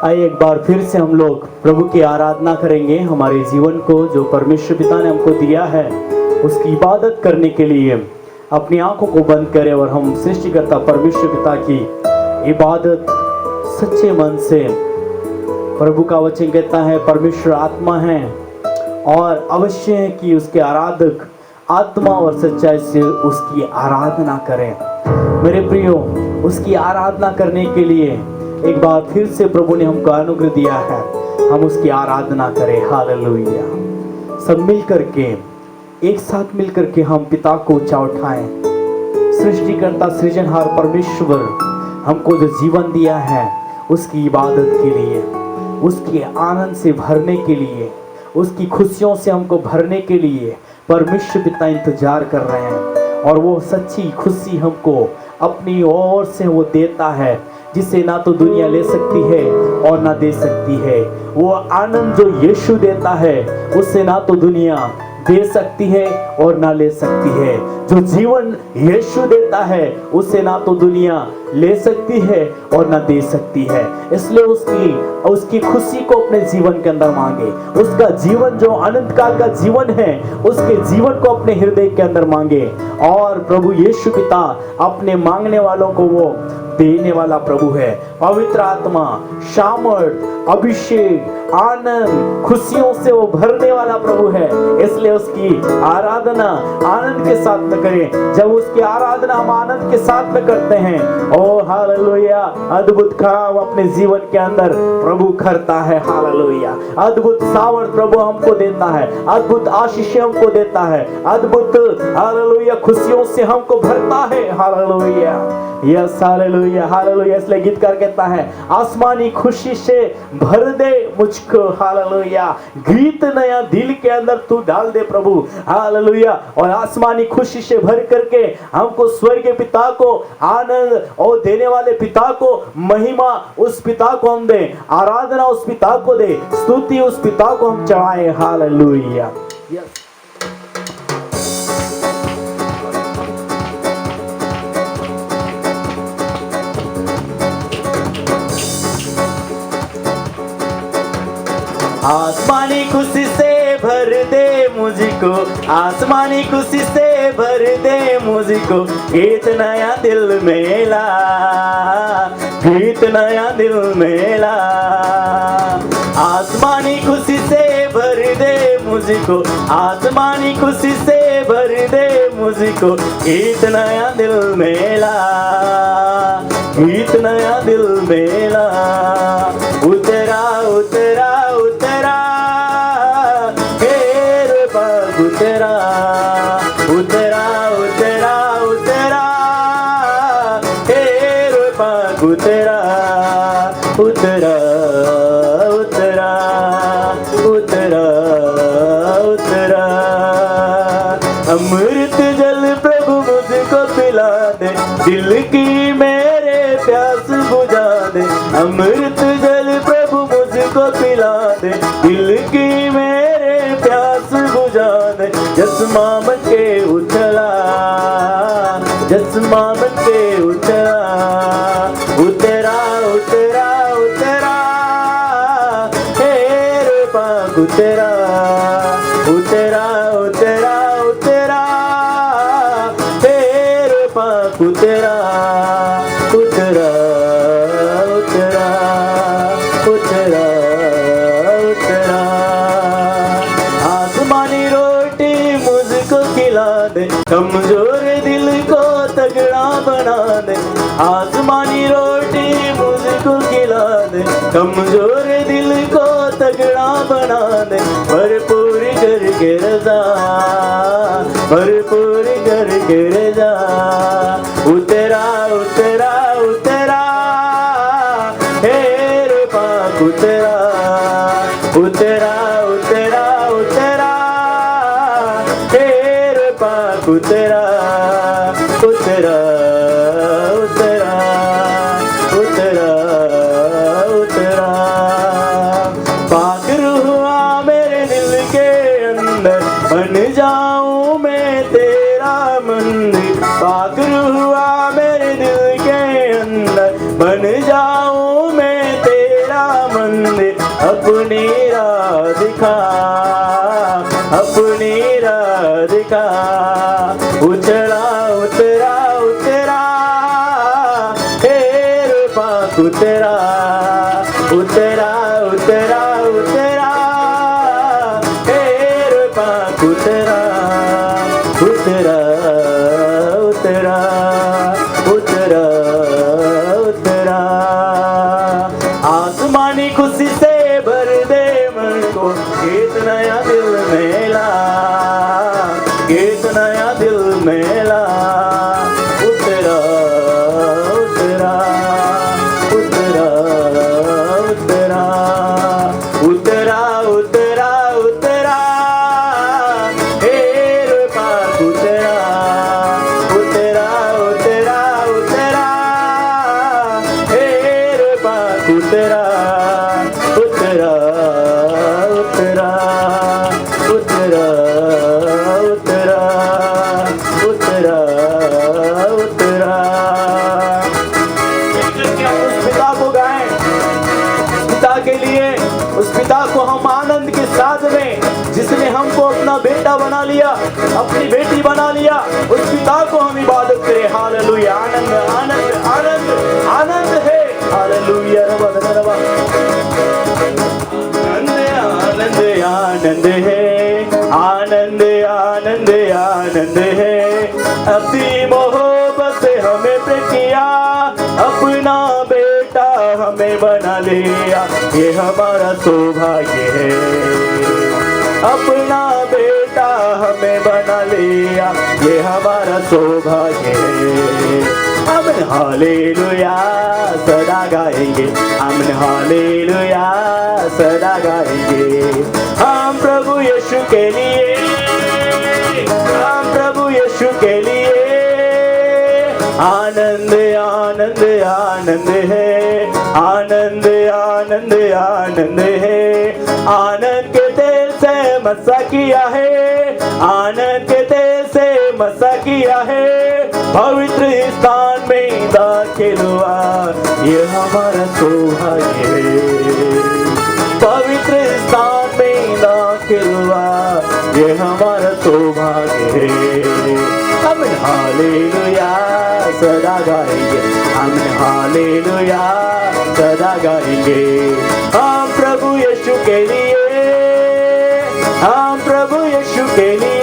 आइए एक बार फिर से हम लोग प्रभु की आराधना करेंगे। हमारे जीवन को जो परमेश्वर पिता ने हमको दिया है उसकी इबादत करने के लिए अपनी आंखों को बंद करें और हम सृष्टिकर्ता परमेश्वर पिता की इबादत सच्चे मन से। प्रभु का वचन कहता है परमेश्वर आत्मा है और अवश्य है कि उसके आराधक आत्मा और सच्चाई से उसकी आराधना करें। मेरे प्रियो, उसकी आराधना करने के लिए एक बार फिर से प्रभु ने हमको अनुग्रह दिया है, हम उसकी आराधना करें। हालेलुया। सब मिल करके, एक साथ मिल करके हम पिता को ऊंचा उठाएं। सृष्टिकर्ता सृजनहार परमेश्वर हमको जो जीवन दिया है उसकी इबादत के लिए, उसके आनंद से भरने के लिए, उसकी खुशियों से हमको भरने के लिए परमेश्वर पिता इंतजार कर रहे हैं। और वो सच्ची खुशी हमको अपनी ओर से वो देता है जिसे ना तो दुनिया ले सकती है और ना दे सकती है। वो आनंद जो यीशु देता है उससे ना तो दुनिया दे सकती है और ना ले सकती है। जो जीवन यीशु देता है उसे ना तो दुनिया ले सकती है और ना दे सकती है। इसलिए उसकी खुशी को अपने जीवन के अंदर मांगे। उसका जीवन जो अनंत काल का जीवन है उसके जीवन को अपने हृदय के अंदर मांगे। और प्रभु यीशु पिता अपने मांगने वालों को वो देने वाला प्रभु है। पवित्र आत्मा, सामर्थ, अभिषेक, आनंद, खुशियों से वो भरने वाला प्रभु है। इसलिए उसकी आराधना आनंद के साथ में करें। जब उसकी आराधना हम आनंद के साथ में करते हैं, ओ हालेलुया, अद्भुत काम अपने जीवन के अंदर प्रभु करता है। हालेलुया। अद्भुत सामर्थ प्रभु हमको देता है, अद्भुत आशीष हमको देता है, अद्भुत हालेलुया खुशियों से हमको भरता है। Hallelujah, yes hallelujah, hallelujah. इसलिए गीतकार कहता है आसमानी खुशी से भर दे मुझको। हालेलुया। गीत नया दिल के अंदर तू डाल दे प्रभु। हालेलुया। और आसमानी खुशी से भर करके हमको स्वर्गीय पिता को आनंद और देने वाले पिता को महिमा उस पिता को हम दे, आराधना उस पिता को दे, स्तुति उस पिता को हम चढ़ाए। हालेलुया। यस। आसमानी खुशी से भर दे मुझको, आसमानी खुशी से भर दे मुझको। गीत नया दिल में ला, गीत नया दिल में ला। आसमानी खुशी से भर दे मुझको, आसमानी खुशी से भर दे मुझको। गीत नया दिल में ला, गीत नया दिल में ला। उतरा उतरा उतरा हेर बाग उतरा, उतरा उतरा उतरा हेर बाग उतरा, उतरा उतरा उतरा उतरा। अमृत जल प्रभु मुझको पिला दे, दिल की मेरे प्यास बुझा दे। अमृत जल प्रभु मुझको पिला दे, दिल की मेरे प्यास बुझा दे। जस्मा मन के उतरा, जस्मा मन के उतरा, उतरा उतरा उतरा हेर बाग उतरा, उतरा उतरा उतरा हेर बाग उतरा, उतरा उतरा उतरा उतरा। आसमानी रोटी मुझको खिला दे, कमजोर दिल को तगड़ा बना दे। आसमानी रोटी मुझको खिला दे, कमजोर दिल को तगड़ा बना दे। भरपूर करके रजा, भरपूर करके रजा। उतरा उतरा उतरा हेर बाग उतरा, उतरा उतरा उतरा हेर बाग उतरा, उतरा उतरा उतरा उतरा। पाक रूहा मेरे दिल के अंदर, बन जाऊं मैं तेरा मंदिर। पाक रूहा मेरे दिल के अंदर, बन जाऊं मैं तेरा मंदिर। राह दिखा, अपनी राह दिखा। उतरा उतरा उतरा हेर पाक उतरा, उतरा उतरा उतरा हेर पाक उतरा, उतरा उतरा उतरा उतरा। आसमानी खुशी से भर दे मन को, गीत नया दिल में ला, गीत नया दिल में ला। उतरा उतरा उतरा उतरा उतरा उतरा उतरा हेर पाक उतरा, उतरा उतरा उतरा हेर पाक उतरा, उतरा उतरा उतरा उतरा उतरा उतरा। उस पिता को गाएं, पिता के लिए, उस पिता को हम आनंद के साथ में, जिसने हमको अपना बेटा बना लिया, अपनी बेटी बना लिया, उस पिता को हम इबादत करें। हालेलुया। आनंद आनंद आनंद आनंद है। हालेलुया। आनंद आनंद आनंद है, आनंद आनंद आनंद है। अपनी मोहब्बत से हमें प्रेम किया, अपना बेटा हमें बना लिया, ये हमारा सौभाग्य है। अपना बेटा हमें बना लिया, ये हमारा सौभाग्य है। हम हालेलुया सदा गाएंगे, हम हालेलुया सदा गाएंगे। हम प्रभु यीशु के लिए, हम प्रभु यीशु के लिए आनंद आनंद आनंद है, आनंद आनंद आनंद है। आनंद के तेल से मसा किया है, आनंद के तेल से मसा किया है। पवित्र स्थान में दाखिल हुआ, ये हमारा सौभाग्य है। पवित्र स्थान में दाखिल हुआ, ये हमारा सौभाग्य है। हम हालेलुया सदा गाएंगे, हम हालेलुया सदा गाएंगे। हम प्रभु यीशु के लिए, हम प्रभु यीशु के लिए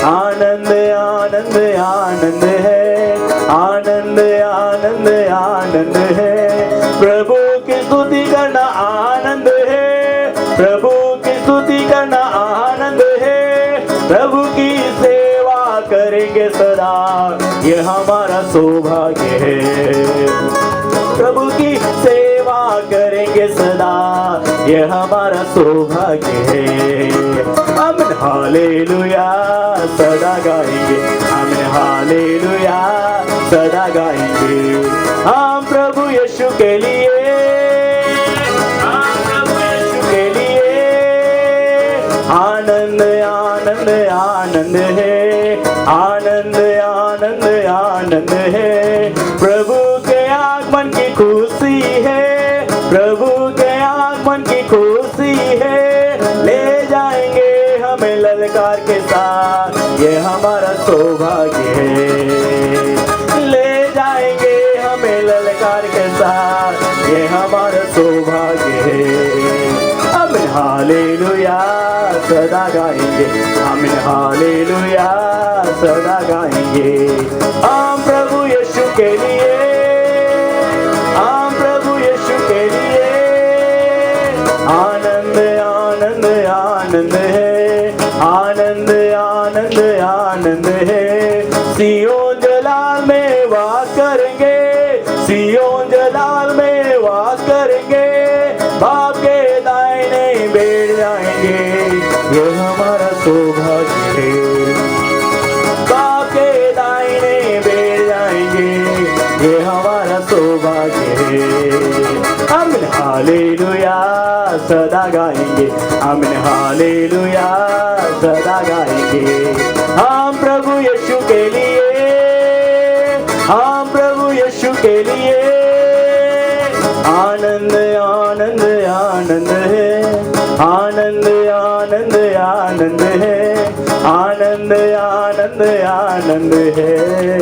आनंद आनंद आनंद है, आनंद आनंद आनंद है। प्रभु की स्तुति करना आनंद है, प्रभु की स्तुति करना आनंद है। प्रभु की सेवा करेंगे सदा, ये हमारा सौभाग्य है। प्रभु की सेवा करेंगे सदा, ये हमारा सौभाग्य है। हम हालेलुया सदा गाएंगे, हम हालेलुया सदा गाएंगे। हम प्रभु यीशु के लिए, हम प्रभु यीशु के लिए आनंद आनंद आनंद है, आनंद आनंद आनंद है। प्रभु के आगमन की खुशी है, प्रभु के आगमन की खुशी है। ले जाएंगे हमें ललकार के साथ, ये हमारा सौभाग्य है। ले जाएंगे हमें ललकार के साथ, ये हमारा सौभाग्य है। हम हालेलुया सदा गाएंगे, हम हालेलुया सदा गाएंगे। हम प्रभु यीशु के लिए, हम प्रभु यीशु के लिए आनंद आनंद आनंद है, आनंद आनंद आनंद है। सियोन जलाल में वास करेंगे, सियोन जलाल में वास करेंगे। बाप के दाहिने बैठ जाएंगे, ये हमारा सौभाग्य है। बाप के दाहिने बैठ जाएंगे, ये हमारा सौभाग्य है। हम हालेलुया सदा गाएंगे, हम हालेलुया सदा गाएंगे। हम प्रभु यीशु के लिए, हम प्रभु यीशु के लिए आनंद आनंद आनंद आनंद है, आनंद आनंद आनंद है, आनंद आनंद आनंद है।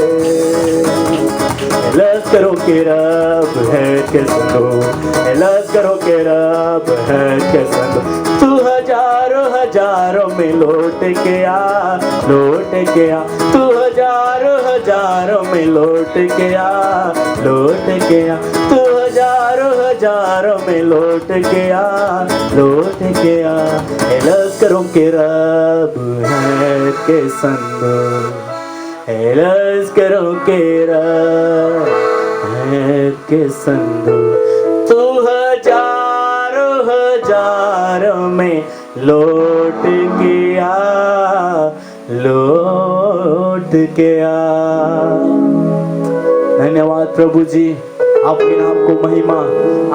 लश्करों के रब है के संगो, लश्करों के रब है के संगो। तू हजारों हजारों में लौट के आ, लौट के आ। तू हजारों हजारों में लौट के आ, लौट के आ। तू हजारों हजारों में लौट के आ, लौट के आ। लश्करों के रब है के संगो, लश्करों के रब है के संगो। तू हजारों हजारों में लौट के आ, लौट के आ। धन्यवाद प्रभु जी, आपके नाम को महिमा,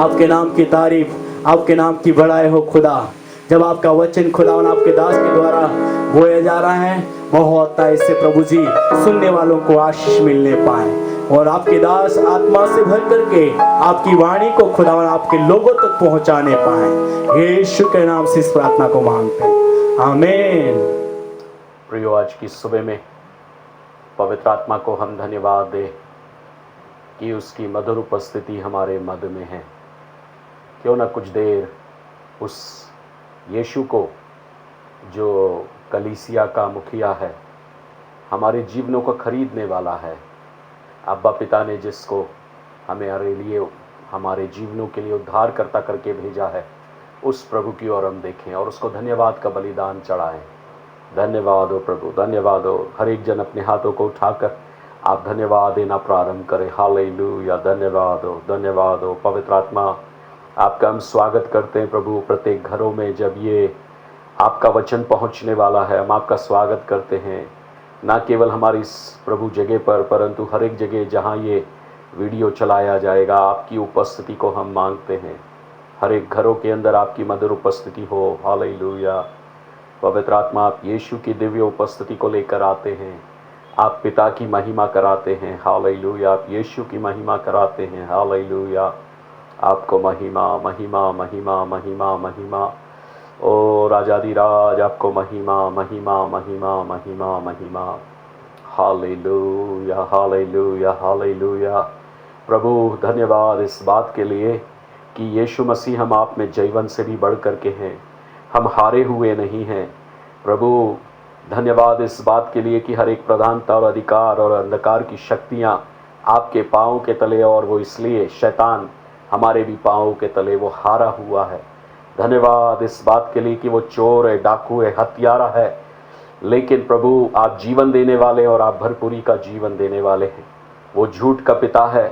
आपके नाम की तारीफ, आपके नाम की बड़ाई हो खुदा। जब आपका वचन खुदावन आपके दास के द्वारा बोया जा रहा है, वो होता है इससे प्रभु जी सुनने वालों को आशीष मिलने पाए और आपके दास आत्मा से भर करके आपकी वाणी को खुदावन आपके लोगों तक पहुंचाने पाए। यीशु के नाम से इस प्रार्थना को मांगते हैं, आमीन। प्रियो, आज की सुबह में पवित्र आत्मा को हम धन्यवाद दें कि उसकी मधुर उपस्थिति हमारे मध्य में है। क्यों ना कुछ देर उस यीशु को जो कलीसिया का मुखिया है, हमारे जीवनों को खरीदने वाला है, अब्बा पिता ने जिसको हमारे लिए, हमारे जीवनों के लिए उद्धारकर्ता करके भेजा है, उस प्रभु की ओर हम देखें और उसको धन्यवाद का बलिदान चढ़ाएं। धन्यवाद हो प्रभु, धन्यवाद हो। हर एक जन अपने हाथों को उठाकर आप धन्यवाद देना प्रारंभ करें। हालेलुया, धन्यवाद हो, धन्यवाद हो। पवित्र आत्मा, आपका हम स्वागत करते हैं प्रभु। प्रत्येक घरों में जब ये आपका वचन पहुंचने वाला है, हम आपका स्वागत करते हैं। ना केवल हमारी इस प्रभु जगह पर, परंतु हर एक जगह जहां ये वीडियो चलाया जाएगा, आपकी उपस्थिति को हम मांगते हैं। हर एक घरों के अंदर आपकी मधुर उपस्थिति हो। हालेलुया। पवित्र आत्मा, आप यीशु की दिव्य उपस्थिति को लेकर आते हैं। आप पिता की महिमा कराते हैं। हालेलुया। आप यीशु की महिमा कराते हैं। हालेलुया। आपको महिमा, महिमा, महिमा, महिमा, महिमा। ओ राजाधिराज, आपको महिमा, महिमा, महिमा, महिमा, महिमा। Hallelujah, hallelujah, hallelujah. प्रभु, धन्यवाद इस बात के लिए कि यीशु मसीह हम आप में जीवन से भी बढ़ कर के हैं। हम हारे हुए नहीं हैं। प्रभु, धन्यवाद इस बात के लिए कि हर एक प्रधानता और अधिकार और अंधकार की शक्तियाँ आपके पाँवों के तले, और वो इसलिए शैतान हमारे भी पाँवों के तले वो हारा हुआ है। धन्यवाद इस बात के लिए कि वो चोर है, डाकू है, हत्यारा है, लेकिन प्रभु आप जीवन देने वाले और आप भरपूरी का जीवन देने वाले हैं। वो झूठ का पिता है,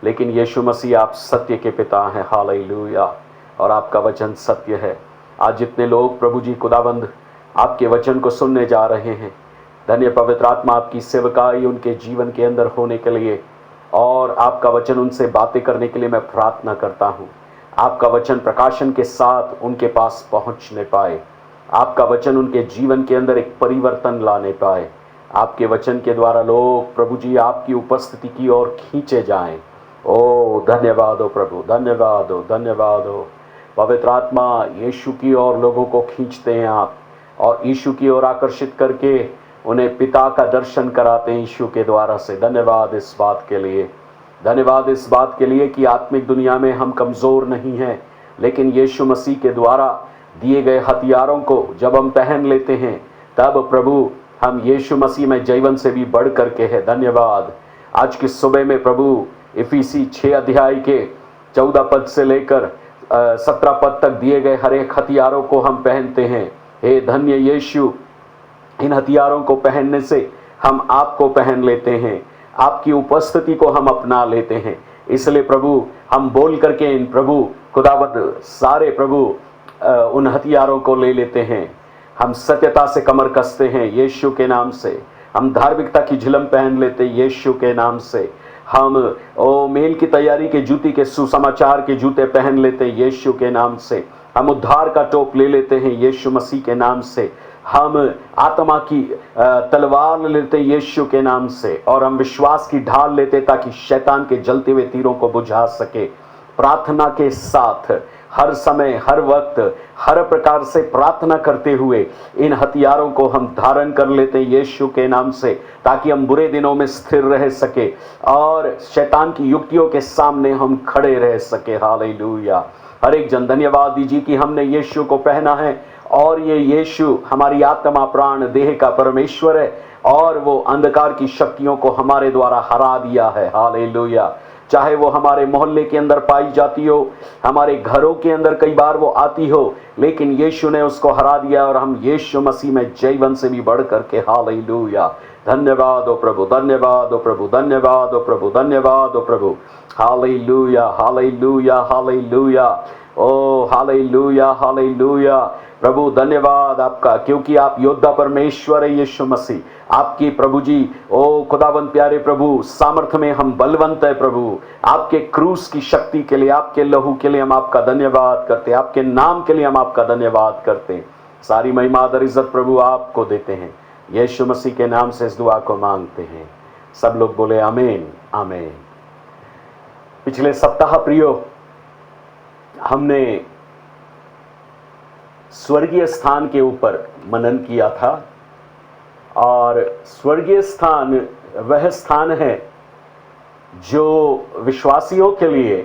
लेकिन यीशु मसीह आप सत्य के पिता हैं। हालेलुया। और आपका वचन सत्य है। आज जितने लोग प्रभु जी खुदाबंद आपके वचन को सुनने जा रहे हैं, धन्य पवित्र आत्मा आपकी सेवकाई उनके जीवन के अंदर होने के लिए और आपका वचन उनसे बातें करने के लिए मैं प्रार्थना करता हूँ। आपका वचन प्रकाशन के साथ उनके पास पहुँचने पाए। आपका वचन उनके जीवन के अंदर एक परिवर्तन लाने पाए। आपके वचन के द्वारा लोग प्रभु जी आपकी उपस्थिति की ओर खींचे जाएं। ओ धन्यवाद हो प्रभु, धन्यवाद हो, धन्यवाद हो। पवित्र आत्मा यीशु की ओर लोगों को खींचते हैं आप, और यीशु की ओर आकर्षित करके उन्हें पिता का दर्शन कराते हैं यीशु के द्वारा से। धन्यवाद इस बात के लिए, धन्यवाद इस बात के लिए कि आत्मिक दुनिया में हम कमज़ोर नहीं हैं, लेकिन यीशु मसीह के द्वारा दिए गए हथियारों को जब हम पहन लेते हैं, तब प्रभु हम यीशु मसीह में जीवन से भी बढ़ करके है। धन्यवाद। आज की सुबह में प्रभु इफिसी 6 अध्याय के 14 पद से लेकर 17 पद तक दिए गए हर एक हथियारों को हम पहनते हैं। हे धन्य यीशु, इन हथियारों को पहनने से हम आपको पहन लेते हैं, आपकी उपस्थिति को हम अपना लेते हैं। इसलिए प्रभु हम बोल करके इन प्रभु खुदावंद सारे प्रभु उन हथियारों को ले लेते हैं। हम सत्यता से कमर कसते हैं यीशु के नाम से। हम धार्मिकता की झिलम पहन लेते हैं यीशु के नाम से। हम मेल की तैयारी के जूती के सुसमाचार के जूते पहन लेते हैं यीशु के नाम से। हम उद्धार का टोप ले लेते हैं यीशु मसीह के नाम से। हम आत्मा की तलवार लेते यीशु के नाम से, और हम विश्वास की ढाल लेते ताकि शैतान के जलते हुए तीरों को बुझा सके। प्रार्थना के साथ हर समय, हर वक्त, हर प्रकार से प्रार्थना करते हुए इन हथियारों को हम धारण कर लेते हैं यीशु के नाम से, ताकि हम बुरे दिनों में स्थिर रह सके और शैतान की युक्तियों के सामने हम खड़े रह सके। हालेलुया। हर एक जन धन्यवाद दीजिए कि हमने यीशु को पहना है और ये यीशु हमारी आत्मा प्राण देह का परमेश्वर है और वो अंधकार की शक्तियों को हमारे द्वारा हरा दिया है। हालेलुया। चाहे वो हमारे मोहल्ले के अंदर पाई जाती हो, हमारे घरों के अंदर कई बार वो आती हो, लेकिन यीशु ने उसको हरा दिया और हम यीशु मसीह में जीवन से भी बढ़ करके। हालेलुया। धन्यवाद हो प्रभु, धन्यवाद हो प्रभु, धन्यवाद हो प्रभु, धन्यवाद हो प्रभु। Hallelujah, hallelujah, hallelujah. ओ हालेलुया, हालेलुया। प्रभु धन्यवाद आपका, क्योंकि आप योद्धा परमेश्वर है यीशु मसीह। आपकी प्रभु जी, ओ खुदावंत प्यारे प्रभु, सामर्थ्य में हम बलवंत है प्रभु। आपके क्रूस की शक्ति के लिए, आपके लहू के लिए हम आपका धन्यवाद करते हैं, आपके नाम के लिए हम आपका धन्यवाद करते हैं। सारी महिमा और इज्जत प्रभु आपको देते हैं। यीशु मसीह के नाम से इस दुआ को मांगते हैं। सब लोग बोले आमीन, आमीन। पिछले सप्ताह प्रियो हमने स्वर्गीय स्थान के ऊपर मनन किया था और स्वर्गीय स्थान वह स्थान है जो विश्वासियों के लिए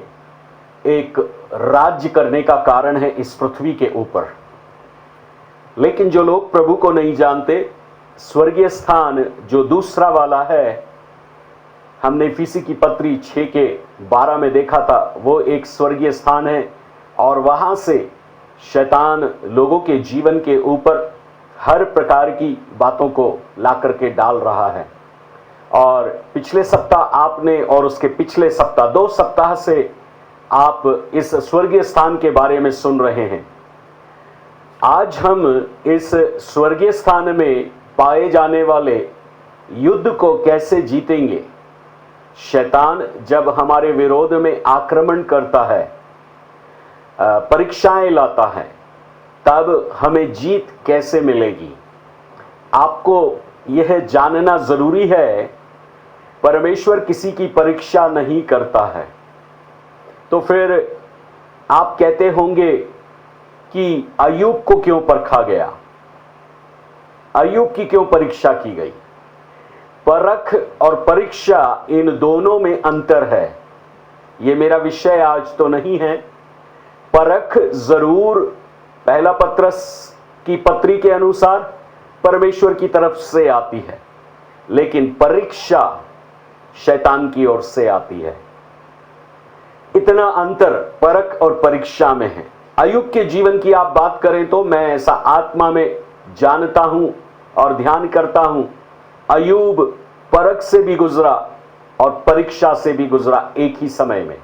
एक राज्य करने का कारण है इस पृथ्वी के ऊपर। लेकिन जो लोग प्रभु को नहीं जानते, स्वर्गीय स्थान जो दूसरा वाला है, हमने इफिसी की पत्री 6:12 में देखा था, वो एक स्वर्गीय स्थान है और वहां से शैतान लोगों के जीवन के ऊपर हर प्रकार की बातों को ला करके डाल रहा है। और पिछले सप्ताह आपने और उसके पिछले सप्ताह 2 सप्ताह से आप इस स्वर्गीय स्थान के बारे में सुन रहे हैं। आज हम इस स्वर्गीय स्थान में पाए जाने वाले युद्ध को कैसे जीतेंगे, शैतान जब हमारे विरोध में आक्रमण करता है, परीक्षाएं लाता है, तब हमें जीत कैसे मिलेगी, आपको यह जानना जरूरी है। परमेश्वर किसी की परीक्षा नहीं करता है। तो फिर आप कहते होंगे कि अय्यूब को क्यों परखा गया, अय्यूब की क्यों परीक्षा की गई। परख और परीक्षा, इन दोनों में अंतर है। ये मेरा विषय आज तो नहीं है। परख जरूर पहला पत्रस की पत्री के अनुसार परमेश्वर की तरफ से आती है, लेकिन परीक्षा शैतान की ओर से आती है। इतना अंतर परख और परीक्षा में है। अय्यूब के जीवन की आप बात करें तो मैं ऐसा आत्मा में जानता हूं और ध्यान करता हूं, अय्यूब परख से भी गुजरा और परीक्षा से भी गुजरा एक ही समय में।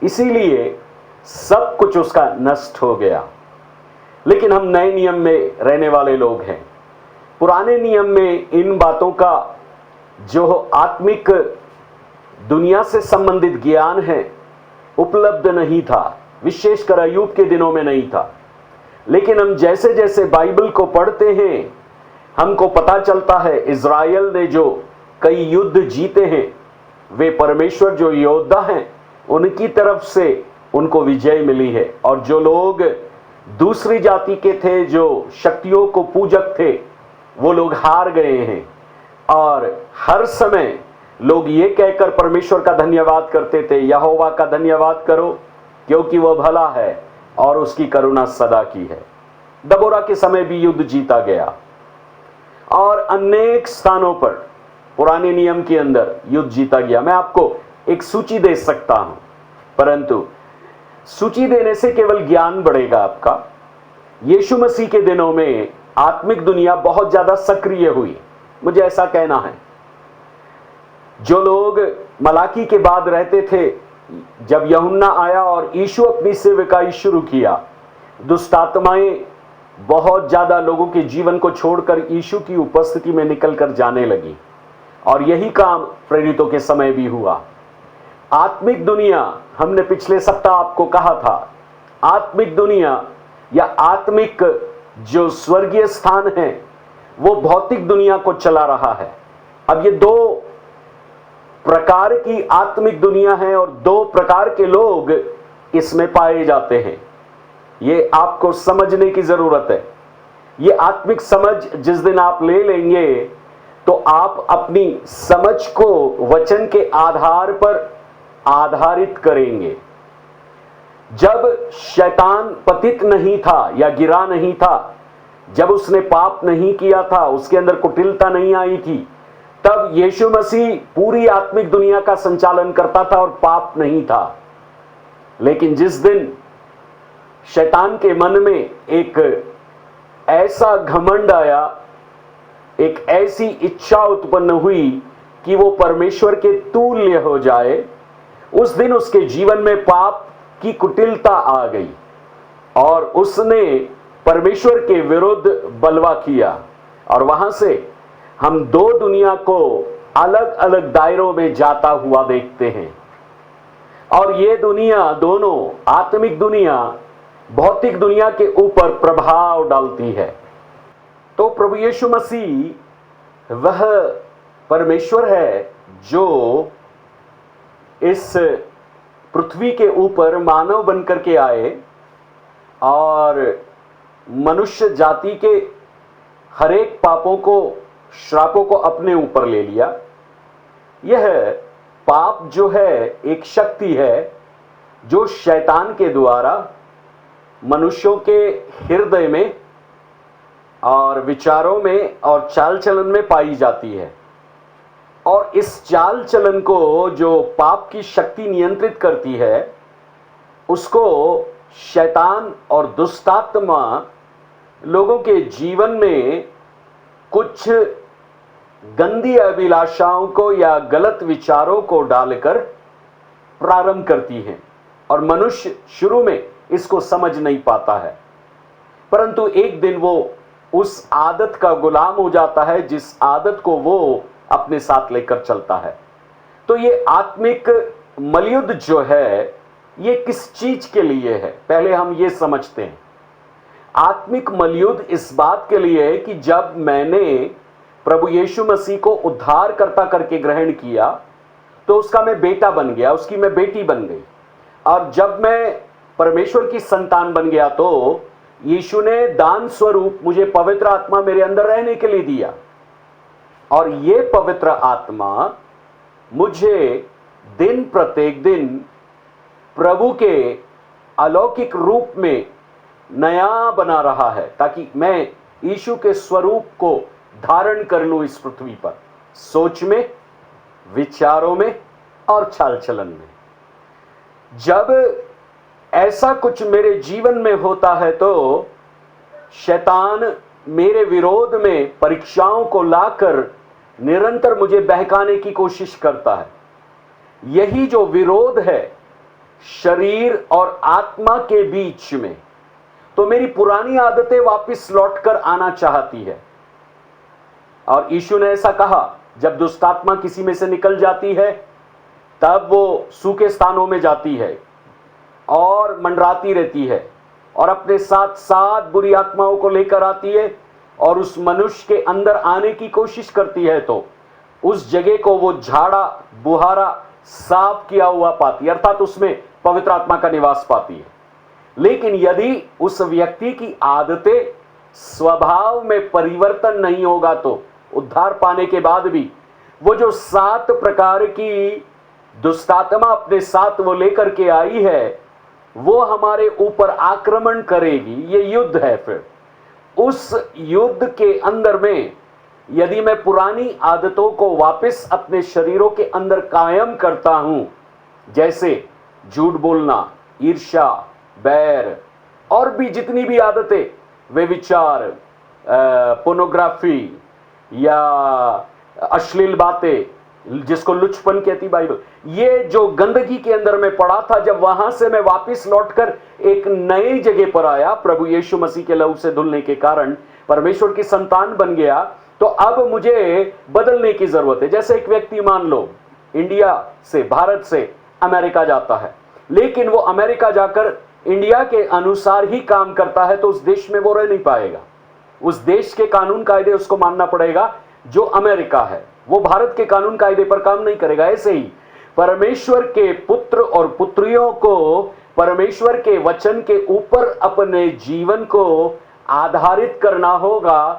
इसीलिए सब कुछ उसका नष्ट हो गया। लेकिन हम नए नियम में रहने वाले लोग हैं। पुराने नियम में इन बातों का जो आत्मिक दुनिया से संबंधित ज्ञान है उपलब्ध नहीं था, विशेषकर अय्यूब के दिनों में नहीं था। लेकिन हम जैसे जैसे बाइबल को पढ़ते हैं, हमको पता चलता है इज़राइल ने जो कई युद्ध जीते हैं, वे परमेश्वर जो योद्धा हैं उनकी तरफ से उनको विजय मिली है। और जो लोग दूसरी जाति के थे, जो शक्तियों को पूजक थे, वो लोग हार गए हैं। और हर समय लोग ये कहकर परमेश्वर का धन्यवाद करते थे, यहोवा का धन्यवाद करो क्योंकि वह भला है और उसकी करुणा सदा की है। दबोरा के समय भी युद्ध जीता गया और अनेक स्थानों पर पुराने नियम के अंदर युद्ध जीता गया। मैं आपको एक सूची दे सकता हूं, परंतु सूची देने से केवल ज्ञान बढ़ेगा आपका। यीशु मसीह के दिनों में आत्मिक दुनिया बहुत ज्यादा सक्रिय हुई, मुझे ऐसा कहना है। जो लोग मलाकी के बाद रहते थे, जब यूहन्ना आया और यीशु अपनी सेवकाई शुरू किया, दुष्ट आत्माएं बहुत ज्यादा लोगों के जीवन को छोड़कर यीशु की उपस्थिति में निकलकर जाने लगी। और यही काम प्रेरितों के समय भी हुआ। आत्मिक दुनिया, हमने पिछले सप्ताह आपको कहा था, आत्मिक दुनिया या आत्मिक जो स्वर्गीय स्थान है वो भौतिक दुनिया को चला रहा है। अब ये 2 प्रकार की आत्मिक दुनिया है और 2 प्रकार के लोग इसमें पाए जाते हैं। ये आपको समझने की जरूरत है। ये आत्मिक समझ जिस दिन आप ले लेंगे तो आप अपनी समझ को वचन के आधार पर आधारित करेंगे। जब शैतान पतित नहीं था या गिरा नहीं था, जब उसने पाप नहीं किया था, उसके अंदर कुटिलता नहीं आई थी, तब यीशु मसीह पूरी आत्मिक दुनिया का संचालन करता था और पाप नहीं था। लेकिन जिस दिन शैतान के मन में एक ऐसा घमंड आया, एक ऐसी इच्छा उत्पन्न हुई कि वो परमेश्वर के तुल्य हो जाए, उस दिन उसके जीवन में पाप की कुटिलता आ गई और उसने परमेश्वर के विरुद्ध बलवा किया। और वहां से हम दो दुनिया को अलग अलग दायरों में जाता हुआ देखते हैं। और ये दुनिया दोनों, आत्मिक दुनिया भौतिक दुनिया के ऊपर प्रभाव डालती है। तो प्रभु यीशु मसीह वह परमेश्वर है जो इस पृथ्वी के ऊपर मानव बनकर के आए और मनुष्य जाति के हरेक पापों को, श्रापों को अपने ऊपर ले लिया। यह पाप जो है एक शक्ति है जो शैतान के द्वारा मनुष्यों के हृदय में और विचारों में और चाल चलन में पाई जाती है। और इस चाल चलन को जो पाप की शक्ति नियंत्रित करती है, उसको शैतान और दुष्टात्मा लोगों के जीवन में कुछ गंदी अभिलाषाओं को या गलत विचारों को डालकर प्रारंभ करती हैं। और मनुष्य शुरू में इसको समझ नहीं पाता है, परंतु एक दिन वो उस आदत का गुलाम हो जाता है जिस आदत को वो अपने साथ लेकर चलता है। तो ये आत्मिक मलयुद्ध जो है, ये किस चीज के लिए है, पहले हम ये समझते हैं। आत्मिक मलयुद्ध इस बात के लिए है कि जब मैंने प्रभु यीशु मसीह को उद्धारकर्ता करके ग्रहण किया तो उसका मैं बेटा बन गया, उसकी मैं बेटी बन गई। और जब मैं परमेश्वर की संतान बन गया तो यीशु ने दान स्वरूप मुझे पवित्र आत्मा मेरे अंदर रहने के लिए दिया। और ये पवित्र आत्मा मुझे दिन प्रत्येक दिन प्रभु के अलौकिक रूप में नया बना रहा है, ताकि मैं यीशु के स्वरूप को धारण कर लूं इस पृथ्वी पर, सोच में, विचारों में और चाल चलन में। जब ऐसा कुछ मेरे जीवन में होता है तो शैतान मेरे विरोध में परीक्षाओं को लाकर निरंतर मुझे बहकाने की कोशिश करता है। यही जो विरोध है शरीर और आत्मा के बीच में, तो मेरी पुरानी आदतें वापस लौटकर आना चाहती है। और यीशु ने ऐसा कहा, जब दुष्टात्मा किसी में से निकल जाती है तब वो सूखे स्थानों में जाती है और मंडराती रहती है और अपने साथ साथ बुरी आत्माओं को लेकर आती है और उस मनुष्य के अंदर आने की कोशिश करती है। तो उस जगह को वो झाड़ा बुहारा साफ किया हुआ पाती है, अर्थात उसमें पवित्र आत्मा का निवास पाती है। लेकिन यदि उस व्यक्ति की आदतें, स्वभाव में परिवर्तन नहीं होगा तो उद्धार पाने के बाद भी वो जो 7 प्रकार की दुष्टात्मा अपने साथ वो लेकर के आई है, वो हमारे ऊपर आक्रमण करेगी। ये युद्ध है। फिर उस युद्ध के अंदर में यदि मैं पुरानी आदतों को वापस अपने शरीरों के अंदर कायम करता हूं, जैसे झूठ बोलना, ईर्ष्या, बैर और भी जितनी भी आदतें, वे विचार, पोर्नोग्राफी या अश्लील बातें, जिसको लुचपन कहती बाइबल, ये जो गंदगी के अंदर में पड़ा था, जब वहां से मैं वापस लौटकर एक नई जगह पर आया, प्रभु यीशु मसीह के लहू से धुलने के कारण परमेश्वर की संतान बन गया, तो अब मुझे बदलने की जरूरत है। जैसे एक व्यक्ति मान लो इंडिया से, भारत से अमेरिका जाता है, लेकिन वो अमेरिका जाकर इंडिया के अनुसार ही काम करता है, तो उस देश में वो रह नहीं पाएगा। उस देश के कानून कायदे उसको मानना पड़ेगा जो अमेरिका है। वो भारत के कानून कायदे पर काम नहीं करेगा। ऐसे ही परमेश्वर के पुत्र और पुत्रियों को परमेश्वर के वचन के ऊपर अपने जीवन को आधारित करना होगा,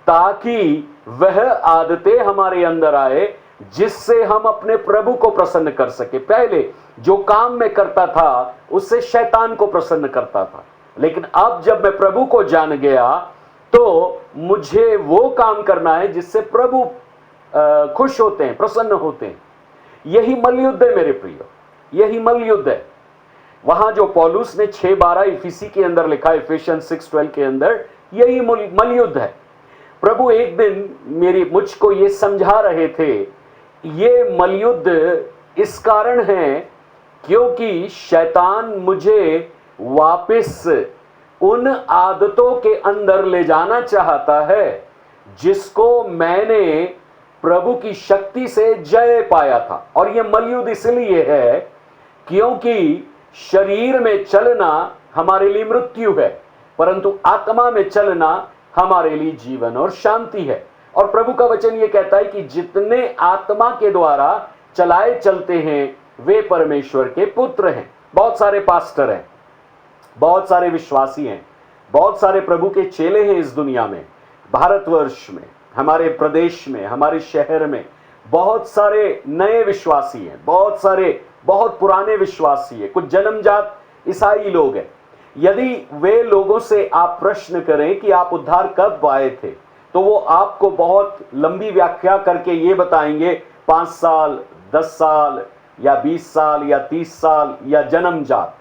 ताकि वह आदतें हमारे अंदर आए जिससे हम अपने प्रभु को प्रसन्न कर सके। पहले जो काम मैं करता था उससे शैतान को प्रसन्न करता था, लेकिन अब जब मैं प्रभु को जान गया तो मुझे वो काम करना है जिससे प्रभु खुश होते हैं, प्रसन्न होते हैं। यही मलयुद्ध है मेरे प्रियो, यही मलयुद्ध है। वहां जो पौलुस ने 6:12 इफिसी के अंदर लिखा, इफिशियंस 6:12 के अंदर, यही मलयुद्ध है। प्रभु एक दिन मुझको ये समझा रहे थे, ये मलयुद्ध इस कारण है क्योंकि शैतान मुझे वापस उन आदतों के अंदर ले जाना चाहता है जिसको मैंने प्रभु की शक्ति से जय पाया था। और यह मलयुद्ध इसलिए है क्योंकि शरीर में चलना हमारे लिए मृत्यु है, परंतु आत्मा में चलना हमारे लिए जीवन और शांति है। और प्रभु का वचन यह कहता है कि जितने आत्मा के द्वारा चलाए चलते हैं वे परमेश्वर के पुत्र हैं। बहुत सारे पास्टर हैं, बहुत सारे विश्वासी हैं, बहुत सारे प्रभु के चेले हैं इस दुनिया में, भारतवर्ष में, हमारे प्रदेश में, हमारे शहर में बहुत सारे नए विश्वासी हैं, बहुत सारे बहुत पुराने विश्वासी हैं, कुछ जन्मजात ईसाई लोग हैं। यदि वे लोगों से आप प्रश्न करें कि आप उद्धार कब पाए थे, तो वो आपको बहुत लंबी व्याख्या करके ये बताएंगे 5 साल, 10 साल या 20 साल या 30 साल या जन्मजात।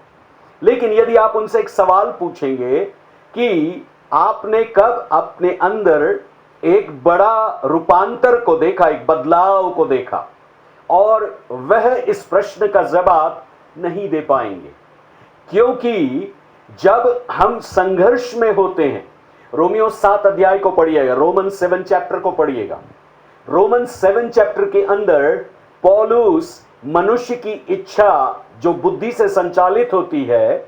लेकिन यदि आप उनसे एक सवाल पूछेंगे कि आपने कब अपने अंदर एक बड़ा रूपांतर को देखा, एक बदलाव को देखा, और वह इस प्रश्न का जवाब नहीं दे पाएंगे, क्योंकि जब हम संघर्ष में होते हैं, रोमियो 7 अध्याय को पढ़िएगा, रोमन 7 चैप्टर को पढ़िएगा। रोमन 7 चैप्टर के अंदर पौलुस मनुष्य की इच्छा जो बुद्धि से संचालित होती है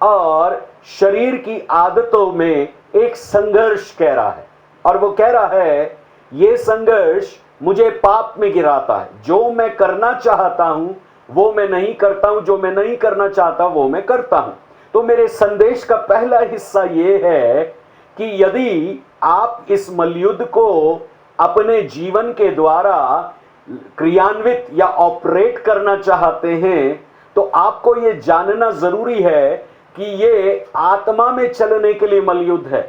और शरीर की आदतों में एक संघर्ष कह रहा है, और वो कह रहा है ये संघर्ष मुझे पाप में गिराता है। जो मैं करना चाहता हूं वो मैं नहीं करता हूं, जो मैं नहीं करना चाहता वो मैं करता हूं। तो मेरे संदेश का पहला हिस्सा ये है कि यदि आप इस मलयुद्ध को अपने जीवन के द्वारा क्रियान्वित या ऑपरेट करना चाहते हैं, तो आपको ये जानना जरूरी है कि ये आत्मा में चलने के लिए मलयुद्ध है।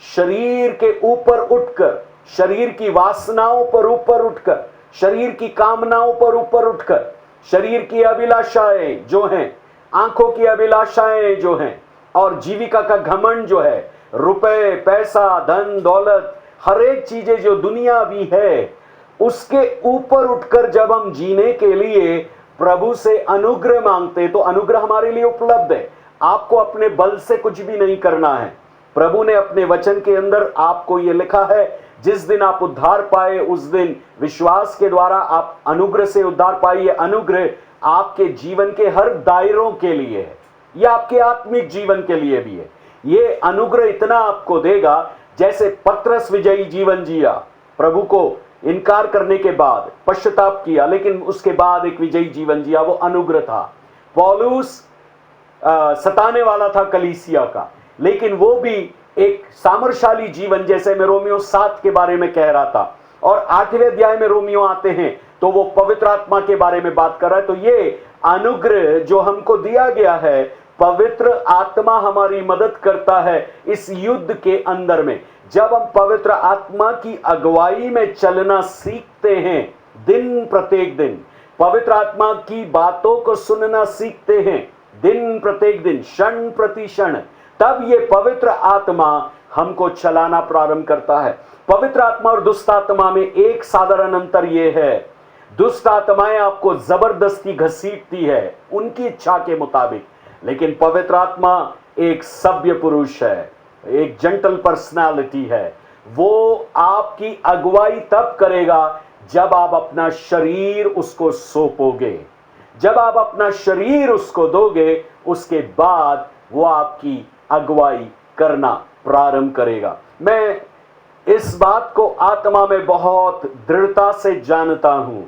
शरीर के ऊपर उठकर, शरीर की वासनाओं पर ऊपर उठकर, शरीर की कामनाओं पर ऊपर उठकर, शरीर की अभिलाषाएं जो हैं, आंखों की अभिलाषाएं जो हैं, और जीविका का घमंड जो है, रुपए, पैसा, धन, दौलत, हर एक चीजें जो दुनिया भी है, उसके ऊपर उठकर जब हम जीने के लिए प्रभु से अनुग्रह मांगते, तो अनुग्रह हमारे लिए उपलब्ध है। आपको अपने बल से कुछ भी नहीं करना है। प्रभु ने अपने वचन के अंदर आपको यह लिखा है, जिस दिन आप उद्धार पाए उस दिन विश्वास के द्वारा आप अनुग्रह से उद्धार पाइए। अनुग्रह आपके जीवन के हर दायरों के लिए है, यह आपके आत्मिक जीवन के लिए भी है। ये अनुग्रह इतना आपको देगा, जैसे पतरस विजयी जीवन जिया, प्रभु को इनकार करने के बाद पश्चाताप किया, लेकिन उसके बाद एक विजयी जीवन जिया, वो अनुग्रह था। पौलुस सताने वाला था कलीसिया का, लेकिन वो भी एक सामर्थशाली जीवन, जैसे मैं रोमियो 7 के बारे में कह रहा था, और 8वें अध्याय में रोमियो आते हैं तो वो पवित्र आत्मा के बारे में बात कर रहा है। तो ये अनुग्रह जो हमको दिया गया है, पवित्र आत्मा हमारी मदद करता है इस युद्ध के अंदर में। जब हम पवित्र आत्मा की अगुवाई में चलना सीखते हैं, दिन प्रत्येक दिन पवित्र आत्मा की बातों को सुनना सीखते हैं, दिन प्रत्येक दिन, क्षण प्रति क्षण, तब ये पवित्र आत्मा हमको चलाना प्रारंभ करता है। पवित्र आत्मा और दुष्ट आत्मा में एक साधारण अंतर यह है, दुष्ट आत्माएं आपको जबरदस्ती घसीटती है उनकी इच्छा के मुताबिक, लेकिन पवित्र आत्मा एक सभ्य पुरुष है, एक जेंटल पर्सनालिटी है। वो आपकी अगुवाई तब करेगा जब आप अपना शरीर उसको सौंपोगे, जब आप अपना शरीर उसको दोगे, उसके बाद वो आपकी अगुवाई करना प्रारंभ करेगा। मैं इस बात को आत्मा में बहुत दृढ़ता से जानता हूं,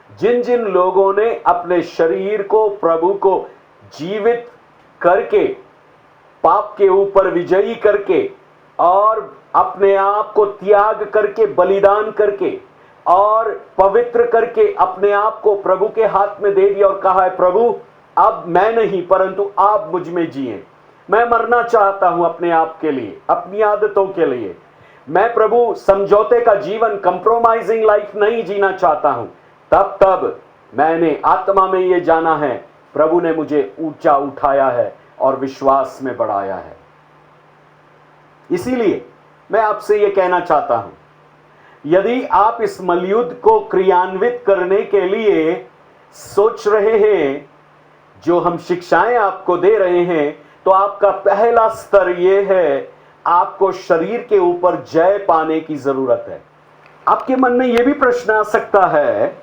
जिन जिन लोगों ने अपने शरीर को प्रभु को जीवित करके, पाप के ऊपर विजयी करके और अपने आप को त्याग करके, बलिदान करके और पवित्र करके अपने आप को प्रभु के हाथ में दे दिया और कहा है, प्रभु अब मैं नहीं परंतु आप मुझ में जिए। मैं मरना चाहता हूं अपने आप के लिए, अपनी आदतों के लिए। मैं प्रभु समझौते का जीवन, कंप्रोमाइजिंग लाइफ नहीं जीना चाहता हूं। तब मैंने आत्मा में ये जाना है, प्रभु ने मुझे ऊंचा उठाया है और विश्वास में बढ़ाया है। इसीलिए मैं आपसे ये कहना चाहता हूं, यदि आप इस मलयुद्ध को क्रियान्वित करने के लिए सोच रहे हैं, जो हम शिक्षाएं आपको दे रहे हैं, तो आपका पहला स्तर यह है, आपको शरीर के ऊपर जय पाने की जरूरत है। आपके मन में यह भी प्रश्न आ सकता है,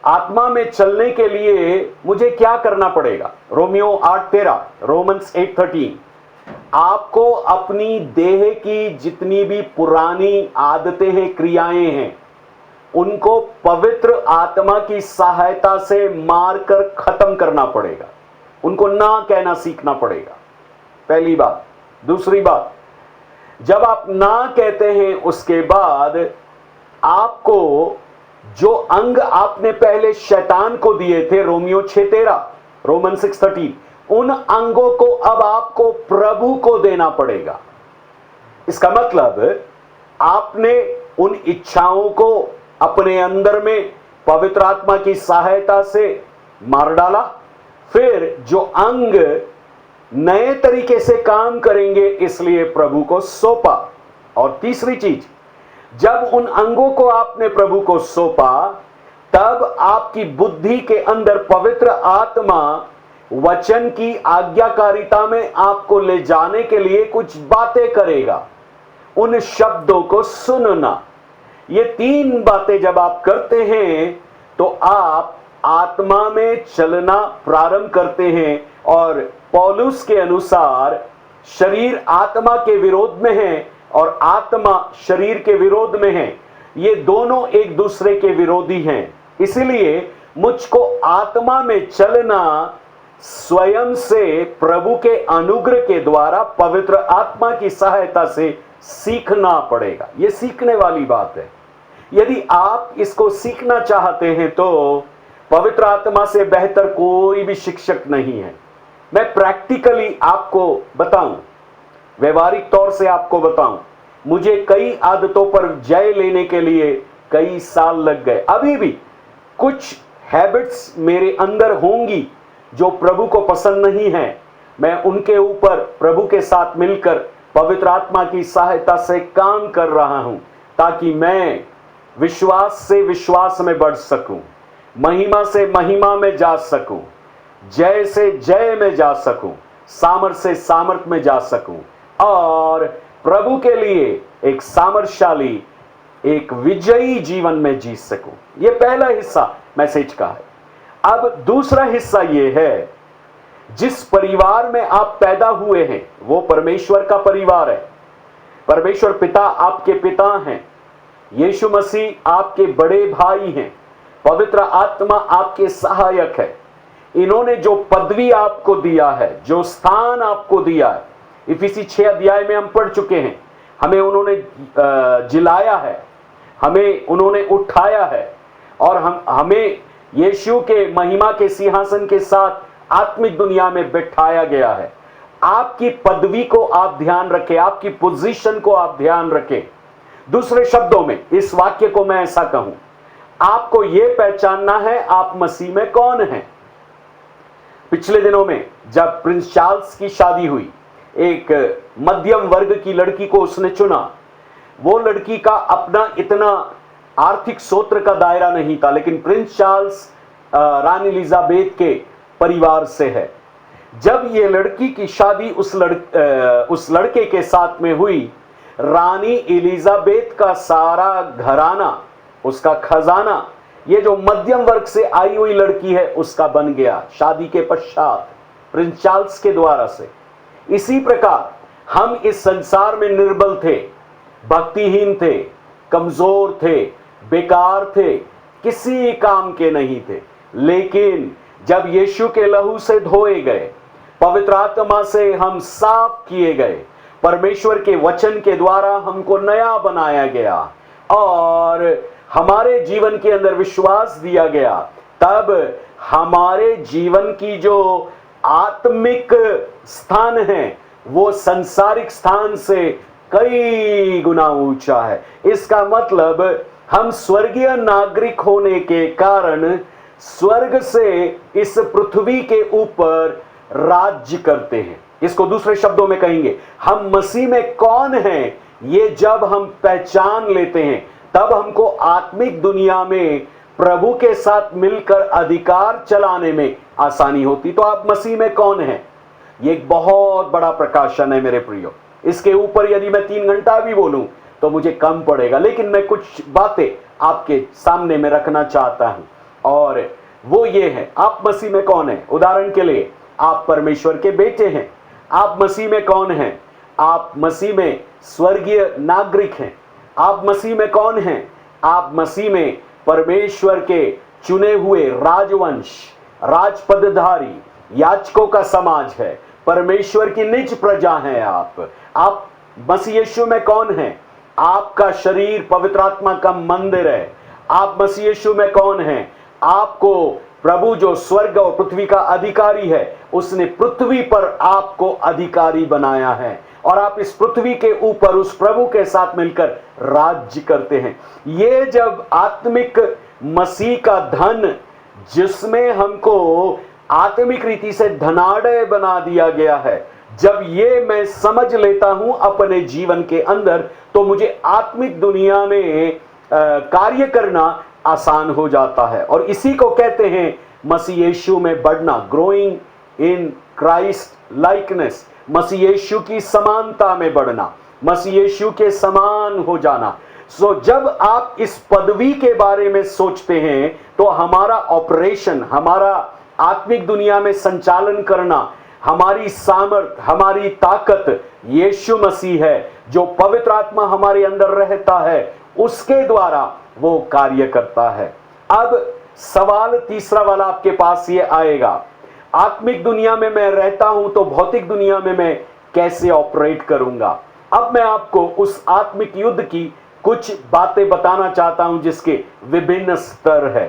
आत्मा में चलने के लिए मुझे क्या करना पड़ेगा? रोमियो 8:13, रोमन्स 8:13, आपको अपनी देह की जितनी भी पुरानी आदतें हैं, क्रियाएं हैं, उनको पवित्र आत्मा की सहायता से मारकर खत्म करना पड़ेगा। उनको ना कहना सीखना पड़ेगा, पहली बात। दूसरी बात, जब आप ना कहते हैं उसके बाद आपको जो अंग आपने पहले शैतान को दिए थे, रोमियो 6:13, रोमन 6:13, उन अंगों को अब आपको प्रभु को देना पड़ेगा। इसका मतलब आपने उन इच्छाओं को अपने अंदर में पवित्र आत्मा की सहायता से मार डाला, फिर जो अंग नए तरीके से काम करेंगे इसलिए प्रभु को सौंपा। और तीसरी चीज, जब उन अंगों को आपने प्रभु को सौंपा, तब आपकी बुद्धि के अंदर पवित्र आत्मा वचन की आज्ञाकारिता में आपको ले जाने के लिए कुछ बातें करेगा। उन शब्दों को सुनना, ये तीन बातें जब आप करते हैं तो आप आत्मा में चलना प्रारंभ करते हैं। और पौलुस के अनुसार शरीर आत्मा के विरोध में है और आत्मा शरीर के विरोध में है, ये दोनों एक दूसरे के विरोधी हैं। इसलिए मुझको आत्मा में चलना स्वयं से प्रभु के अनुग्रह के द्वारा पवित्र आत्मा की सहायता से सीखना पड़ेगा। यह सीखने वाली बात है। यदि आप इसको सीखना चाहते हैं तो पवित्र आत्मा से बेहतर कोई भी शिक्षक नहीं है। मैं प्रैक्टिकली आपको बताऊं, व्यवहारिक तौर से आपको बताऊं, मुझे कई आदतों पर जय लेने के लिए कई साल लग गए। अभी भी कुछ हैबिट्स मेरे अंदर होंगी जो प्रभु को पसंद नहीं है। मैं उनके ऊपर प्रभु के साथ मिलकर पवित्र आत्मा की सहायता से काम कर रहा हूं, ताकि मैं विश्वास से विश्वास में बढ़ सकूं, महिमा से महिमा में जा सकूं, जय से जय में जा सकूं, सामर्थ्य से सामर्थ्य में जा सकूं और प्रभु के लिए एक सामर्थ्यशाली, एक विजयी जीवन में जी सकूं। यह पहला हिस्सा मैसेज का है। अब दूसरा हिस्सा यह है, जिस परिवार में आप पैदा हुए हैं वो परमेश्वर का परिवार है। परमेश्वर पिता आपके पिता हैं, यीशु मसीह आपके बड़े भाई हैं, पवित्र आत्मा आपके सहायक है। इन्होंने जो पदवी आपको दिया है, जो स्थान आपको दिया है, इफिसी 6 अध्याय में हम पढ़ चुके हैं। हमें उन्होंने जिलाया है, हमें उन्होंने उठाया है और हमें यीशु के महिमा के सिंहासन के साथ आत्मिक दुनिया में बैठाया गया है। आपकी पदवी को आप ध्यान रखें, आपकी पोजीशन को आप ध्यान रखें। दूसरे शब्दों में इस वाक्य को मैं ऐसा कहूं, आपको यह पहचानना है आप मसीह में कौन हैं। पिछले दिनों में जब प्रिंस चार्ल्स की शादी हुई, एक मध्यम वर्ग की लड़की को उसने चुना। वो लड़की का अपना इतना आर्थिक स्रोत का दायरा नहीं था, लेकिन प्रिंस चार्ल्स रानी एलिजाबेथ के परिवार से है। जब ये लड़की की शादी उस लड़के के साथ में हुई, रानी एलिजाबेथ का सारा घराना, उसका खजाना, ये जो मध्यम वर्ग से आई हुई लड़की है उसका बन गया शादी के पश्चात प्रिंस चार्ल्स के द्वारा से। इसी प्रकार हम इस संसार में निर्बल थे, भक्तिहीन थे, कमजोर थे, बेकार थे, किसी काम के नहीं थे। लेकिन जब यीशु के लहू से धोए गए, पवित्र आत्मा से हम साफ किए गए, परमेश्वर के वचन के द्वारा हमको नया बनाया गया और हमारे जीवन के अंदर विश्वास दिया गया, तब हमारे जीवन की जो आत्मिक स्थान है वो संसारिक स्थान से कई गुना ऊंचा है। इसका मतलब हम स्वर्गीय नागरिक होने के कारण स्वर्ग से इस पृथ्वी के ऊपर राज्य करते हैं। इसको दूसरे शब्दों में कहेंगे, हम मसीह में कौन हैं ये जब हम पहचान लेते हैं, तब हमको आत्मिक दुनिया में प्रभु के साथ मिलकर अधिकार चलाने में आसानी होती। तो आप मसीह में कौन हैं, ये एक बहुत बड़ा प्रकाशन है मेरे प्रियो। इसके ऊपर यदि मैं 3 घंटा भी बोलूं तो मुझे कम पड़ेगा, लेकिन मैं कुछ बातें आपके सामने में रखना चाहता हूं, और वो ये है, आप मसीह में कौन है। उदाहरण के लिए, आप परमेश्वर के बेटे हैं। आप मसीह में कौन हैं, आप मसीह में स्वर्गीय नागरिक हैं। आप मसीह में कौन हैं, आप मसीह में परमेश्वर के चुने हुए राजवंश, राजपदधारी, याजकों का समाज है, परमेश्वर की निज प्रजा हैं। आप मसीह यीशु में कौन हैं, आपका शरीर पवित्र आत्मा का मंदिर है। आप मसीह यीशु में कौन हैं, आपको प्रभु जो स्वर्ग और पृथ्वी का अधिकारी है, उसने पृथ्वी पर आपको अधिकारी बनाया है, और आप इस पृथ्वी के ऊपर उस प्रभु के साथ मिलकर राज्य करते हैं। ये जब आत्मिक मसीह का धन, जिसमें हमको आत्मिक रीति से धनाढ़ बना दिया गया है, जब ये मैं समझ लेता हूं अपने जीवन के अंदर, तो मुझे आत्मिक दुनिया में कार्य करना आसान हो जाता है। और इसी को कहते हैं मसीह यीशु में बढ़ना, ग्रोइंग इन क्राइस्ट लाइकनेस, मसीह यीशु की समानता में बढ़ना, मसीह यीशु के समान हो जाना। जब आप इस पदवी के बारे में सोचते हैं, तो हमारा ऑपरेशन, हमारा आत्मिक दुनिया में संचालन करना, हमारी सामर्थ, हमारी ताकत यीशु मसीह है, जो पवित्र आत्मा हमारे अंदर रहता है, उसके द्वारा वो कार्य करता है। अब सवाल तीसरा वाला आपके पास ये आएगा, आत्मिक दुनिया में मैं रहता हूं तो भौतिक दुनिया में मैं कैसे ऑपरेट करूंगा। अब मैं आपको उस आत्मिक युद्ध की कुछ बातें बताना चाहता हूं, जिसके विभिन्न स्तर है।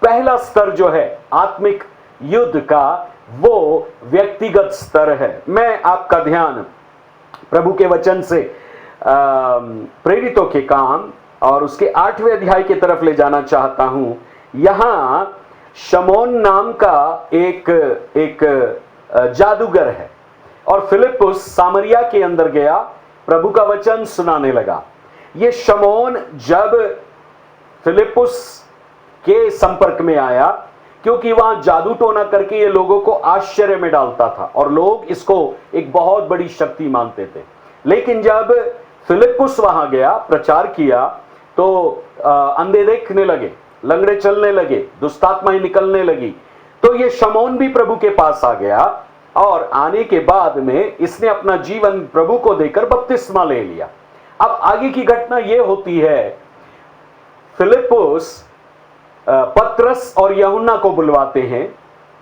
पहला स्तर जो है आत्मिक युद्ध का, वो व्यक्तिगत स्तर है। मैं आपका ध्यान प्रभु के वचन से प्रेरितों के काम और उसके 8वें अध्याय की तरफ ले जाना चाहता हूं। यहां शमौन नाम का एक जादूगर है, और फिलिप्पुस सामरिया के अंदर गया, प्रभु का वचन सुनाने लगा। ये शमौन जब फिलिप्पुस के संपर्क में आया, क्योंकि वहां जादू टोना करके ये लोगों को आश्चर्य में डालता था, और लोग इसको एक बहुत बड़ी शक्ति मानते थे। लेकिन जब फिलिप्पुस वहां गया, प्रचार किया, तो अंधे देखने लगे, लंगड़े चलने लगे, दुष्टात्माएं निकलने लगी। तो ये शमौन भी प्रभु के पास आ गया, और आने के बाद में इसने अपना जीवन प्रभु को देकर बपतिस्मा ले लिया। अब आगे की घटना ये होती है, फिलिप्पुस पतरस और यूहन्ना को बुलवाते हैं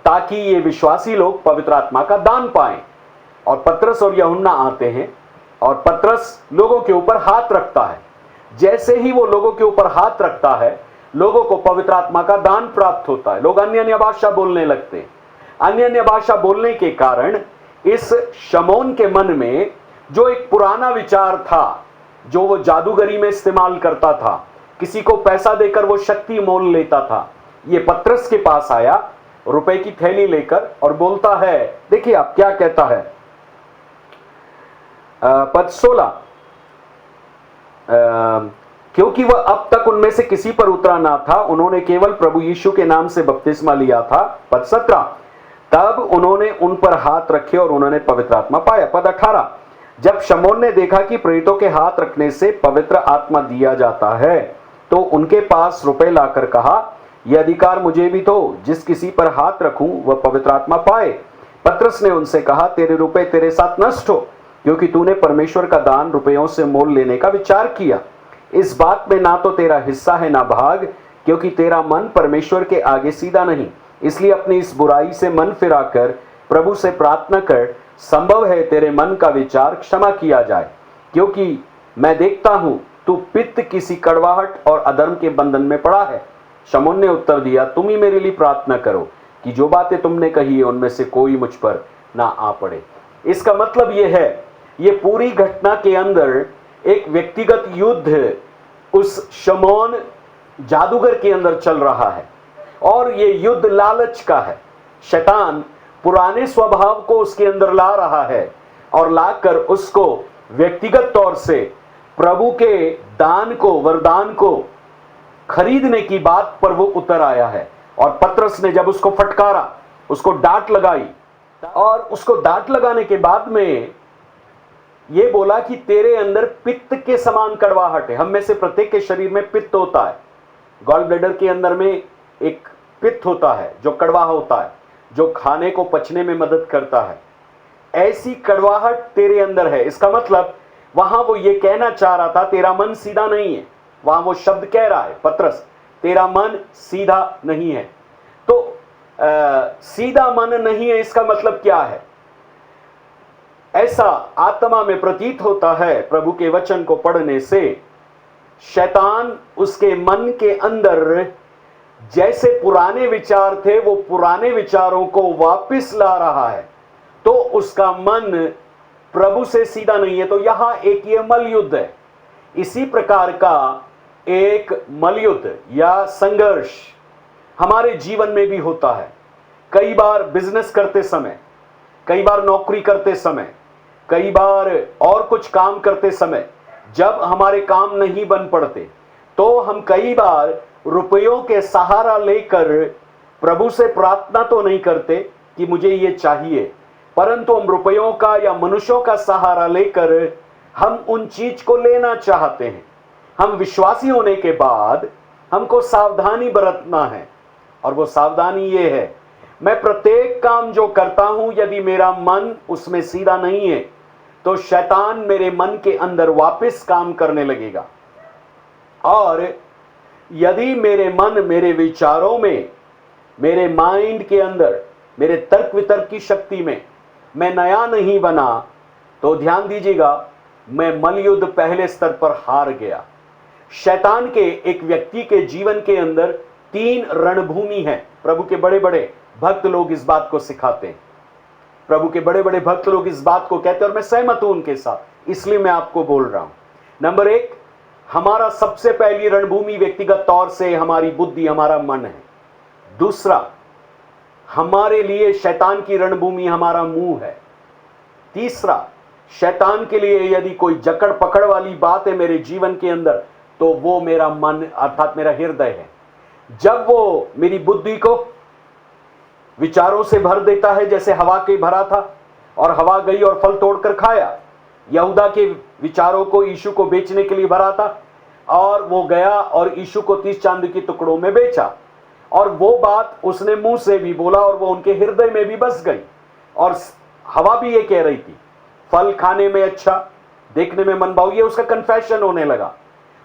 ताकि ये विश्वासी लोग पवित्र आत्मा का दान पाएं। और पतरस और यूहन्ना आते हैं, और पतरस लोगों के ऊपर हाथ रखता है। जैसे ही वो लोगों के ऊपर हाथ रखता है, लोगों को पवित्र आत्मा का दान प्राप्त होता है। लोग अन्य अन्य भाषा बोलने लगते हैं। अन्य अन्य भाषा बोलने के कारण इस शमौन के मन में जो एक पुराना विचार था, जो वो जादूगरी में इस्तेमाल करता था, किसी को पैसा देकर वो शक्ति मोल लेता था, ये पतरस के पास आया रुपए की थैली लेकर, और बोलता है, देखिए आप क्या कहता है, पद 16, क्योंकि वह अब तक उनमें से किसी पर उतरा ना था, उन्होंने केवल प्रभु यीशु के नाम से बपतिस्मा लिया था। पद 17, तब उन्होंने उन पर हाथ रखे और उन्होंने पवित्र आत्मा पाया। पद 18, जब शमौन ने देखा कि प्रेरितों के हाथ रखने से पवित्र आत्मा दिया जाता है, तो उनके पास रुपए लाकर कहा, यह अधिकार मुझे भी दो, जिस किसी पर हाथ रखूं वह पवित्र आत्मा पाए। पतरस ने उनसे कहा, तेरे रुपए तेरे साथ नष्ट हो, क्योंकि तूने परमेश्वर का दान रुपयों से मोल लेने का विचार किया। इस बात में ना तो तेरा हिस्सा है ना भाग, क्योंकि तेरा मन परमेश्वर के आगे सीधा नहीं। इसलिए अपनी इस बुराई से मन फिराकर प्रभु से प्रार्थना कर, संभव है तेरे मन का विचार क्षमा किया जाए, क्योंकि मैं देखता हूं तू पित्त किसी कड़वाहट और अधर्म के बंधन में पड़ा है। शमौन ने उत्तर दिया, तुम ही मेरे लिए प्रार्थना करो कि जो बातें तुमने कही है उनमें से कोई मुझ पर ना आ पड़े। इसका मतलब यह है, ये पूरी घटना के अंदर एक व्यक्तिगत युद्ध उस शमौन जादूगर के अंदर चल रहा है, और ये युद्ध लालच का है। शैतान पुराने स्वभाव को उसके अंदर ला रहा है और लाकर उसको व्यक्तिगत तौर से प्रभु के दान को, वरदान को खरीदने की बात पर वो उतर आया है। और पतरस ने जब उसको फटकारा, उसको डांट लगाई, और उसको डांट लगाने के बाद में ये बोला कि तेरे अंदर पित्त के समान कड़वाहट है। हम में से प्रत्येक के शरीर में पित्त होता है। गॉल ब्लैडर के अंदर में एक पित्त होता है जो कड़वा होता है, जो खाने को पचने में मदद करता है। ऐसी कड़वाहट तेरे अंदर है। इसका मतलब वहां वो ये कहना चाह रहा था, तेरा मन सीधा नहीं है। वहां वो शब्द कह रहा है, पतरस तेरा मन सीधा नहीं है। तो सीधा मन नहीं है, इसका मतलब क्या है? ऐसा आत्मा में प्रतीत होता है प्रभु के वचन को पढ़ने से, शैतान उसके मन के अंदर जैसे पुराने विचार थे वो पुराने विचारों को वापस ला रहा है, तो उसका मन प्रभु से सीधा नहीं है। तो यहां एक ये मलयुद्ध है। इसी प्रकार का एक मलयुद्ध या संघर्ष हमारे जीवन में भी होता है। कई बार बिजनेस करते समय, कई बार नौकरी करते समय, कई बार और कुछ काम करते समय, जब हमारे काम नहीं बन पड़ते तो हम कई बार रुपयों के सहारा लेकर प्रभु से प्रार्थना तो नहीं करते कि मुझे ये चाहिए, परंतु हम रुपयों का या मनुष्यों का सहारा लेकर हम उन चीज को लेना चाहते हैं। हम विश्वासी होने के बाद हमको सावधानी बरतना है, और वो सावधानी ये है, मैं प्रत्येक काम जो करता हूं यदि मेरा मन उसमें सीधा नहीं है तो शैतान मेरे मन के अंदर वापस काम करने लगेगा। और यदि मेरे मन, मेरे विचारों में, मेरे माइंड के अंदर, मेरे तर्क वितर्क की शक्ति में मैं नया नहीं बना, तो ध्यान दीजिएगा, मैं मलयुद्ध पहले स्तर पर हार गया। शैतान के एक व्यक्ति के जीवन के अंदर 3 रणभूमि है। प्रभु के बड़े बड़े भक्त लोग इस बात को सिखाते हैं, प्रभु के बड़े बड़े भक्त लोग इस बात को कहते हैं, और मैं सहमत हूं उनके साथ, इसलिए मैं आपको बोल रहा हूं। नंबर 1, हमारा सबसे पहली रणभूमि व्यक्तिगत तौर से हमारी बुद्धि, हमारा मन है। दूसरा, हमारे लिए शैतान की रणभूमि हमारा मुंह है। तीसरा, शैतान के लिए यदि कोई जकड़ पकड़ वाली बात है मेरे जीवन के अंदर, तो वो मेरा मन अर्थात मेरा हृदय है। जब वो मेरी बुद्धि को विचारों से भर देता है, जैसे हवा के भरा था और हवा गई और फल तोड़कर खाया। यहूदा के विचारों को यीशु को बेचने के लिए भरा था, और वो गया और यीशु को 30 चांदी के टुकड़ों में बेचा, और वो बात उसने मुंह से भी बोला और वो उनके हृदय में भी बस गई। और हवा भी ये कह रही थी, फल खाने में अच्छा, देखने में मन भाऊ। ये उसका कन्फेशन होने लगा,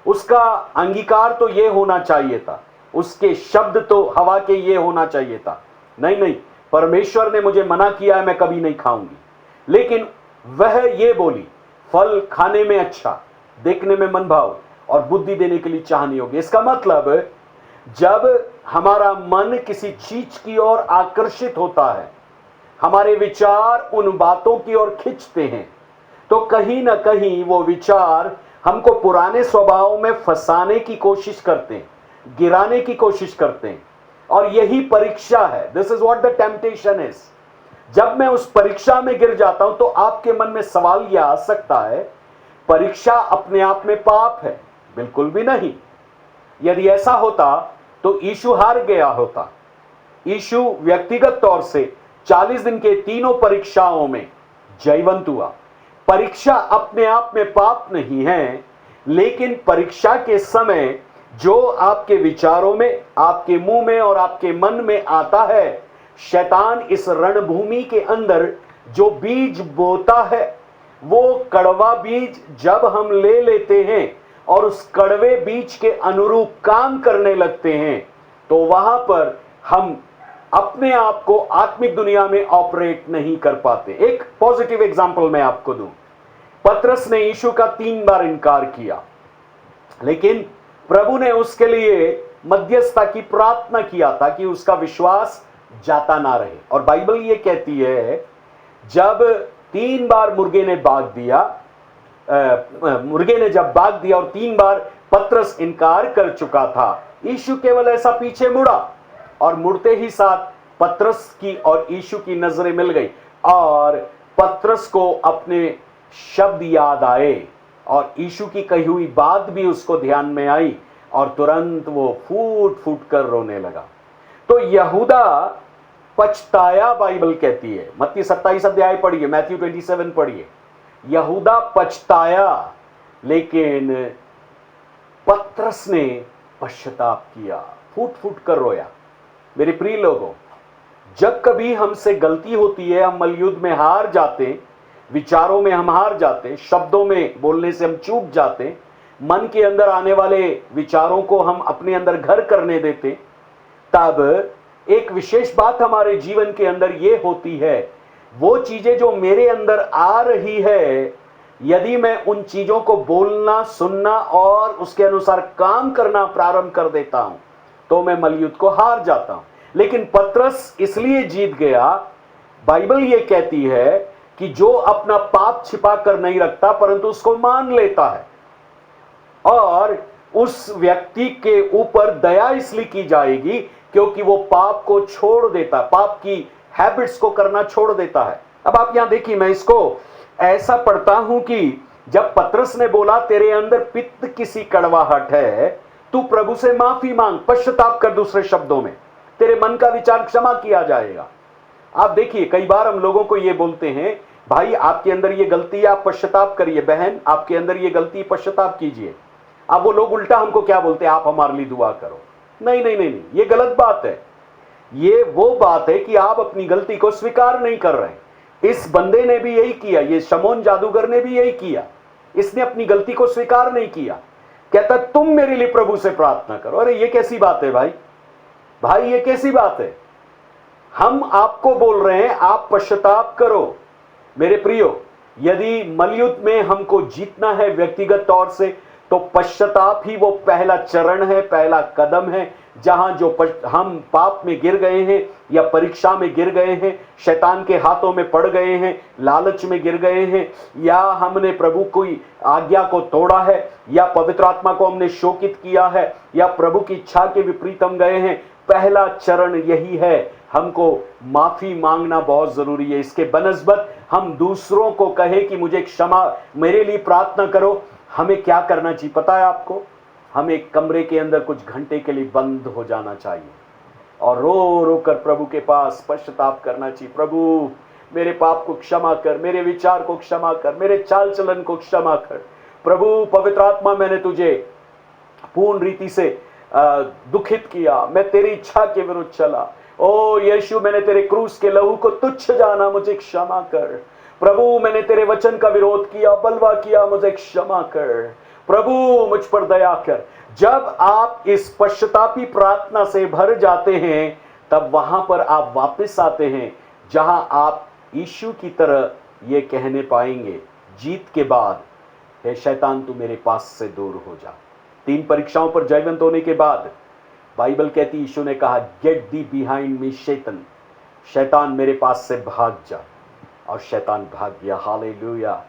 उसका अंगीकार तो ये होना चाहिए था, उसके शब्द तो हवा के ये होना चाहिए था, नहीं नहीं, परमेश्वर ने मुझे मना किया है, मैं कभी नहीं खाऊंगी। लेकिन वह ये बोली, फल खाने में अच्छा, देखने में मन भाव और बुद्धि देने के लिए चाहनी होगी। इसका मतलब जब हमारा मन किसी चीज की ओर आकर्षित होता है, हमारे विचार उन बातों की ओर खींचते हैं, तो कहीं ना कहीं वो विचार हमको पुराने स्वभाव में फंसाने की कोशिश करते हैं, गिराने की कोशिश करते हैं। और यही परीक्षा है। This is what the temptation is. जब मैं उस परीक्षा में गिर जाता हूं तो आपके मन में सवाल यह आ सकता है, परीक्षा अपने आप में पाप है? बिल्कुल भी नहीं। यदि ऐसा होता तो यीशु हार गया होता। यीशु व्यक्तिगत तौर से 40 दिन के तीनों परीक्षाओं में जयवंत हुआ। परीक्षा अपने आप में पाप नहीं है, लेकिन परीक्षा के समय जो आपके विचारों में, आपके मुंह में और आपके मन में आता है, शैतान इस रणभूमि के अंदर जो बीज बोता है, वो कड़वा बीज जब हम ले लेते हैं और उस कड़वे बीज के अनुरूप काम करने लगते हैं, तो वहां पर हम अपने आप को आत्मिक दुनिया में ऑपरेट नहीं कर पाते। एक पॉजिटिव एग्जांपल मैं आपको दूं। पतरस ने यीशु का 3 बार इनकार किया, लेकिन प्रभु ने उसके लिए मध्यस्थता की प्रार्थना किया ताकि उसका विश्वास जाता ना रहे। और बाइबल ये कहती है, जब 3 बार मुर्गे ने जब भाग दिया और 3 बार पतरस इनकार कर चुका था, यीशु केवल ऐसा पीछे मुड़ा और मुड़ते ही साथ पतरस की और यीशु की नजरें मिल गई और पतरस को अपने शब्द याद आए और यीशु की कही हुई बात भी उसको ध्यान में आई और तुरंत वो फूट फूट कर रोने लगा। तो यहूदा पछताया, बाइबल कहती है। मत्ती 27 अध्याय पढ़िए, मैथ्यू 27 पढ़िए। यहूदा पछताया, लेकिन पतरस ने पश्चाताप किया, फूट फूट कर रोया। मेरे प्रिय लोगों, जब कभी हमसे गलती होती है, हम मलयुद्ध में हार जाते, विचारों में हम हार जाते, शब्दों में बोलने से हम चूक जाते, मन के अंदर आने वाले विचारों को हम अपने अंदर घर करने देते, तब एक विशेष बात हमारे जीवन के अंदर ये होती है, वो चीजें जो मेरे अंदर आ रही है, यदि मैं उन चीजों को बोलना, सुनना और उसके अनुसार काम करना प्रारंभ कर देता हूं, तो मैं मलयुद्ध को हार जाता हूं। लेकिन पतरस इसलिए जीत गया, बाइबल ये कहती है कि जो अपना पाप छिपा कर नहीं रखता परंतु उसको मान लेता है, और उस व्यक्ति के ऊपर दया इसलिए की जाएगी क्योंकि वो पाप को छोड़ देता, पाप की हैबिट्स को करना छोड़ देता है। अब आप यहां देखिए, मैं इसको ऐसा पढ़ता हूं कि जब पतरस ने बोला तेरे अंदर पित्त किसी कड़वाहट है, तू प्रभु से माफी मांग, पश्चाताप कर, दूसरे शब्दों में तेरे मन का विचार क्षमा किया जाएगा। आप देखिए, कई बार हम लोगों को यह बोलते हैं, भाई आपके अंदर ये गलती है, आप पश्चाताप करिए, बहन आपके अंदर ये गलती, पश्चाताप कीजिए। अब वो लोग उल्टा हमको क्या बोलते हैं, आप हमारे लिए दुआ करो। नहीं नहीं नहीं, ये गलत बात है। ये वो बात है कि आप अपनी गलती को स्वीकार नहीं कर रहे। इस बंदे ने भी यही किया, ये शमौन जादूगर ने भी यही किया, इसने अपनी गलती को स्वीकार नहीं किया। कहता तुम मेरे लिए प्रभु से प्रार्थना करो। अरे ये कैसी बात है भाई, भाई ये कैसी बात है? हम आपको बोल रहे हैं आप पश्चाताप करो। मेरे प्रियो, यदि मलयुद्ध में हमको जीतना है व्यक्तिगत तौर से, तो पश्चाताप ही वो पहला चरण है, पहला कदम है। जहां जो हम पाप में गिर गए हैं या परीक्षा में गिर गए हैं, शैतान के हाथों में पड़ गए हैं, लालच में गिर गए हैं, या हमने प्रभु की आज्ञा को तोड़ा है, या पवित्र आत्मा को हमने शोकित किया है, या प्रभु की इच्छा के विपरीत हम गए हैं, पहला चरण यही है। हमको माफी मांगना बहुत जरूरी है। इसके बनस्बत हम दूसरों को कहें कि मुझे क्षमा, मेरे लिए प्रार्थना करो, हमें क्या करना चाहिए पता है आपको? हमें कमरे के अंदर कुछ घंटे के लिए बंद हो जाना चाहिए और रो रो कर प्रभु के पास पश्चाताप करना चाहिए। प्रभु मेरे पाप को क्षमा कर, मेरे विचार को क्षमा कर, मेरे चाल चलन को क्षमा कर। प्रभु पवित्र आत्मा, मैंने तुझे पूर्ण रीति से दुखित किया, मैं तेरी इच्छा के विरुद्ध चला। ओ यीशु, मैंने तेरे क्रूस के लहू को तुच्छ जाना, मुझे क्षमा कर। प्रभु मैंने तेरे वचन का विरोध किया, बलवा किया, मुझे क्षमा कर। प्रभु मुझ पर दया कर। जब आप इस पश्चातापी प्रार्थना से भर जाते हैं, तब वहां पर आप वापस आते हैं जहां आप यीशु की तरह ये कहने पाएंगे जीत के बाद, हे शैतान तू मेरे पास से दूर हो जा। 3 परीक्षाओं पर जयवंत होने के बाद बाइबल कहती, यीशु ने कहा गेट दी बिहाइंड मी शैतान, शैतान मेरे पास से भाग जा। और शैतान भाग गया। Hallelujah,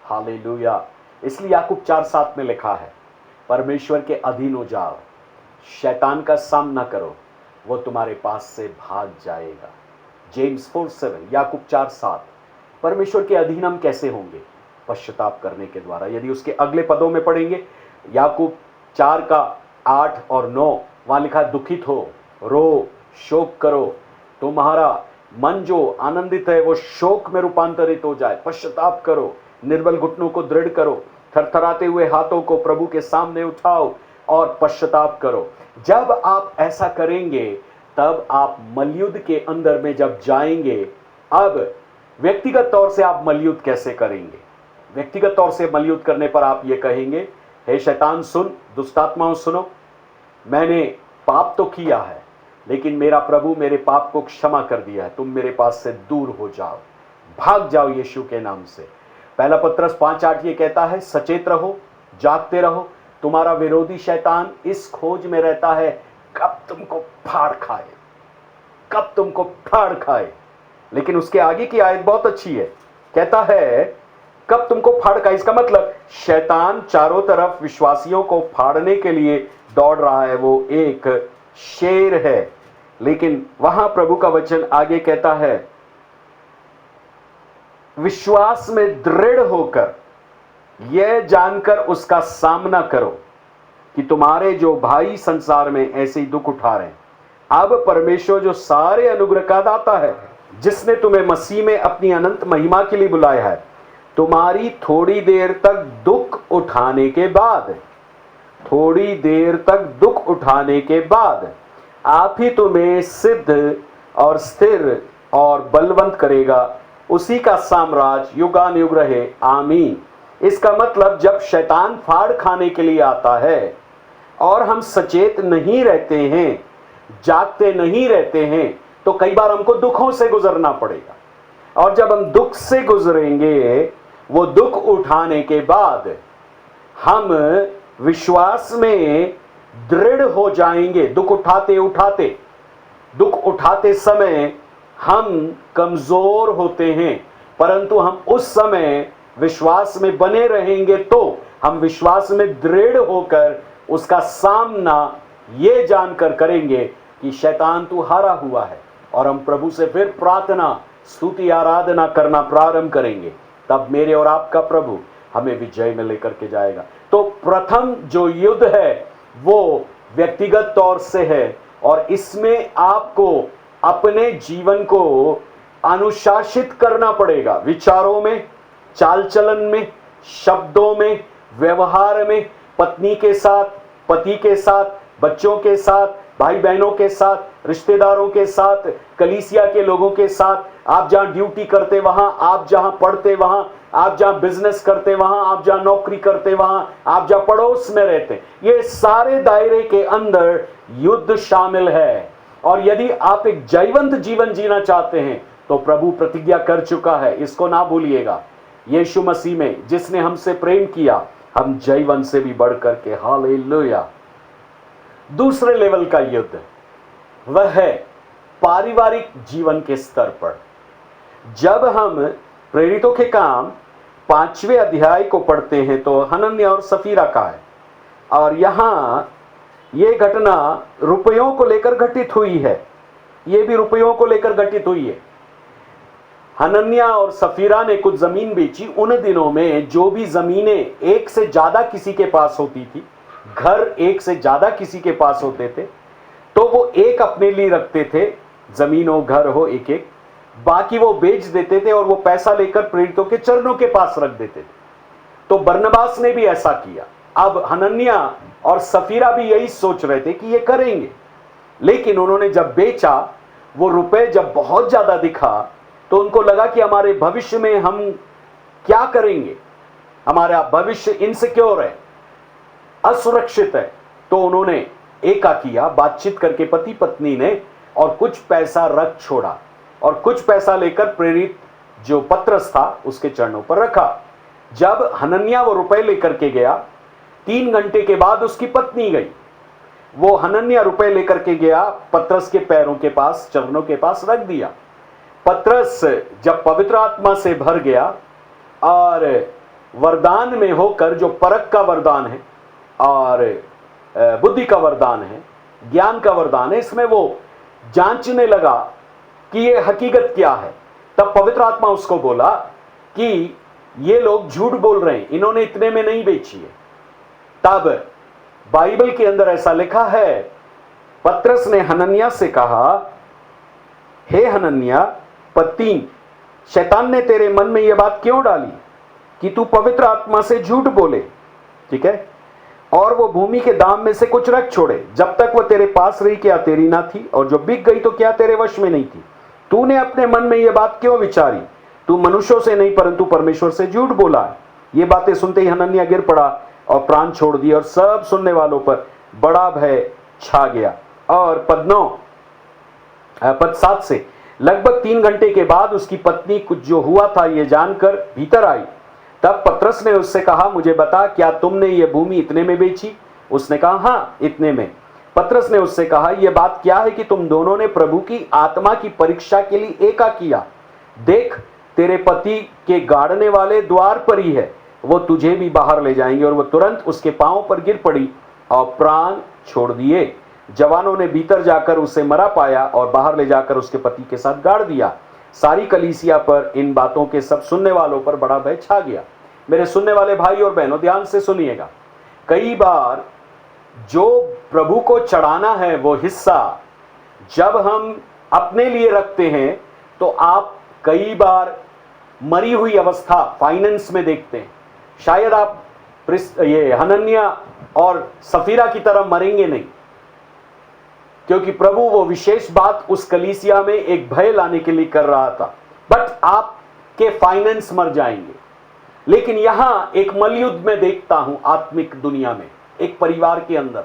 hallelujah. इसलिए याकूब 4:7 में लिखा है, परमेश्वर के अधीन हो जाओ, शैतान का सामना करो, वो तुम्हारे पास से भाग जाएगा। जेम्स 4:7, याकूब 4:7। परमेश्वर के अधीन हम कैसे होंगे? पश्चाताप करने के द्वारा। यदि उसके अगले पदों में पढ़ेंगे, याकूब 4:8 और 9, वहां लिखा दुखित हो, रो, शोक करो, तुम्हारा मन जो आनंदित है वो शोक में रूपांतरित हो जाए। पश्चाताप करो, निर्बल घुटनों को दृढ़ करो, थरथराते हुए हाथों को प्रभु के सामने उठाओ और पश्चाताप करो। जब आप ऐसा करेंगे, तब आप मलयुद्ध के अंदर में जब जाएंगे। अब व्यक्तिगत तौर से आप मलयुद्ध कैसे करेंगे? व्यक्तिगत तौर से मलयुद्ध करने पर आप ये कहेंगे, हे शैतान सुन, दुष्टात्माओं सुनो, मैंने पाप तो किया है, लेकिन मेरा प्रभु मेरे पाप को क्षमा कर दिया है, तुम मेरे पास से दूर हो जाओ, भाग जाओ यीशु के नाम से। पहला पत्रस 5:8 ये कहता है, सचेत रहो, जागते रहो, तुम्हारा विरोधी शैतान इस खोज में रहता है कब तुमको फाड़ खाए, कब तुमको फाड़ खाए। लेकिन उसके आगे की आयत बहुत अच्छी है, कहता है कब तुमको फाड़ खाए। इसका मतलब शैतान चारों तरफ विश्वासियों को फाड़ने के लिए दौड़ रहा है, वो एक शेर है। लेकिन वहां प्रभु का वचन आगे कहता है, विश्वास में दृढ़ होकर यह जानकर उसका सामना करो कि तुम्हारे जो भाई संसार में ऐसे ही दुख उठा रहे हैं, अब परमेश्वर जो सारे अनुग्रह का दाता है, जिसने तुम्हें मसीह में अपनी अनंत महिमा के लिए बुलाया है, तुम्हारी थोड़ी देर तक दुख उठाने के बाद, थोड़ी देर तक दुख उठाने के बाद आप ही तुम्हें सिद्ध और स्थिर और बलवंत करेगा। उसी का साम्राज्य युगानुयुग रहे, आमीन। इसका मतलब जब शैतान फाड़ खाने के लिए आता है और हम सचेत नहीं रहते हैं, जागते नहीं रहते हैं, तो कई बार हमको दुखों से गुजरना पड़ेगा। और जब हम दुख से गुजरेंगे, वो दुख उठाने के बाद हम विश्वास में दृढ़ हो जाएंगे। दुख उठाते उठाते, दुख उठाते समय हम कमजोर होते हैं, परंतु हम उस समय विश्वास में बने रहेंगे तो हम विश्वास में दृढ़ होकर उसका सामना ये जानकर करेंगे कि शैतान तू हारा हुआ है, और हम प्रभु से फिर प्रार्थना, स्तुति, आराधना करना प्रारंभ करेंगे। तब मेरे और आपका प्रभु हमें विजय में लेकर के जाएगा। तो प्रथम जो युद्ध है वो व्यक्तिगत तौर से है, और इसमें आपको अपने जीवन को अनुशासित करना पड़ेगा, विचारों में, चाल चलन में, शब्दों में, व्यवहार में, पत्नी के साथ, पति के साथ, बच्चों के साथ, भाई बहनों के साथ, रिश्तेदारों के साथ, कलीसिया के लोगों के साथ, आप जहां ड्यूटी करते वहां, आप जहां पढ़ते वहां, आप जहां बिजनेस करते वहां, आप जहां नौकरी करते वहां, आप जहां पड़ोस में रहते, ये सारे दायरे के अंदर युद्ध शामिल है। और यदि आप एक जयवंत जीवन जीना चाहते हैं तो प्रभु प्रतिज्ञा कर चुका है, इसको ना भूलिएगा, यीशु मसीह में जिसने हमसे प्रेम किया, हम जयवंत से भी बढ़ करके, हालेलुया। दूसरे लेवल का युद्ध वह है पारिवारिक जीवन के स्तर पर। जब हम प्रेरितों के काम 5वें अध्याय को पढ़ते हैं तो हनन्याह और सफीरा का है, और यहां यह घटना रुपयों को लेकर घटित हुई है। यह भी रुपयों को लेकर घटित हुई है। हनन्याह और सफीरा ने कुछ जमीन बेची। उन दिनों में जो भी जमीनें एक से ज्यादा किसी के पास होती थी, घर एक से ज्यादा किसी के पास होते थे, तो वो एक अपने लिए रखते थे, जमीन हो, घर हो, एक एक, बाकी वो बेच देते थे और वो पैसा लेकर प्रेरितों के चरणों के पास रख देते थे। तो बरनबास ने भी ऐसा किया। अब हनन्याह और सफीरा भी यही सोच रहे थे कि ये करेंगे, लेकिन उन्होंने जब बेचा, वो रुपए जब बहुत ज्यादा दिखा तो उनको लगा कि हमारे भविष्य में हम क्या करेंगे, हमारा भविष्य इनसिक्योर है, असुरक्षित है। तो उन्होंने एका किया, बातचीत करके पति पत्नी ने, और कुछ पैसा रख छोड़ा और कुछ पैसा लेकर प्रेरित जो पत्रस था उसके चरणों पर रखा। जब हनन्याह वो रुपए लेकर के गया, 3 घंटे के बाद उसकी पत्नी गई। वो हनन्याह रुपए लेकर के गया, पत्रस के पैरों के पास, चरणों के पास रख दिया। पत्रस जब पवित्र आत्मा से भर गया और वरदान में होकर, जो परख का वरदान है और बुद्धि का वरदान है, ज्ञान का वरदान है, इसमें वो जांचने लगा कि ये हकीकत क्या है। तब पवित्र आत्मा उसको बोला कि ये लोग झूठ बोल रहे हैं, इन्होंने इतने में नहीं बेची है। तब बाइबल के अंदर ऐसा लिखा है, पत्रस ने हनन्याह से कहा, हे हनन्याह, पत्नी, शैतान ने तेरे मन में यह बात क्यों डाली कि तू पवित्र आत्मा से झूठ बोले, ठीक है, और वो भूमि के दाम में से कुछ रख छोड़े। जब तक वो तेरे पास रही क्या तेरी ना थी, और जो बिक गई तो क्या तेरे वश में नहीं थी। तूने अपने मन में यह बात क्यों विचारी? तू मनुष्यों से नहीं परंतु परमेश्वर से झूठ बोला है। ये बातें सुनते ही हनन्याह गिर पड़ा और प्राण छोड़ दिए, और सब सुनने वालों पर बड़ा भय छा गया। और पद 9, पद 7 से, लगभग 3 घंटे के बाद उसकी पत्नी कुछ जो हुआ था ये जानकर भीतर आई। तब पतरस ने उससे कहा, मुझे बता, क्या तुमने ये भूमि इतने में बेची? उसने कहा, हाँ, इतने में। पतरस ने उससे कहा, यह बात क्या है कि तुम दोनों ने प्रभु की आत्मा की परीक्षा के लिए एका किया? देख, तेरे पति के गाड़ने वाले द्वार पर ही है, वो तुझे भी बाहर ले जाएंगे। और वो तुरंत उसके पांव पर गिर पड़ी और प्राण छोड़ दिए। जवानों ने भीतर जाकर उसे मरा पाया और बाहर ले जाकर उसके पति के साथ गाड़ दिया। सारी कलीसिया पर, इन बातों के सब सुनने वालों पर बड़ा भय छा गया। मेरे सुनने वाले भाई और बहनों, ध्यान से सुनिएगा। कई बार जो प्रभु को चढ़ाना है वो हिस्सा जब हम अपने लिए रखते हैं, तो आप कई बार मरी हुई अवस्था फाइनेंस में देखते हैं। शायद आप ये हनन्या और सफीरा की तरह मरेंगे नहीं, क्योंकि प्रभु वो विशेष बात उस कलीसिया में एक भय लाने के लिए कर रहा था। बट आपके फाइनेंस मर जाएंगे। लेकिन यहां एक मलयुद्ध में देखता हूं आत्मिक दुनिया में, एक परिवार के अंदर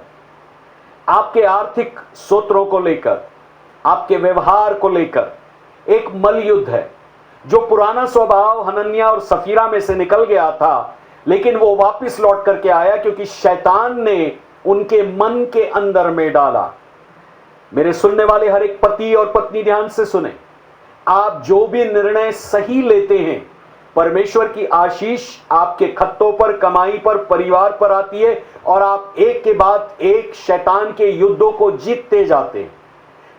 आपके आर्थिक सूत्रों को लेकर, आपके व्यवहार को लेकर एक मलयुद्ध है। जो पुराना स्वभाव हनन्या और सफीरा में से निकल गया था, लेकिन वो वापस लौट करके आया, क्योंकि शैतान ने उनके मन के अंदर में डाला। मेरे सुनने वाले हर एक पति और पत्नी ध्यान से सुने, आप जो भी निर्णय सही लेते हैं, परमेश्वर की आशीष आपके खत्तों पर, कमाई पर, परिवार पर आती है, और आप एक के बाद एक शैतान के युद्धों को जीतते जाते हैं।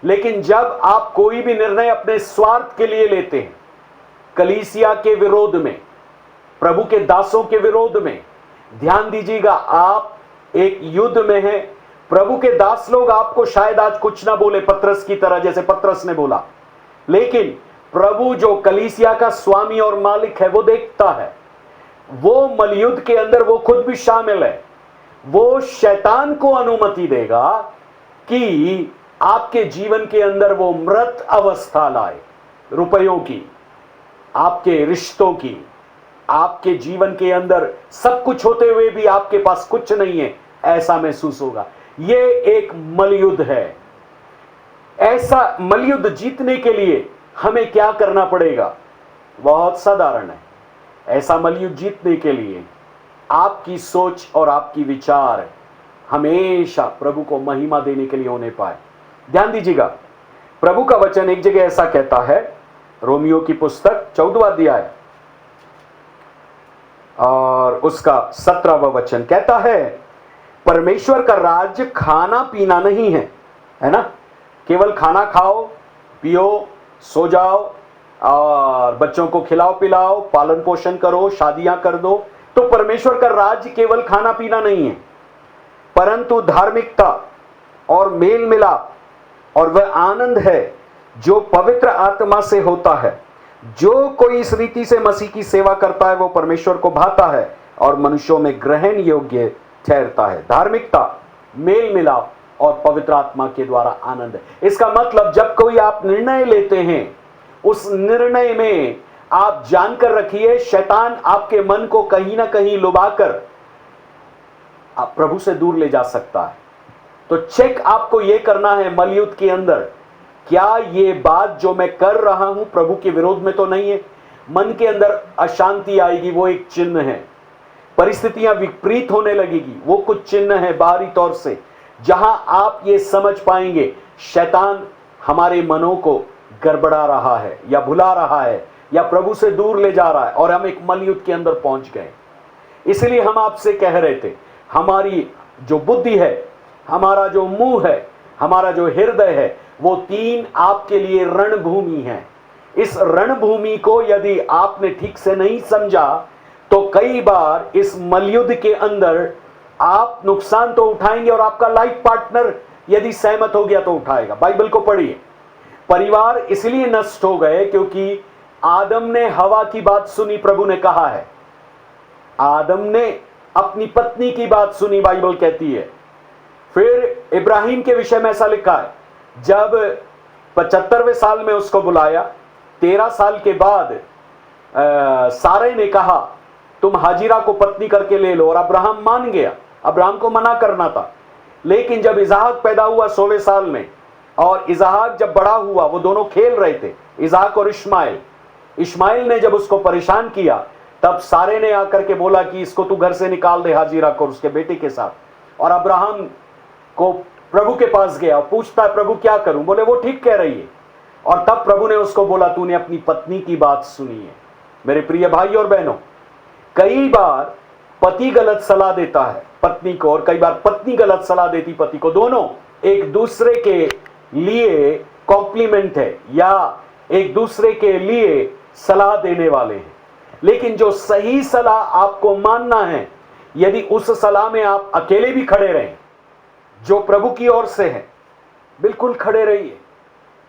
लेकिन जब आप कोई भी निर्णय अपने स्वार्थ के लिए लेते हैं, कलीसिया के विरोध में, प्रभु के दासों के विरोध में, ध्यान दीजिएगा, आप एक युद्ध में हैं। प्रभु के दास लोग आपको शायद आज कुछ ना बोले, पतरस की तरह, जैसे पतरस ने बोला, लेकिन प्रभु जो कलीसिया का स्वामी और मालिक है वो देखता है। वो मलयुद्ध के अंदर वो खुद भी शामिल है। वो शैतान को अनुमति देगा कि आपके जीवन के अंदर वो मृत अवस्था लाए, रुपयों की, आपके रिश्तों की, आपके जीवन के अंदर सब कुछ होते हुए भी आपके पास कुछ नहीं है, ऐसा महसूस होगा। ये एक मलयुद्ध है। ऐसा मलयुद्ध जीतने के लिए हमें क्या करना पड़ेगा? बहुत साधारण है। ऐसा मलयुद्ध जीतने के लिए आपकी सोच और आपकी विचार हमेशा प्रभु को महिमा देने के लिए होने पाए। ध्यान दीजिएगा, प्रभु का वचन एक जगह ऐसा कहता है, रोमियो की पुस्तक 14वां अध्याय और उसका 17वां वचन कहता है, परमेश्वर का राज्य खाना पीना नहीं है, है ना? केवल खाना खाओ, पियो, सो जाओ और बच्चों को खिलाओ पिलाओ, पालन पोषण करो, शादियां कर दो। तो परमेश्वर का राज्य केवल खाना पीना नहीं है, परंतु धार्मिकता और मेल मिलाप और वह आनंद है जो पवित्र आत्मा से होता है। जो कोई इस रीति से मसीह की सेवा करता है वो परमेश्वर को भाता है और मनुष्यों में ग्रहण योग्य ठहरता है। धार्मिकता, मेल मिलाप और पवित्र आत्मा के द्वारा आनंद है। इसका मतलब जब कोई आप निर्णय लेते हैं, उस निर्णय में आप जानकर रखिए, शैतान आपके मन को कहीं ना कहीं लुभाकर आप प्रभु से दूर ले जा सकता है। तो चेक आपको यह करना है मलयुद्ध के अंदर, क्या ये बात जो मैं कर रहा हूं प्रभु के विरोध में तो नहीं है? मन के अंदर अशांति आएगी, वो एक चिन्ह है। परिस्थितियां विपरीत होने लगेगी, वो कुछ चिन्ह है बाहरी तौर से, जहां आप ये समझ पाएंगे शैतान हमारे मनों को गड़बड़ा रहा है या भुला रहा है या प्रभु से दूर ले जा रहा है, और हम एक मलयुद्ध के अंदर पहुंच गए। इसलिए हम आपसे कह रहे थे, हमारी जो बुद्धि है, हमारा जो मुंह है, हमारा जो हृदय है, वो 3 आपके लिए रणभूमि है। इस रणभूमि को यदि आपने ठीक से नहीं समझा तो कई बार इस मलयुद्ध के अंदर आप नुकसान तो उठाएंगे, और आपका लाइफ पार्टनर यदि सहमत हो गया तो उठाएगा। बाइबल को पढ़िए, परिवार इसलिए नष्ट हो गए क्योंकि आदम ने हवा की बात सुनी। प्रभु ने कहा है, आदम ने अपनी पत्नी की बात सुनी, बाइबल कहती है। फिर इब्राहिम के विषय में ऐसा लिखा है, जब 75वें साल में उसको बुलाया, 13 साल के बाद सारे ने कहा तुम हाजिरा को पत्नी करके ले लो, और अब्राहम मान गया। अब्राहम को मना करना था, लेकिन जब इसहाक पैदा हुआ 100वें साल में, और इसहाक जब बड़ा हुआ, वो दोनों खेल रहे थे, इसहाक और इश्माइल। इश्माइल ने जब उसको परेशान किया, तब सारे ने आकर के बोला कि इसको तू घर से निकाल दे, हाजिरा को, उसके बेटे के साथ। और अब्राहम को प्रभु के पास गया और पूछता है, प्रभु क्या करूं? बोले वो ठीक कह रही है। और तब प्रभु ने उसको बोला, तूने अपनी पत्नी की बात सुनी है। मेरे प्रिय भाई और बहनों, कई बार पति गलत सलाह देता है पत्नी को, और कई बार पत्नी गलत सलाह देती पति को। दोनों एक दूसरे के लिए कॉम्प्लीमेंट है या एक दूसरे के लिए सलाह देने वाले हैं। लेकिन जो सही सलाह आपको मानना है, यदि उस सलाह में आप अकेले भी खड़े रहें, जो प्रभु की ओर से है, बिल्कुल खड़े रहिए,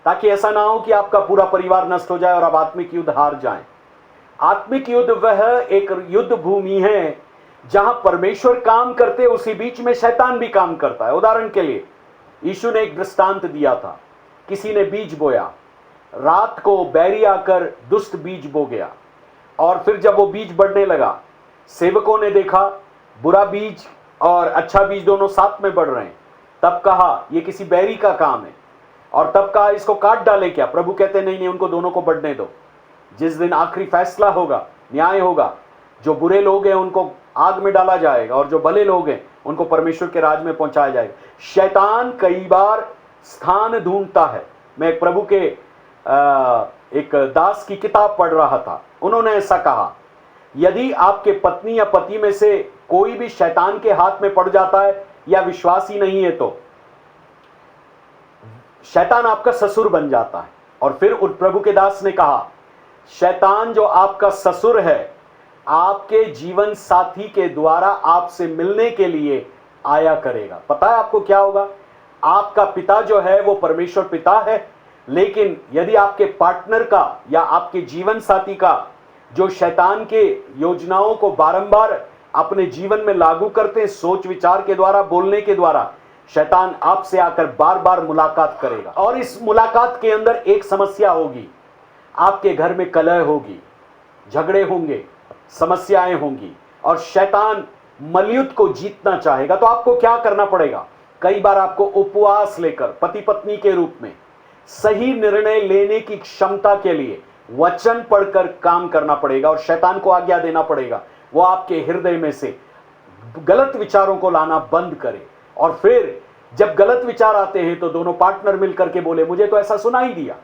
ताकि ऐसा ना हो कि आपका पूरा परिवार नष्ट हो जाए और आप आत्मिक युद्ध हार जाएं। आत्मिक युद्ध वह एक युद्ध भूमि है जहां परमेश्वर काम करते, उसी बीच में शैतान भी काम करता है। उदाहरण के लिए यीशु ने एक दृष्टांत दिया था, किसी ने बीज बोया, रात को बैरी आकर दुष्ट बीज बो गया, और फिर जब वो बीज बढ़ने लगा, सेवकों ने देखा बुरा बीज और अच्छा बीज दोनों साथ में बढ़ रहे हैं। तब कहा ये किसी बैरी का काम है, और तब कहा इसको काट डाले क्या? प्रभु कहते नहीं नहीं, उनको दोनों को बढ़ने दो। जिस दिन आखिरी फैसला होगा, न्याय होगा, जो बुरे लोग हैं उनको आग में डाला जाएगा, और जो भले लोग हैं उनको परमेश्वर के राज में पहुंचाया जाएगा। शैतान कई बार स्थान ढूंढता है। मैं एक प्रभु के एक दास की किताब पढ़ रहा था, उन्होंने ऐसा कहा, यदि आपके पत्नी या पति में से कोई भी शैतान के हाथ में पड़ जाता है या विश्वासी नहीं है, तो शैतान आपका ससुर बन जाता है। और फिर उस प्रभु के दास ने कहा, शैतान जो आपका ससुर है, आपके जीवन साथी के द्वारा आपसे मिलने के लिए आया करेगा। पता है आपको क्या होगा? आपका पिता जो है वो परमेश्वर पिता है, लेकिन यदि आपके पार्टनर का या आपके जीवन साथी का जो शैतान के योजनाओं को बारंबार अपने जीवन में लागू करते हैं, सोच विचार के द्वारा, बोलने के द्वारा, शैतान आपसे आकर बार बार मुलाकात करेगा। और इस मुलाकात के अंदर एक समस्या होगी, आपके घर में कलह होगी, झगड़े होंगे, समस्याएं होंगी, और शैतान मलयुद्ध को जीतना चाहेगा। तो आपको क्या करना पड़ेगा? कई बार आपको उपवास लेकर पति पत्नी के रूप में सही निर्णय लेने की क्षमता के लिए वचन पढ़कर काम करना पड़ेगा, और शैतान को आज्ञा देना पड़ेगा वो आपके हृदय में से गलत विचारों को लाना बंद करे। और फिर जब गलत विचार आते हैं तो दोनों पार्टनर मिलकर के बोले, मुझे तो ऐसा सुनाई दिया,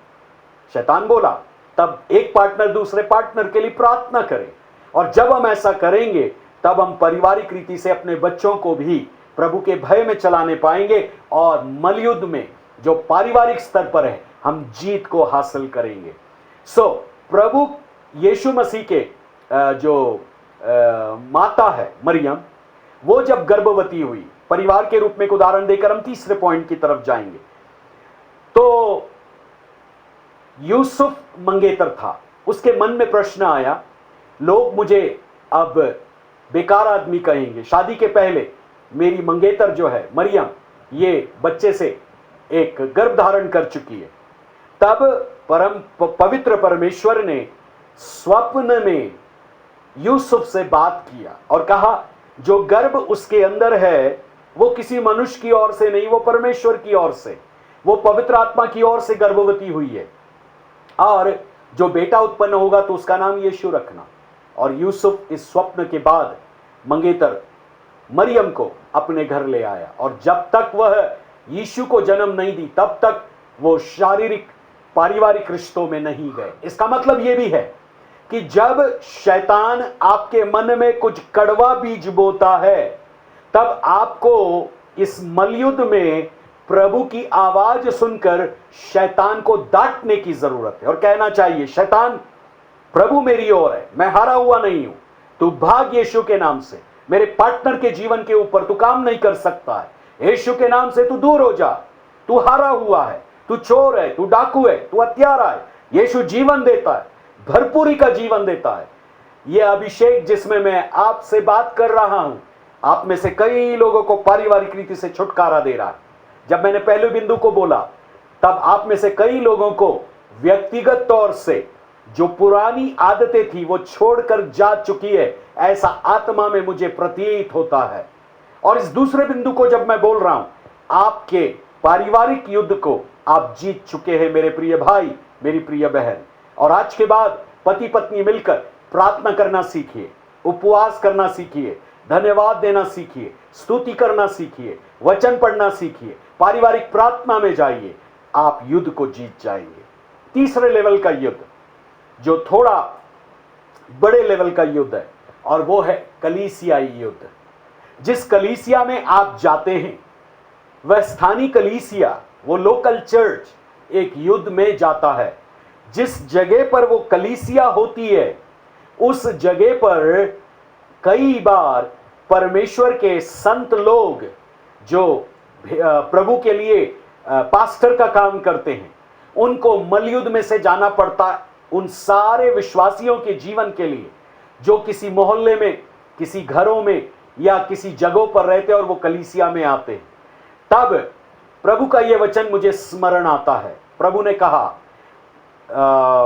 शैतान बोला। तब एक पार्टनर दूसरे पार्टनर के लिए प्रार्थना करे, और जब हम ऐसा करेंगे तब हम पारिवारिक रीति से अपने बच्चों को भी प्रभु के भय में चलाने पाएंगे, और मलयुद्ध में जो पारिवारिक स्तर पर है हम जीत को हासिल करेंगे। प्रभु यीशु मसीह के जो माता है मरियम, वो जब गर्भवती हुई, परिवार के रूप में एक उदाहरण देकर हम तीसरे पॉइंट की तरफ जाएंगे। तो यूसुफ मंगेतर था, उसके मन में प्रश्न आया, लोग मुझे अब बेकार आदमी कहेंगे, शादी के पहले मेरी मंगेतर जो है मरियम, ये बच्चे से एक गर्भ धारण कर चुकी है। तब परम पवित्र परमेश्वर ने स्वप्न में यूसुफ से बात किया और कहा, जो गर्भ उसके अंदर है वो किसी मनुष्य की ओर से नहीं, वो परमेश्वर की ओर से, वो पवित्र आत्मा की ओर से गर्भवती हुई है, और जो बेटा उत्पन्न होगा तो उसका नाम यीशु रखना। और यूसुफ इस स्वप्न के बाद मंगेतर मरियम को अपने घर ले आया, और जब तक वह यीशु को जन्म नहीं दी तब तक वो शारीरिक पारिवारिक रिश्तों में नहीं गए। इसका मतलब यह भी है कि जब शैतान आपके मन में कुछ कड़वा बीज बोता है, तब आपको इस मलयुद्ध में प्रभु की आवाज सुनकर शैतान को डांटने की जरूरत है, और कहना चाहिए, शैतान प्रभु मेरी ओर है, मैं हारा हुआ नहीं हूं, तू भाग यीशु के नाम से, मेरे पार्टनर के जीवन के ऊपर तू काम नहीं कर सकता है, यीशु के नाम से तू दूर हो जा, तू हारा हुआ है, तू चोर है, तू डाकू है, तू हत्यारा है। यीशु जीवन देता है, भरपूरी का जीवन देता है। यह अभिषेक जिसमें मैं आपसे बात कर रहा हूं, आप में से कई लोगों को पारिवारिक रीति से छुटकारा दे रहा है। जब मैंने पहले बिंदु को बोला, तब आप में से कई लोगों को व्यक्तिगत तौर से जो पुरानी आदतें थी वो छोड़कर जा चुकी है, ऐसा आत्मा में मुझे प्रतीत होता है। और इस दूसरे बिंदु को जब मैं बोल रहा हूं, आपके पारिवारिक युद्ध को आप जीत चुके हैं मेरे प्रिय भाई, मेरी प्रिय बहन। और आज के बाद पति पत्नी मिलकर प्रार्थना करना सीखिए, उपवास करना सीखिए, धन्यवाद देना सीखिए, स्तुति करना सीखिए, वचन पढ़ना सीखिए, पारिवारिक प्रार्थना में जाइए, आप युद्ध को जीत जाएंगे। तीसरे लेवल का युद्ध जो थोड़ा बड़े लेवल का युद्ध है, और वो है कलीसियाई युद्ध। जिस कलीसिया में आप जाते हैं वह स्थानीय कलीसिया, वो लोकल चर्च एक युद्ध में जाता है। जिस जगह पर वो कलीसिया होती है उस जगह पर कई बार परमेश्वर के संत लोग जो प्रभु के लिए पास्टर का काम करते हैं, उनको मलयुद्ध में से जाना पड़ता उन सारे विश्वासियों के जीवन के लिए जो किसी मोहल्ले में, किसी घरों में या किसी जगहों पर रहते और वो कलीसिया में आते हैं। तब प्रभु का यह वचन मुझे स्मरण आता है। प्रभु ने कहा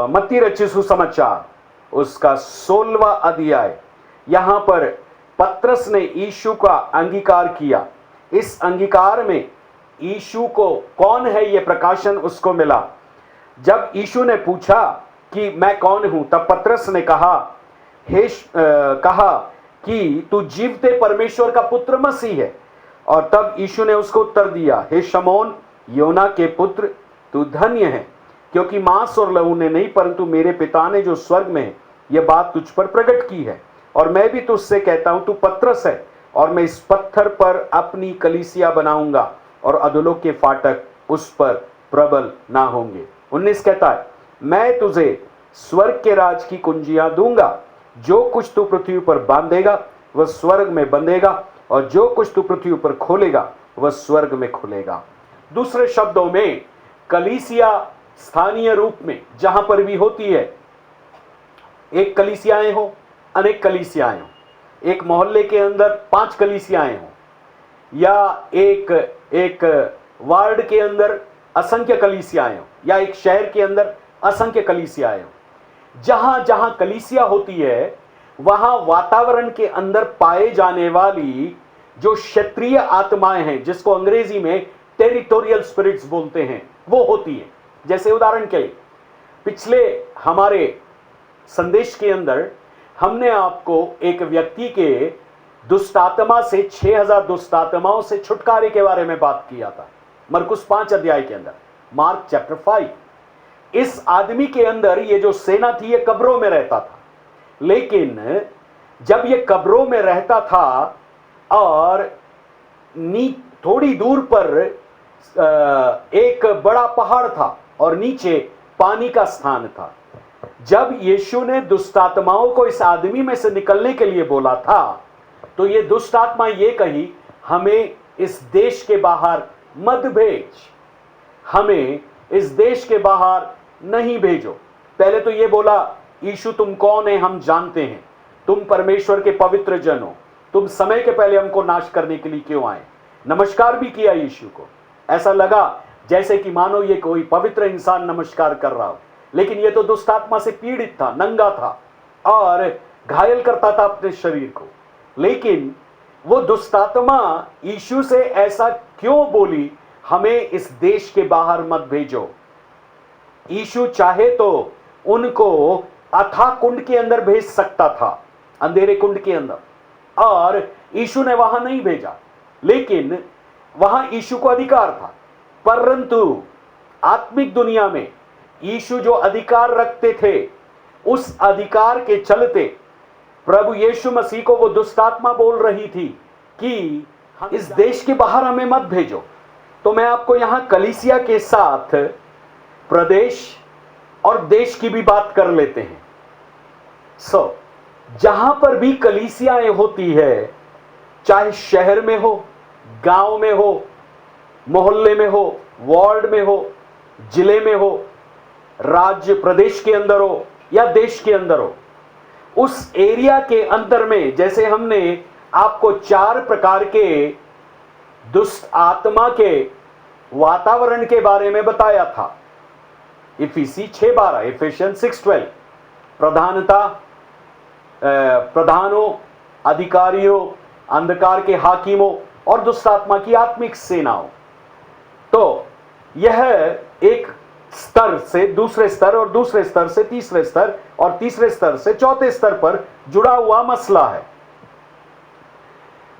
मत्ती रचित सुसमाचार उसका 16वां अध्याय, यहां पर पतरस ने यीशु का अंगीकार किया। इस अंगीकार में यीशु को कौन है यह प्रकाशन उसको मिला। जब यीशु ने पूछा कि मैं कौन हूं, तब पतरस ने कहा कि तू जीवते परमेश्वर का पुत्र मसीह है। और तब यीशु ने उसको उत्तर दिया, हे शमौन योना के पुत्र, तू धन्य है, क्योंकि मांस और लहू ने नहीं परंतु मेरे पिता ने जो स्वर्ग में है यह बात तुझ पर प्रकट की है। और मैं भी तुझसे कहता हूं, तू पतरस है, और मैं इस पत्थर पर अपनी कलीसिया बनाऊंगा और अधोलोक के फाटक उस पर प्रबल ना होंगे। 19 कहता है, मैं तुझे स्वर्ग के राज की कुंजियां दूंगा, जो कुछ तू पृथ्वी पर बांधेगा वह स्वर्ग में बंधेगा, और जो कुछ तू पृथ्वी पर खोलेगा वह स्वर्ग में खुलेगा। दूसरे शब्दों में कलीसिया स्थानीय रूप में जहां पर भी होती है, एक कलीसियाएं हो, अनेक कलीसियाएं हो, एक मोहल्ले के अंदर 5 कलीसियाएं हो, या एक वार्ड के अंदर असंख्य कलीसियाएं हो, या एक शहर के अंदर असंख्य कलीसियाएं हो, जहां जहां कलीसिया होती है वहां वातावरण के अंदर पाए जाने वाली जो क्षेत्रीय आत्माएं हैं, जिसको अंग्रेजी में टेरिटोरियल स्पिरिट्स बोलते हैं, वो होती है। जैसे उदाहरण के लिए पिछले हमारे संदेश के अंदर हमने आपको एक व्यक्ति के दुष्ट आत्मा से 6000 दुष्ट आत्माओं से छुटकारे के बारे में बात किया था, मरकुस 5 अध्याय के अंदर, मार्क चैप्टर 5। इस आदमी के अंदर ये जो सेना थी ये कब्रों में रहता था, लेकिन जब ये कब्रों में रहता था और थोड़ी दूर पर एक बड़ा पहाड़ था और नीचे पानी का स्थान था। जब यीशु ने दुष्ट आत्माओं को इस आदमी में से निकलने के लिए बोला था, तो ये दुष्ट आत्मा ये कही, हमें इस देश के बाहर मत भेज, हमें इस देश के बाहर नहीं भेजो। पहले तो ये बोला, यीशु तुम कौन है, हम जानते हैं, तुम परमेश्वर के पवित्र जन हो, तुम समय के पहले हमको नाश करने के लिए क्यों आए। नमस्कार भी किया यीशु को, ऐसा लगा जैसे कि मानो ये कोई पवित्र इंसान नमस्कार कर रहा हो, लेकिन ये तो दुष्ट आत्मा से पीड़ित था, नंगा था और घायल करता था अपने शरीर को। लेकिन वो दुष्ट आत्मा यीशु से ऐसा क्यों बोली, हमें इस देश के बाहर मत भेजो। यीशु चाहे तो उनको अथाह कुंड के अंदर भेज सकता था, अंधेरे कुंड के अंदर, और यीशु ने वहां नहीं भेजा, लेकिन वहां यीशु को अधिकार था। परंतु आत्मिक दुनिया में यीशु जो अधिकार रखते थे, उस अधिकार के चलते प्रभु यीशु मसीह को वो दुष्ट आत्मा बोल रही थी कि इस देश के बाहर हमें मत भेजो। तो मैं आपको यहां कलीसिया के साथ प्रदेश और देश की भी बात कर लेते हैं। जहां पर भी कलीसियाएं होती है, चाहे शहर में हो, गांव में हो, मोहल्ले में हो, वार्ड में हो, जिले में हो, राज्य प्रदेश के अंदर हो या देश के अंदर हो, उस एरिया के अंदर में, जैसे हमने आपको 4 प्रकार के दुष्ट आत्मा के वातावरण के बारे में बताया था। इफिसी 6:12, एफेशियंस 6:12, प्रधानों, अधिकारियों, अंधकार के हाकिमों और दुष्ट आत्मा की आत्मिक सेनाओं। तो यह एक स्तर से दूसरे स्तर और दूसरे स्तर से तीसरे स्तर और तीसरे स्तर से चौथे स्तर पर जुड़ा हुआ मसला है।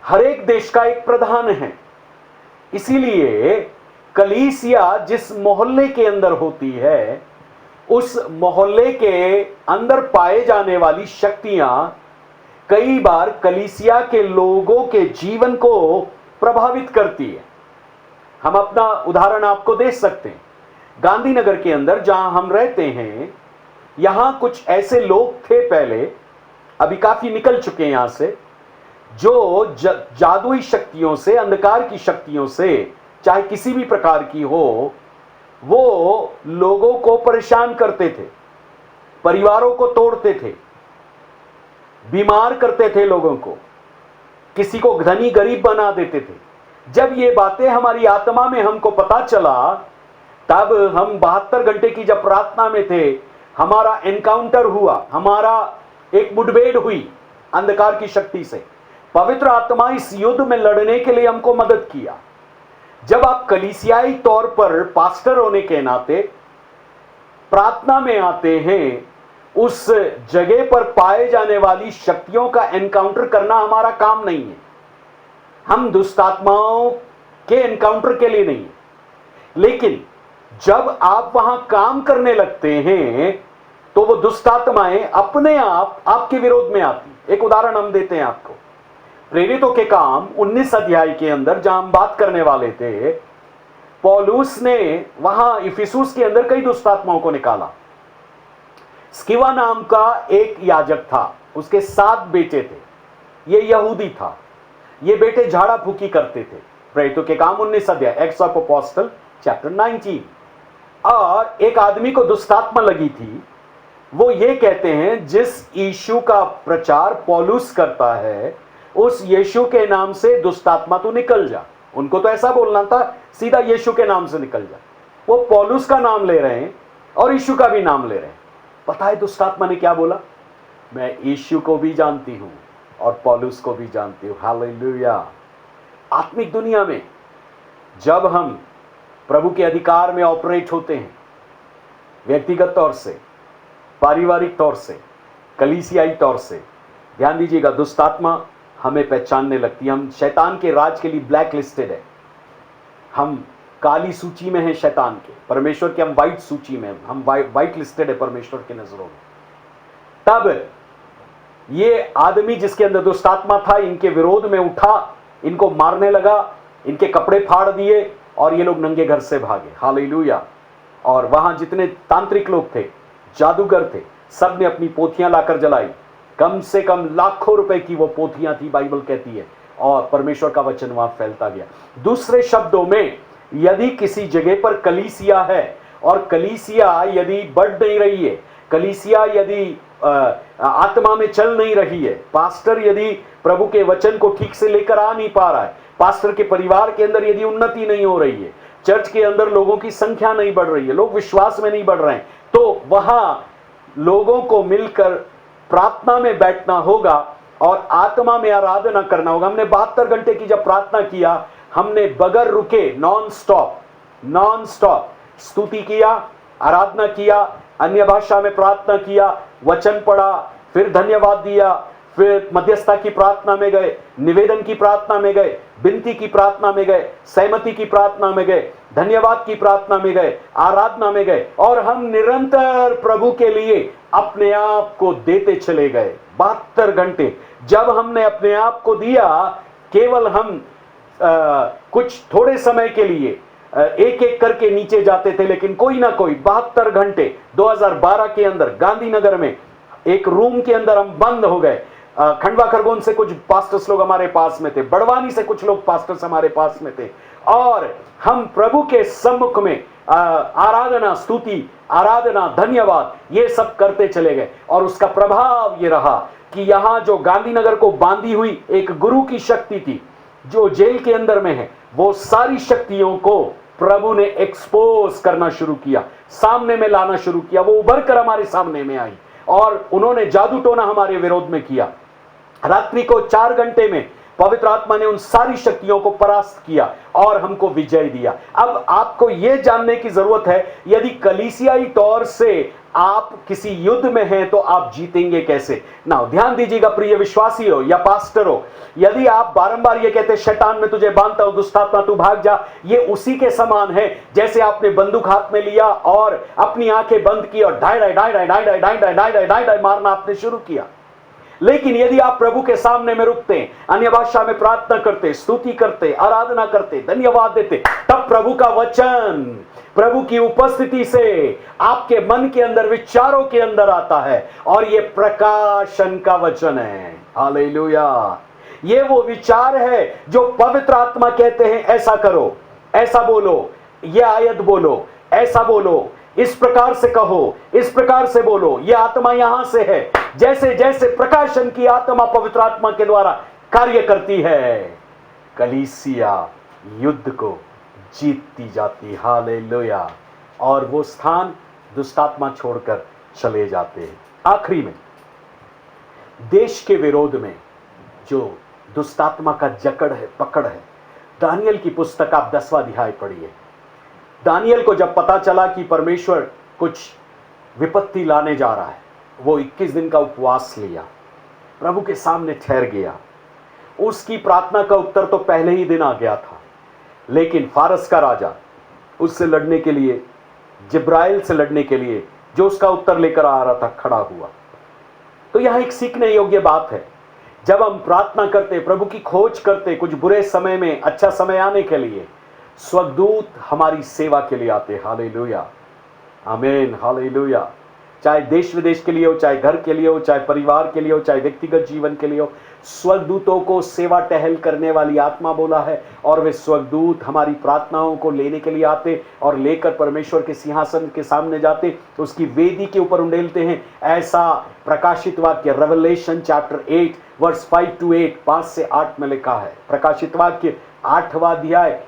हर एक देश का एक प्रधान है, इसीलिए कलीसिया जिस मोहल्ले के अंदर होती है, उस मोहल्ले के अंदर पाए जाने वाली शक्तियां कई बार कलीसिया के लोगों के जीवन को प्रभावित करती है। हम अपना उदाहरण आपको दे सकते हैं। गांधीनगर के अंदर जहां हम रहते हैं, यहां कुछ ऐसे लोग थे पहले, अभी काफी निकल चुके हैं यहां से, जो जादुई शक्तियों से, अंधकार की शक्तियों से, चाहे किसी भी प्रकार की हो, वो लोगों को परेशान करते थे, परिवारों को तोड़ते थे, बीमार करते थे लोगों को, किसी को धनी गरीब बना देते थे। जब ये बातें हमारी आत्मा में हमको पता चला, तब हम 72 घंटे की जब प्रार्थना में थे, हमारा एनकाउंटर हुआ, हमारा एक मुठभेड़ हुई अंधकार की शक्ति से। पवित्र आत्मा इस युद्ध में लड़ने के लिए हमको मदद किया। जब आप कलीसियाई तौर पर पास्टर होने के नाते प्रार्थना में आते हैं, उस जगह पर पाए जाने वाली शक्तियों का एनकाउंटर करना हमारा काम नहीं है। हम दुष्ट आत्माओं के एनकाउंटर के लिए नहीं है, लेकिन जब आप वहां काम करने लगते हैं तो वो दुष्ट आत्माएं अपने आप आपके विरोध में आती। एक उदाहरण हम देते हैं आपको, प्रेरितों के काम 19 अध्याय के अंदर जहां हम बात करने वाले थे, पौलुस ने वहां इफिसुस के अंदर कई दुष्ट आत्माओं को निकाला। स्किवा नाम का एक याजक था, उसके 7 बेटे थे, ये यहूदी था। ये बेटे झाड़ा फूकी करते थे। प्रेरितों के काम 19 अध्याय, एक्ट्स ऑफ अपोस्टल चैप्टर 19। और एक आदमी को दुष्टात्मा लगी थी। वो ये कहते हैं, जिस यीशु का प्रचार पौलुस करता है, उस यीशु के नाम से दुष्टात्मा तो निकल जा। उनको तो ऐसा बोलना था, सीधा यीशु के नाम से निकल जा। वो पौलुस का नाम ले रहे हैं और यीशु का भी नाम ले रहे हैं। पता है दुष्टात्मा ने क्या बोला? मैं यीशु को भी जानती हूं और पौलुस को भी जानती हूं। हालेलुया। आत्मिक दुनिया में जब हम प्रभु के अधिकार में ऑपरेट होते हैं, व्यक्तिगत तौर से, पारिवारिक तौर से, कलीसियाई तौर से, ध्यान दीजिएगा, दुष्टात्मा हमें पहचानने लगती है। हम शैतान के राज के लिए ब्लैक लिस्टेड है। हम काली सूची में हैं शैतान के, परमेश्वर के हम व्हाइट सूची में, हम व्हाइट लिस्टेड है परमेश्वर के नजरों में। तब ये आदमी जिसके अंदर दुष्टात्मा था, इनके विरोध में उठा, इनको मारने लगा, इनके कपड़े फाड़ दिए और ये लोग नंगे घर से भागे। हालेलुया। और वहां जितने तांत्रिक लोग थे, जादूगर थे, सब ने अपनी पोथियां लाकर जलाई। कम से कम लाखों रुपए की वो पोथियां थी, बाइबल कहती है, और परमेश्वर का वचन वहां फैलता गया। दूसरे शब्दों में, यदि किसी जगह पर कलीसिया है और कलीसिया यदि बढ़ नहीं रही है, कलीसिया यदि आत्मा में चल नहीं रही है, पास्टर यदि प्रभु के वचन को ठीक से लेकर आ नहीं पा रहा है, पास्टर के परिवार के अंदर यदि उन्नति नहीं हो रही है, चर्च के अंदर लोगों की संख्या नहीं बढ़ रही है, लोग विश्वास में नहीं बढ़ रहे हैं, तो वहां लोगों को मिलकर प्रार्थना में बैठना होगा और आत्मा में आराधना करना होगा। हमने 72 घंटे की जब प्रार्थना किया, हमने बगैर रुके नॉन स्टॉप स्तुति किया, आराधना किया, अन्य भाषा में प्रार्थना किया, वचन पढ़ा, फिर धन्यवाद दिया, फिर मध्यस्थता की प्रार्थना में गए, निवेदन की प्रार्थना में गए, विनती की प्रार्थना में गए, सहमति की प्रार्थना में गए, धन्यवाद की प्रार्थना में गए, आराधना में गए, और हम निरंतर प्रभु के लिए अपने आप को देते चले गए। 72 घंटे जब हमने अपने आप को दिया, केवल हम कुछ थोड़े समय के लिए एक एक करके नीचे जाते थे, लेकिन कोई ना कोई 72 घंटे 2012 के अंदर गांधीनगर में एक रूम के अंदर हम बंद हो गए। खंडवा खरगोन से कुछ पास्टर्स लोग हमारे पास में थे, बड़वानी से कुछ लोग पास्टर्स हमारे पास में थे, और हम प्रभु के सम्मुख में आराधना, स्तुति, आराधना, धन्यवाद, ये सब करते चले गए। और उसका प्रभाव ये रहा कि यहां जो गांधीनगर को बांधी हुई एक गुरु की शक्ति थी, जो जेल के अंदर में है, वो सारी शक्तियों को प्रभु ने एक्सपोज करना शुरू किया, सामने में लाना शुरू किया। वो उभर कर हमारे सामने में आई और उन्होंने जादू टोना हमारे विरोध में किया। रात्रि को 4 घंटे में पवित्र आत्मा ने उन सारी शक्तियों को परास्त किया और हमको विजय दिया। अब आपको यह जानने की जरूरत है, यदि कलीसियाई तौर से आप किसी युद्ध में हैं तो आप जीतेंगे कैसे। ना ध्यान दीजिएगा प्रिय विश्वासी हो या पास्टर हो, यदि आप बारंबार ये कहते शैतान में तुझे बांधता हूं, दुष्टात्मा तू भाग जा, ये उसी के समान है जैसे आपने बंदूक हाथ में लिया और अपनी आंखें बंद की और डाई डाई डाई डाई डाई डाई डाई डाई डाई डाई डाई मारना आपने शुरू किया। लेकिन यदि आप प्रभु के सामने में रुकते, अन्य भाषा में प्रार्थना करते, स्तुति करते, आराधना करते, धन्यवाद देते, तब प्रभु का वचन, प्रभु की उपस्थिति से आपके मन के अंदर, विचारों के अंदर आता है और यह प्रकाशन का वचन है। हालेलुया। ये वो विचार है जो पवित्र आत्मा कहते हैं ऐसा करो, ऐसा बोलो, ये आयत बोलो, ऐसा बोलो, इस प्रकार से कहो, इस प्रकार से बोलो, यह आत्मा यहां से है। जैसे जैसे प्रकाशन की आत्मा पवित्र आत्मा के द्वारा कार्य करती है, कलीसिया युद्ध को जीतती जाती। हालेलुया। और वो स्थान दुष्टात्मा छोड़कर चले जाते हैं। आखिरी में देश के विरोध में जो दुष्टात्मा का जकड़ है, पकड़ है, दानियल की पुस्तक आप 10वां अध्याय पढ़िए। दानियल को जब पता चला कि परमेश्वर कुछ विपत्ति लाने जा रहा है, वो 21 दिन का उपवास लिया, प्रभु के सामने ठहर गया। उसकी प्रार्थना का उत्तर तो पहले ही दिन आ गया था, लेकिन फारस का राजा उससे लड़ने के लिए, जिब्राइल से लड़ने के लिए जो उसका उत्तर लेकर आ रहा था, खड़ा हुआ। तो यहां एक सीखने योग्य बात है, जब हम प्रार्थना करते, प्रभु की खोज करते, कुछ बुरे समय में अच्छा समय आने के लिए, स्वर्गदूत हमारी सेवा के लिए आते। हालेलुया, आमीन, हालेलुया। चाहे देश विदेश के लिए हो, चाहे घर के लिए हो, चाहे परिवार के लिए हो, चाहे व्यक्तिगत जीवन के लिए हो, स्वर्गदूतों को सेवा टहल करने वाली आत्मा बोला है। और वे स्वर्गदूत हमारी प्रार्थनाओं को लेने के लिए आते और लेकर परमेश्वर के सिंहासन के सामने जाते, उसकी वेदी के ऊपर उंडेलते हैं। ऐसा प्रकाशित वाक्य रेवलेशन चैप्टर 8 वर्स 5 to 8, 5 से 8 में लिखा है। प्रकाशित वाक्य 8वां अध्याय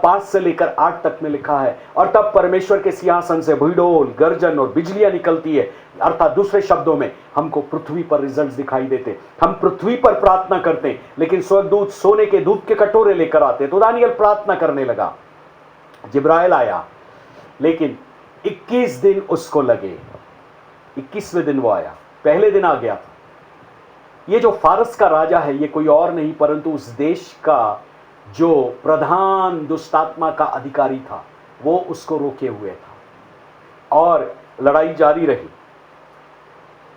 5 से लेकर 8 तक में लिखा है। और तब परमेश्वर के सिंहासन से भूडोल, गर्जन और बिजलियां निकलती है। अर्थात दूसरे शब्दों में हमको पृथ्वी पर रिजल्ट्स दिखाई देते। हम पृथ्वी पर प्रार्थना करते हैं, लेकिन स्वर्गदूत सोने के दूध के कटोरे लेकर आते। तो दानियल प्रार्थना करने लगा, जिब्राइल आया, लेकिन 21 दिन उसको लगे। 21वें दिन वो आया, पहले दिन आ गया था। ये जो फारस का राजा है, ये कोई और नहीं परंतु उस देश का जो प्रधान दुष्टात्मा का अधिकारी था, वो उसको रोके हुए था और लड़ाई जारी रही।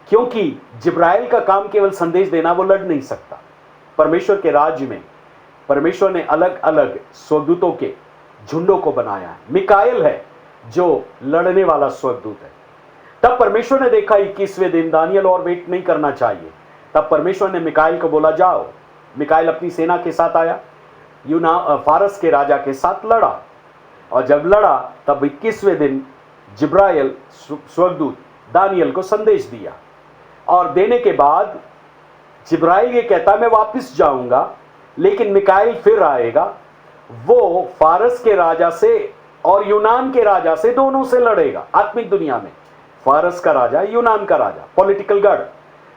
क्योंकि जिब्राइल का काम केवल संदेश देना, वो लड़ नहीं सकता। परमेश्वर के राज्य में परमेश्वर ने अलग अलग स्वर्गदूतों के झुंडों को बनाया है। मिकाएल है जो लड़ने वाला स्वर्गदूत है। तब परमेश्वर ने देखा 21वें दिन दानियल और वेट नहीं करना चाहिए। तब परमेश्वर ने मिकाएल को बोला, जाओ। मिकाएल अपनी सेना के साथ आया, फारस के राजा के साथ लड़ा। और जब लड़ा तब 21वें दिन जिब्राइल स्वर्गदूत दानियल को संदेश दिया। और देने के बाद जिब्राइल ये कहता, मैं वापस जाऊंगा, लेकिन मिकाएल फिर आएगा। वो फारस के राजा से और यूनान के राजा से, दोनों से लड़ेगा। आत्मिक दुनिया में फारस का राजा, यूनान का राजा, पॉलिटिकल गढ़,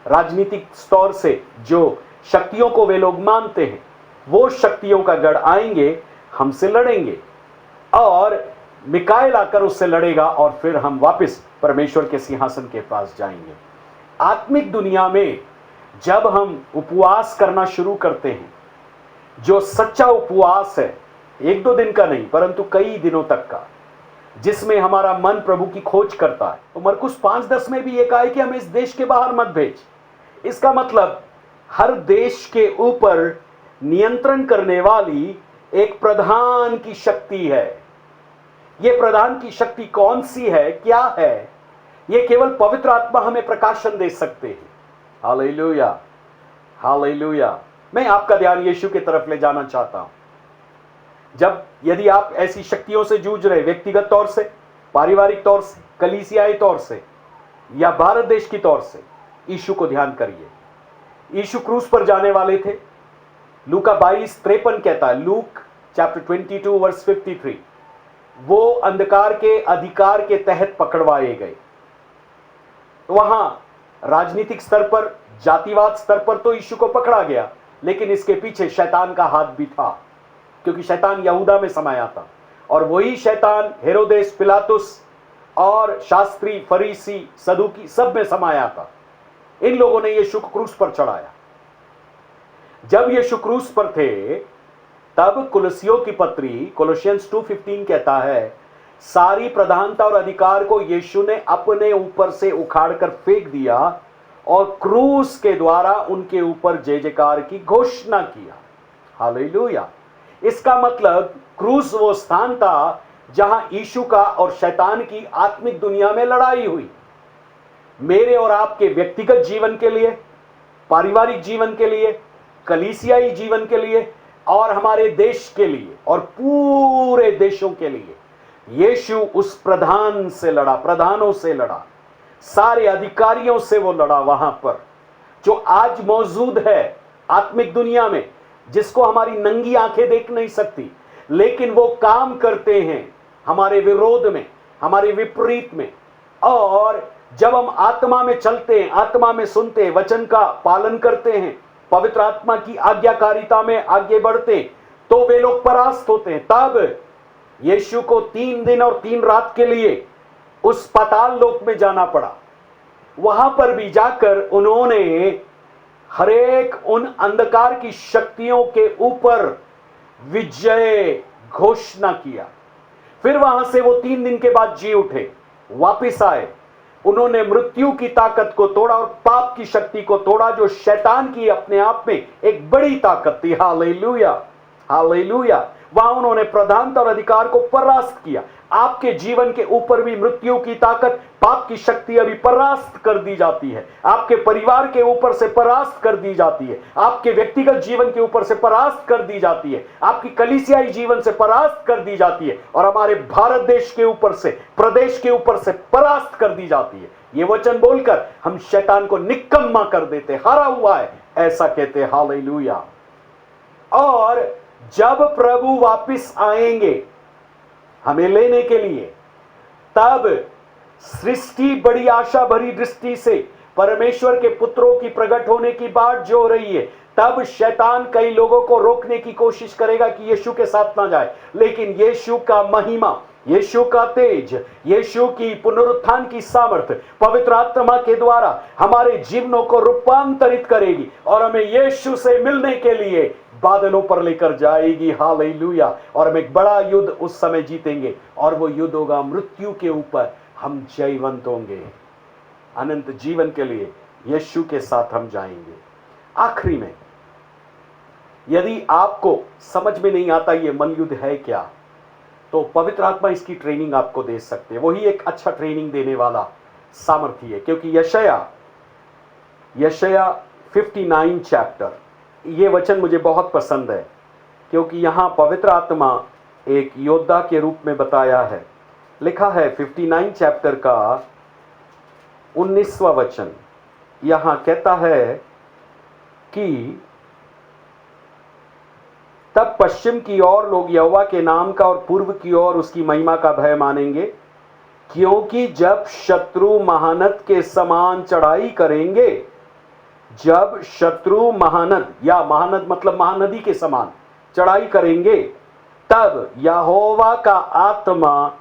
राजनीतिक तौर से जो शक्तियों को वे लोग मानते हैं, वो शक्तियों का गढ़ आएंगे, हमसे लड़ेंगे और मिकाएल आकर उससे लड़ेगा और फिर हम वापस परमेश्वर के सिंहासन के पास जाएंगे। आत्मिक दुनिया में जब हम उपवास करना शुरू करते हैं, जो सच्चा उपवास है, 1-2 दिन का नहीं परंतु कई दिनों तक का, जिसमें हमारा मन प्रभु की खोज करता है। तो मरकुस 5:10 में भी ये कहा है कि हमें इस देश के बाहर मत भेज। इसका मतलब हर देश के ऊपर नियंत्रण करने वाली एक प्रधान की शक्ति है। यह प्रधान की शक्ति कौन सी है, क्या है, यह केवल पवित्र आत्मा हमें प्रकाशन दे सकते हैं। Hallelujah, hallelujah. मैं आपका ध्यान यीशु की तरफ ले जाना चाहता हूं। यदि आप ऐसी शक्तियों से जूझ रहे, व्यक्तिगत तौर से, पारिवारिक तौर से, कलीसियाई तौर से या भारत देश की तौर से, यीशु को ध्यान करिए। यीशु क्रूस पर जाने वाले थे। लूका 22:53 कहता है, लूक चैप्टर 22 वर्स 53, वो अंधकार के अधिकार के तहत पकड़वाए गए। तो वहां राजनीतिक स्तर पर, जातिवाद स्तर पर तो यीशु को पकड़ा गया, लेकिन इसके पीछे शैतान का हाथ भी था, क्योंकि शैतान यहूदा में समाया था और वही शैतान हेरोदेस, पिलातुस और शास्त्री, फरीसी, सदूकी सब में समाया था। इन लोगों ने यीशु को क्रूस पर चढ़ाया। जब यीशु क्रूस पर थे तब कुलसियों की पत्री कोलोसियंस 2:15 कहता है, सारी प्रधानता और अधिकार को यीशु ने अपने ऊपर से उखाड़कर फेंक दिया और क्रूस के द्वारा उनके ऊपर जय जयकार की घोषणा किया। हालेलुया। इसका मतलब क्रूस वो स्थान था जहां यीशु का और शैतान की आत्मिक दुनिया में लड़ाई हुई। मेरे और आपके व्यक्तिगत जीवन के लिए, पारिवारिक जीवन के लिए, कलीसियाई जीवन के लिए और हमारे देश के लिए और पूरे देशों के लिए यीशु उस प्रधान से लड़ा, प्रधानों से लड़ा, सारे अधिकारियों से वो लड़ा वहां पर, जो आज मौजूद है आत्मिक दुनिया में, जिसको हमारी नंगी आंखें देख नहीं सकती, लेकिन वो काम करते हैं हमारे विरोध में, हमारे विपरीत में। और जब हम आत्मा में चलते हैं, आत्मा में सुनते हैं, वचन का पालन करते हैं, पवित्र आत्मा की आज्ञाकारिता में आगे बढ़ते, तो वे लोग परास्त होते हैं। तब यीशु को 3 दिन और 3 रात के लिए उस पाताल लोक में जाना पड़ा। वहां पर भी जाकर उन्होंने हरेक उन अंधकार की शक्तियों के ऊपर विजय घोषणा किया। फिर वहां से वो 3 दिन के बाद जी उठे, वापिस आए। उन्होंने मृत्यु की ताकत को तोड़ा और पाप की शक्ति को तोड़ा, जो शैतान की अपने आप में एक बड़ी ताकत थी। Hallelujah, hallelujah. वहां उन्होंने प्रधानता और अधिकार को परास्त किया। आपके जीवन के ऊपर भी मृत्यु की ताकत, पाप की शक्ति अभी परास्त कर दी जाती है। आपके परिवार के ऊपर से परास्त कर दी जाती है। आपके व्यक्तिगत जीवन के ऊपर से परास्त कर दी जाती है। आपकी कलीसियाई जीवन से परास्त कर दी जाती है और हमारे भारत देश के ऊपर से, प्रदेश के ऊपर से परास्त कर दी जाती है। ये वचन बोलकर हम शैतान को निकम्मा कर देते, हारा हुआ है, ऐसा कहते। हालेलुया। और जब प्रभु वापिस आएंगे हमें लेने के लिए, तब सृष्टि बड़ी आशा भरी दृष्टि से परमेश्वर के पुत्रों की प्रकट होने की बात जो रही है। तब शैतान कई लोगों को रोकने की कोशिश करेगा कि यीशु के साथ ना जाए, लेकिन यीशु का महिमा, यीशु का तेज, यीशु की पुनरुत्थान की सामर्थ पवित्र आत्मा के द्वारा हमारे जीवनों को रूपांतरित करेगी और हमें यीशु से मिलने के लिए बादलों पर लेकर जाएगी। हालेलुया। और हम एक बड़ा युद्ध उस समय जीतेंगे और वो युद्ध होगा मृत्यु के ऊपर। हम जयवंत होंगे, अनंत जीवन के लिए यीशु के साथ हम जाएंगे। आखिरी में, यदि आपको समझ में नहीं आता ये मलयुद्ध है क्या, तो पवित्र आत्मा इसकी ट्रेनिंग आपको दे सकते हैं। वही एक अच्छा ट्रेनिंग देने वाला सामर्थ्य है, क्योंकि यशाया 59 चैप्टर, ये वचन मुझे बहुत पसंद है, क्योंकि यहां पवित्र आत्मा एक योद्धा के रूप में बताया है। लिखा है 59 चैप्टर का 19वां वचन, यहां कहता है कि तब पश्चिम की ओर लोग यहोवा के नाम का और पूर्व की ओर उसकी महिमा का भय मानेंगे, क्योंकि जब शत्रु महानद के समान चढ़ाई करेंगे, जब शत्रु महानद, या महानद मतलब महानदी के समान चढ़ाई करेंगे, तब यहोवा का आत्मा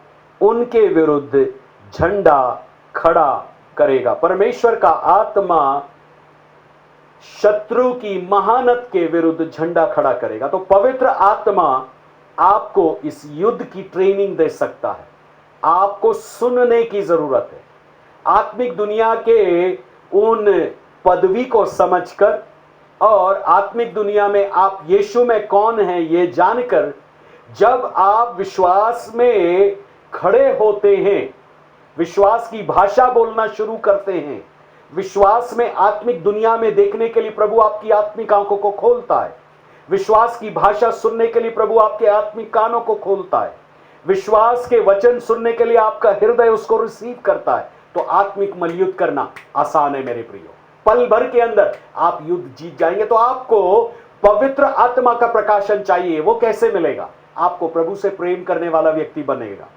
उनके विरुद्ध झंडा खड़ा करेगा। परमेश्वर का आत्मा शत्रु की महानद के विरुद्ध झंडा खड़ा करेगा। तो पवित्र आत्मा आपको इस युद्ध की ट्रेनिंग दे सकता है। आपको सुनने की जरूरत है। आत्मिक दुनिया के उन पदवी को समझकर और आत्मिक दुनिया में आप यीशु में कौन हैं ये जानकर, जब आप विश्वास में खड़े होते हैं, विश्वास की भाषा बोलना शुरू करते हैं, विश्वास में आत्मिक दुनिया में देखने के लिए प्रभु आपकी आत्मिक आंखों को खोलता है, विश्वास की भाषा सुनने के लिए प्रभु आपके आत्मिक कानों को खोलता है, विश्वास के वचन सुनने के लिए आपका हृदय उसको रिसीव करता है, तो आत्मिक मलयुद्ध करना आसान है मेरे प्रियो। पल भर के अंदर आप युद्ध जीत जाएंगे। तो आपको पवित्र आत्मा का प्रकाशन चाहिए। वो कैसे मिलेगा? आपको प्रभु से प्रेम करने वाला व्यक्ति बनेगा।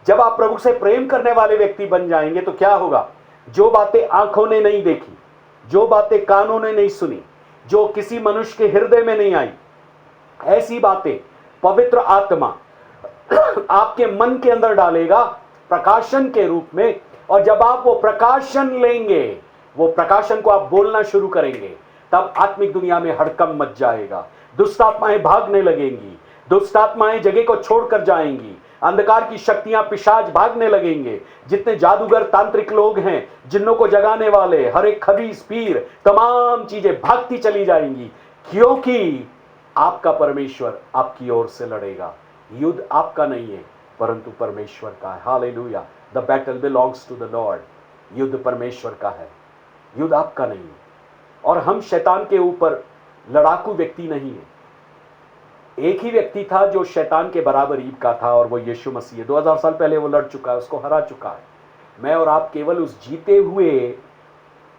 जब आप प्रभु से प्रेम करने वाले व्यक्ति बन जाएंगे तो क्या होगा? जो बातें आंखों ने नहीं देखी, जो बातें कानों ने नहीं सुनी, जो किसी मनुष्य के हृदय में नहीं आई, ऐसी बातें पवित्र आत्मा आपके मन के अंदर डालेगा प्रकाशन के रूप में। और जब आप वो प्रकाशन लेंगे, वो प्रकाशन को आप बोलना शुरू करेंगे, तब आत्मिक दुनिया में हड़कंप मच जाएगा। दुष्ट आत्माएं भागने लगेंगी, दुष्ट आत्माएं जगह को छोड़कर जाएंगी, अंधकार की शक्तियां पिशाच भागने लगेंगे। जितने जादूगर तांत्रिक लोग हैं, जिन्नों को जगाने वाले, हर एक खबीस पीर, तमाम चीजें भागती चली जाएंगी, क्योंकि आपका परमेश्वर आपकी ओर से लड़ेगा। युद्ध आपका नहीं है परंतु परमेश्वर का है। Hallelujah. The battle belongs to the Lord. युद्ध परमेश्वर का है, युद्ध आपका नहीं है। और हम शैतान के ऊपर लड़ाकू व्यक्ति नहीं है। एक ही व्यक्ति था जो शैतान के बराबर ईब का था, और वो यीशु मसीह है। 2000 साल पहले वो लड़ चुका है, उसको हरा चुका है। मैं और आप केवल उस जीते हुए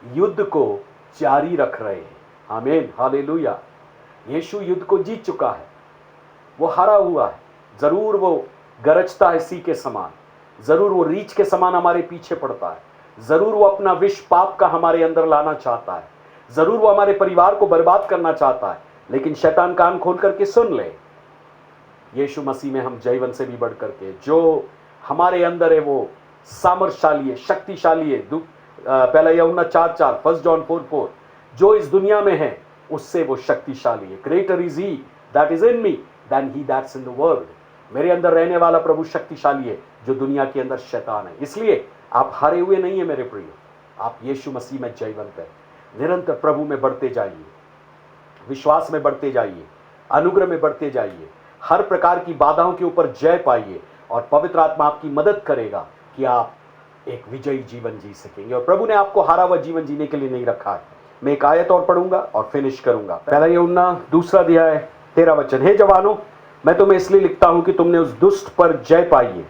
युद्ध को जारी रख रहे हैं। आमीन, हालेलुया। यीशु युद्ध को जीत चुका है, वो हारा हुआ है। जरूर वो गरजता है सी के समान, जरूर वो रीछ के समान हमारे पीछे पड़ता है, जरूर वो अपना विष पाप का हमारे अंदर लाना चाहता है, जरूर वो हमारे परिवार को बर्बाद करना चाहता है। लेकिन शैतान कान खोल करके सुन ले, यीशु मसीह में हम जयवंत से भी बढ़ करके जो हमारे अंदर है वो सामर्थशाली है, शक्तिशाली है। पहला यूहन्ना 4:4, 1 जॉन 4:4, जो इस दुनिया में है उससे वो शक्तिशाली है। Greater is he that is in me than he that's in the world. मेरे अंदर रहने वाला प्रभु शक्तिशाली है, जो दुनिया के अंदर शैतान है। इसलिए आप हारे हुए नहीं है मेरे प्रिय, आप यीशु मसीह में जयवंत है। निरंतर प्रभु में बढ़ते जाइए, विश्वास में बढ़ते जाइए, अनुग्रह में बढ़ते जाइए, हर प्रकार की बाधाओं के ऊपर जय पाइए, और पवित्र आत्मा आपकी मदद करेगा कि आप एक विजयी जीवन जी सकेंगे। और प्रभु ने आपको हारा हुआ जीवन जीने के लिए नहीं रखा है। मैं एक आयत और पढ़ूंगा और फिनिश करूंगा। पहला यूहन्ना 2 अध्याय 13 वचन। हे जवानों, मैं तुम्हें इसलिए लिखता हूं कि तुमने उस दुष्ट पर जय पाई है।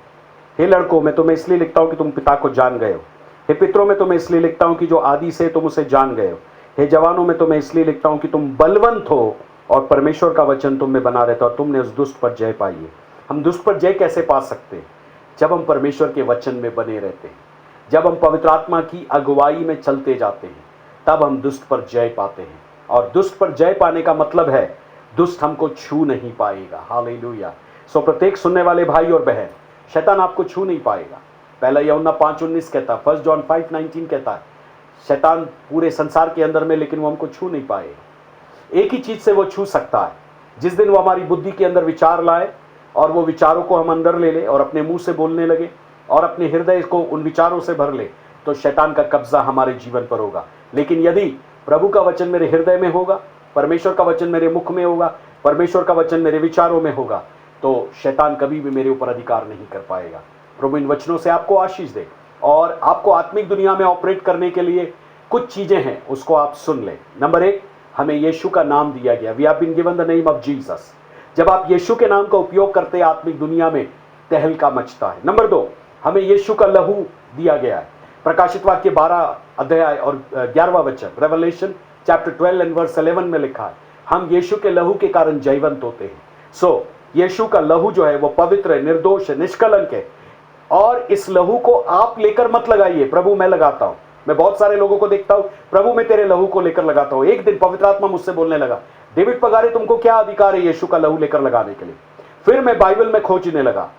हे लड़कों, मैं तुम्हें इसलिए लिखता हूं कि तुम पिता को जान गए हो। हे पितरों, मैं तुम्हें इसलिए लिखता हूं कि जो आदि से तुम उसे जान गए हो। हे जवानों, मैं तुम्हें इसलिए लिखता हूं कि तुम बलवंत हो और परमेश्वर का वचन तुम में बना रहता, और तुमने उस दुष्ट पर जय पाई है। हम दुष्ट पर जय कैसे पा सकते हैं? जब हम परमेश्वर के वचन में बने रहते हैं, जब हम पवित्र आत्मा की अगुवाई में चलते जाते हैं, तब हम दुष्ट पर जय पाते हैं। और दुष्ट पर जय पाने का मतलब है दुष्ट हमको छू नहीं पाएगा। हालेलुया। सो प्रत्येक सुनने वाले भाई और बहन, शैतान आपको छू नहीं पाएगा। पहला यूहन्ना 5:19 कहता है, 1 जॉन 5:19 कहता है, शैतान पूरे संसार के अंदर में, लेकिन वो हमको छू नहीं पाएगा। एक ही चीज से वो छू सकता है, जिस दिन वो हमारी बुद्धि के अंदर विचार लाए और वो विचारों को हम अंदर ले ले और अपने मुंह से बोलने लगे और अपने हृदय को उन विचारों से भर ले, तो शैतान का कब्जा हमारे जीवन पर होगा। लेकिन यदि प्रभु का वचन मेरे हृदय में होगा, परमेश्वर का वचन मेरे मुख में होगा, परमेश्वर का वचन मेरे विचारों में होगा, तो शैतान कभी भी मेरे ऊपर अधिकार नहीं कर पाएगा। प्रभु इन वचनों से आपको आशीष दे, और आपको आत्मिक दुनिया में ऑपरेट करने के लिए कुछ चीजें हैं, उसको आप सुन लें। नंबर 1, हमें यीशु का नाम दिया गया। We have been given the name of Jesus. जब आप यीशु के नाम का उपयोग करते हैं, आत्मिक दुनिया में तहलका मचता है। नंबर 2, हमें यीशु का लहू दिया गया है। प्रकाशित वाक्य 12 अध्याय और 11वां वचन, रेवलेशन चैप्टर 12 एंड वर्स 11 में लिखा है, हम यीशु के लहू के कारण जयवंत होते हैं। सो यीशु का लहू जो है वो पवित्र है, निर्दोष है, निष्कलंक है। और इस लहू को आप लेकर मत लगाइए, प्रभु मैं लगाता हूं। मैं बहुत सारे लोगों को देखता हूं, प्रभु मैं तेरे लहू को लेकर लगाता हूं। एक दिन पवित्र आत्मा मुझसे बोलने लगा, डेविड पगारे तुमको क्या अधिकार है यीशु का लहू लेकर लगाने के लिए? फिर मैं बाइबल में खोजने लगा,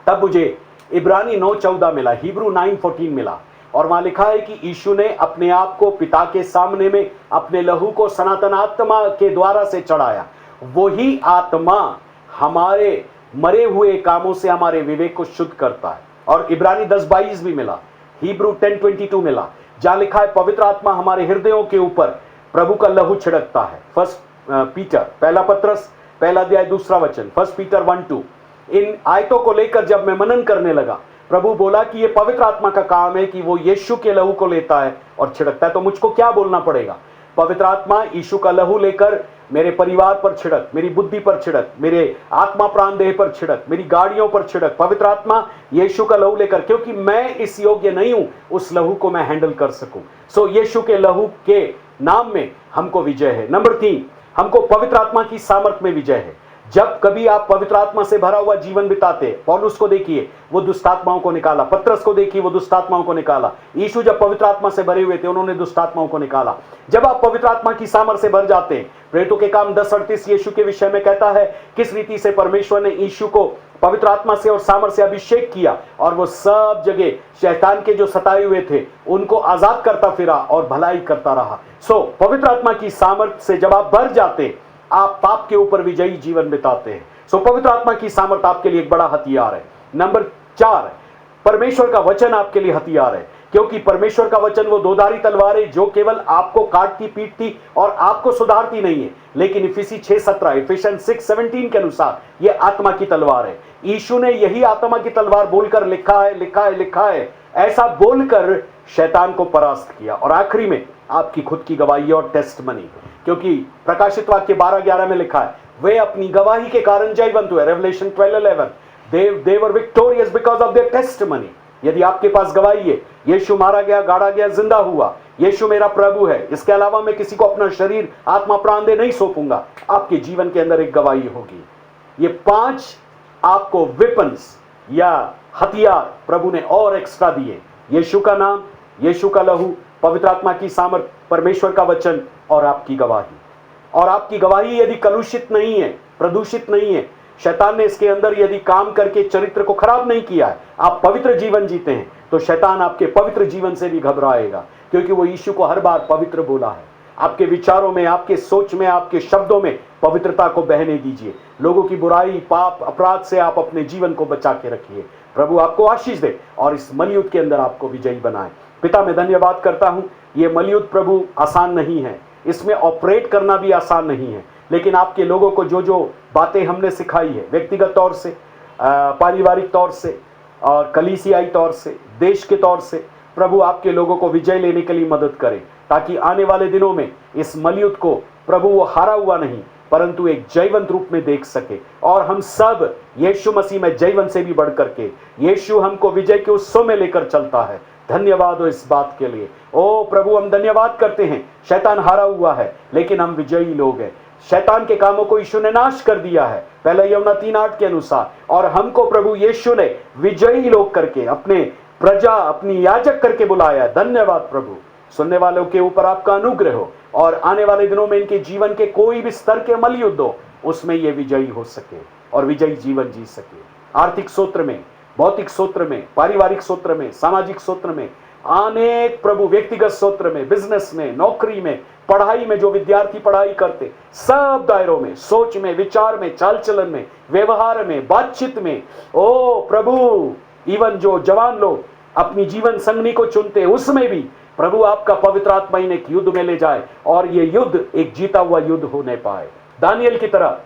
तब मुझे इब्रानी 9:14 मिला, हिब्रू 9:14 मिला, और वहां लिखा है कि यीशु ने अपने आप को पिता के सामने में अपने लहू को सनातन आत्मा के द्वारा से चढ़ाया। वही आत्मा हमारे मरे हुए कामों से हमारे विवेक को शुद्ध करता है। और इब्रानी 10:22 भी मिला, हिब्रू 10:22 मिला, जहां लिखा है पवित्र आत्मा हमारे हृदयों के ऊपर प्रभु का लहू छिड़कता है। 1 पीटर, पहला पत्रस, पहला अध्याय 2 वचन, 1 पीटर 1:2। इन आयतों को लेकर जब मैं मनन करने लगा, प्रभु बोला कि ये पवित्र आत्मा का काम है कि वो यीशु के लहू को लेता है और छिड़कता है। तो मुझको क्या बोलना पड़ेगा? पवित्र आत्मा यीशु का लहू लेकर मेरे परिवार पर छिड़क, मेरी बुद्धि पर छिड़क, मेरे आत्मा प्राण देह पर छिड़क, मेरी गाड़ियों पर छिड़क। पवित्र आत्मा यीशु का लहू लेकर, क्योंकि मैं इस योग्य नहीं हूं उस लहू को मैं हैंडल कर सकूं। सो यीशु के लहू के नाम में हमको विजय है। नंबर 3, हमको पवित्र आत्मा की सामर्थ में विजय है। जब कभी आप पवित्र आत्मा से भरा हुआ जीवन बिताते, पौलुस को देखिए, वो दुष्ट आत्माओं को निकाला। पतरस को देखिए, वो दुष्ट आत्माओं को निकाला। यीशु जब पवित्र आत्मा से भरे हुए थे, उन्होंने दुष्ट आत्माओं को निकाला। जब आप पवित्र आत्मा की सामर्थ से भर जाते हैं, प्रेरितों के काम 10:38 यीशु के विषय में कहता है किस रीति से परमेश्वर ने यीशु को पवित्र आत्मा से और सामर्थ से अभिषेक किया और वो सब जगह शैतान के जो सताए हुए थे उनको आजाद करता फिरा और भलाई करता रहा। पवित्र आत्मा की सामर्थ से जब आप भर जाते, आप पाप के ऊपर विजयी जीवन बिताते हैं। पवित्र आत्मा की सामर्थ आपके लिए एक बड़ा हथियार है। नंबर 4, परमेश्वर का वचन आपके लिए हथियार है, क्योंकि परमेश्वर का वचन वो दोधारी तलवार है जो केवल आपको काटती पीटती और आपको सुधारती नहीं है, लेकिन इफिसी 6:17 इफिशियंस 6:17 के अनुसार ये आत्मा की तलवार है। यीशु ने यही आत्मा की तलवार बोलकर लिखा है ऐसा बोलकर शैतान को परास्त किया। और आखिरी में आपकी खुद की गवाही और टेस्टमनी, क्योंकि प्रकाशित वाक्य 12:11 में लिखा है वे अपनी गवाही के कारण जयवंत हुए। Revelation 12:11 they were victorious because of their testimony। यदि आपके पास गवाही है, यीशु मारा गया, गाड़ा गया, जिंदा हुआ, यीशु मेरा प्रभु है, इसके अलावा मैं किसी को अपना शरीर आत्मा प्राण दे नहीं सौंपूंगा, आपके जीवन के अंदर एक गवाही होगी। ये 5 आपको वेपन्स या हथियार प्रभु ने और एक्स्ट्रा दिए। यीशु का नाम, यीशु का लहू, पवित्र आत्मा की सामर्थ, परमेश्वर का वचन और आपकी गवाही। और आपकी गवाही यदि कलुषित नहीं है, प्रदूषित नहीं है, शैतान ने इसके अंदर यदि काम करके चरित्र को खराब नहीं किया है, आप पवित्र जीवन जीते हैं, तो शैतान आपके पवित्र जीवन से भी घबराएगा, क्योंकि वो यीशु को हर बार पवित्र बोला है। आपके विचारों में, आपके सोच में, आपके शब्दों में पवित्रता को बहने दीजिए। लोगों की बुराई, पाप, अपराध से आप अपने जीवन को बचा के रखिए। प्रभु आपको आशीष दे और इस मलयुद्ध के अंदर आपको विजयी बनाए। पिता, मैं धन्यवाद करता हूं। ये मलयुद्ध प्रभु आसान नहीं है, इसमें ऑपरेट करना भी आसान नहीं है, लेकिन आपके लोगों को जो जो बातें हमने सिखाई है, व्यक्तिगत तौर से, पारिवारिक तौर से और कलीसियाई तौर से, देश के तौर से, प्रभु आपके लोगों को विजय लेने के लिए मदद करें, ताकि आने वाले दिनों में इस मलयुद्ध को प्रभु वो हारा हुआ नहीं परंतु एक जयवंत रूप में देख सके। और हम सब यीशु मसीह में जयवंत से भी बढ़ करके, यीशु हमको विजय के उत्सव में लेकर चलता है। धन्यवाद हो इस बात के लिए। ओ प्रभु, हम धन्यवाद करते हैं, शैतान हारा हुआ है लेकिन हम विजयी लोग हैं। शैतान के कामों को यीशु ने नाश कर दिया है, पहले यूहन्ना 3:8 के अनुसार, और हमको प्रभु यीशु ने विजयी लोग करके, अपने प्रजा, अपनी याजक करके बुलाया। धन्यवाद प्रभु। सुनने वालों के ऊपर आपका अनुग्रह हो और आने वाले दिनों में इनके जीवन के कोई भी स्तर के मलयुद्ध हो, उसमें ये विजयी हो सके और विजयी जीवन जी सके। आर्थिक सूत्र में, भौतिक सूत्र में, पारिवारिक सूत्र में, सामाजिक सूत्र में, अनेक प्रभु व्यक्तिगत सूत्र में, बिजनेस में, नौकरी में, पढ़ाई में, जो विद्यार्थी पढ़ाई करते, सब दायरों में, सोच में, विचार में, चाल चलन में, व्यवहार में, बातचीत में, ओ प्रभु, इवन जो जवान लोग अपनी जीवन संगनी को चुनते, उसमें भी प्रभु आपका पवित्र आत्मा इन्हें एक युद्ध में ले जाए और ये युद्ध एक जीता हुआ युद्ध होने पाए। दानियल की तरह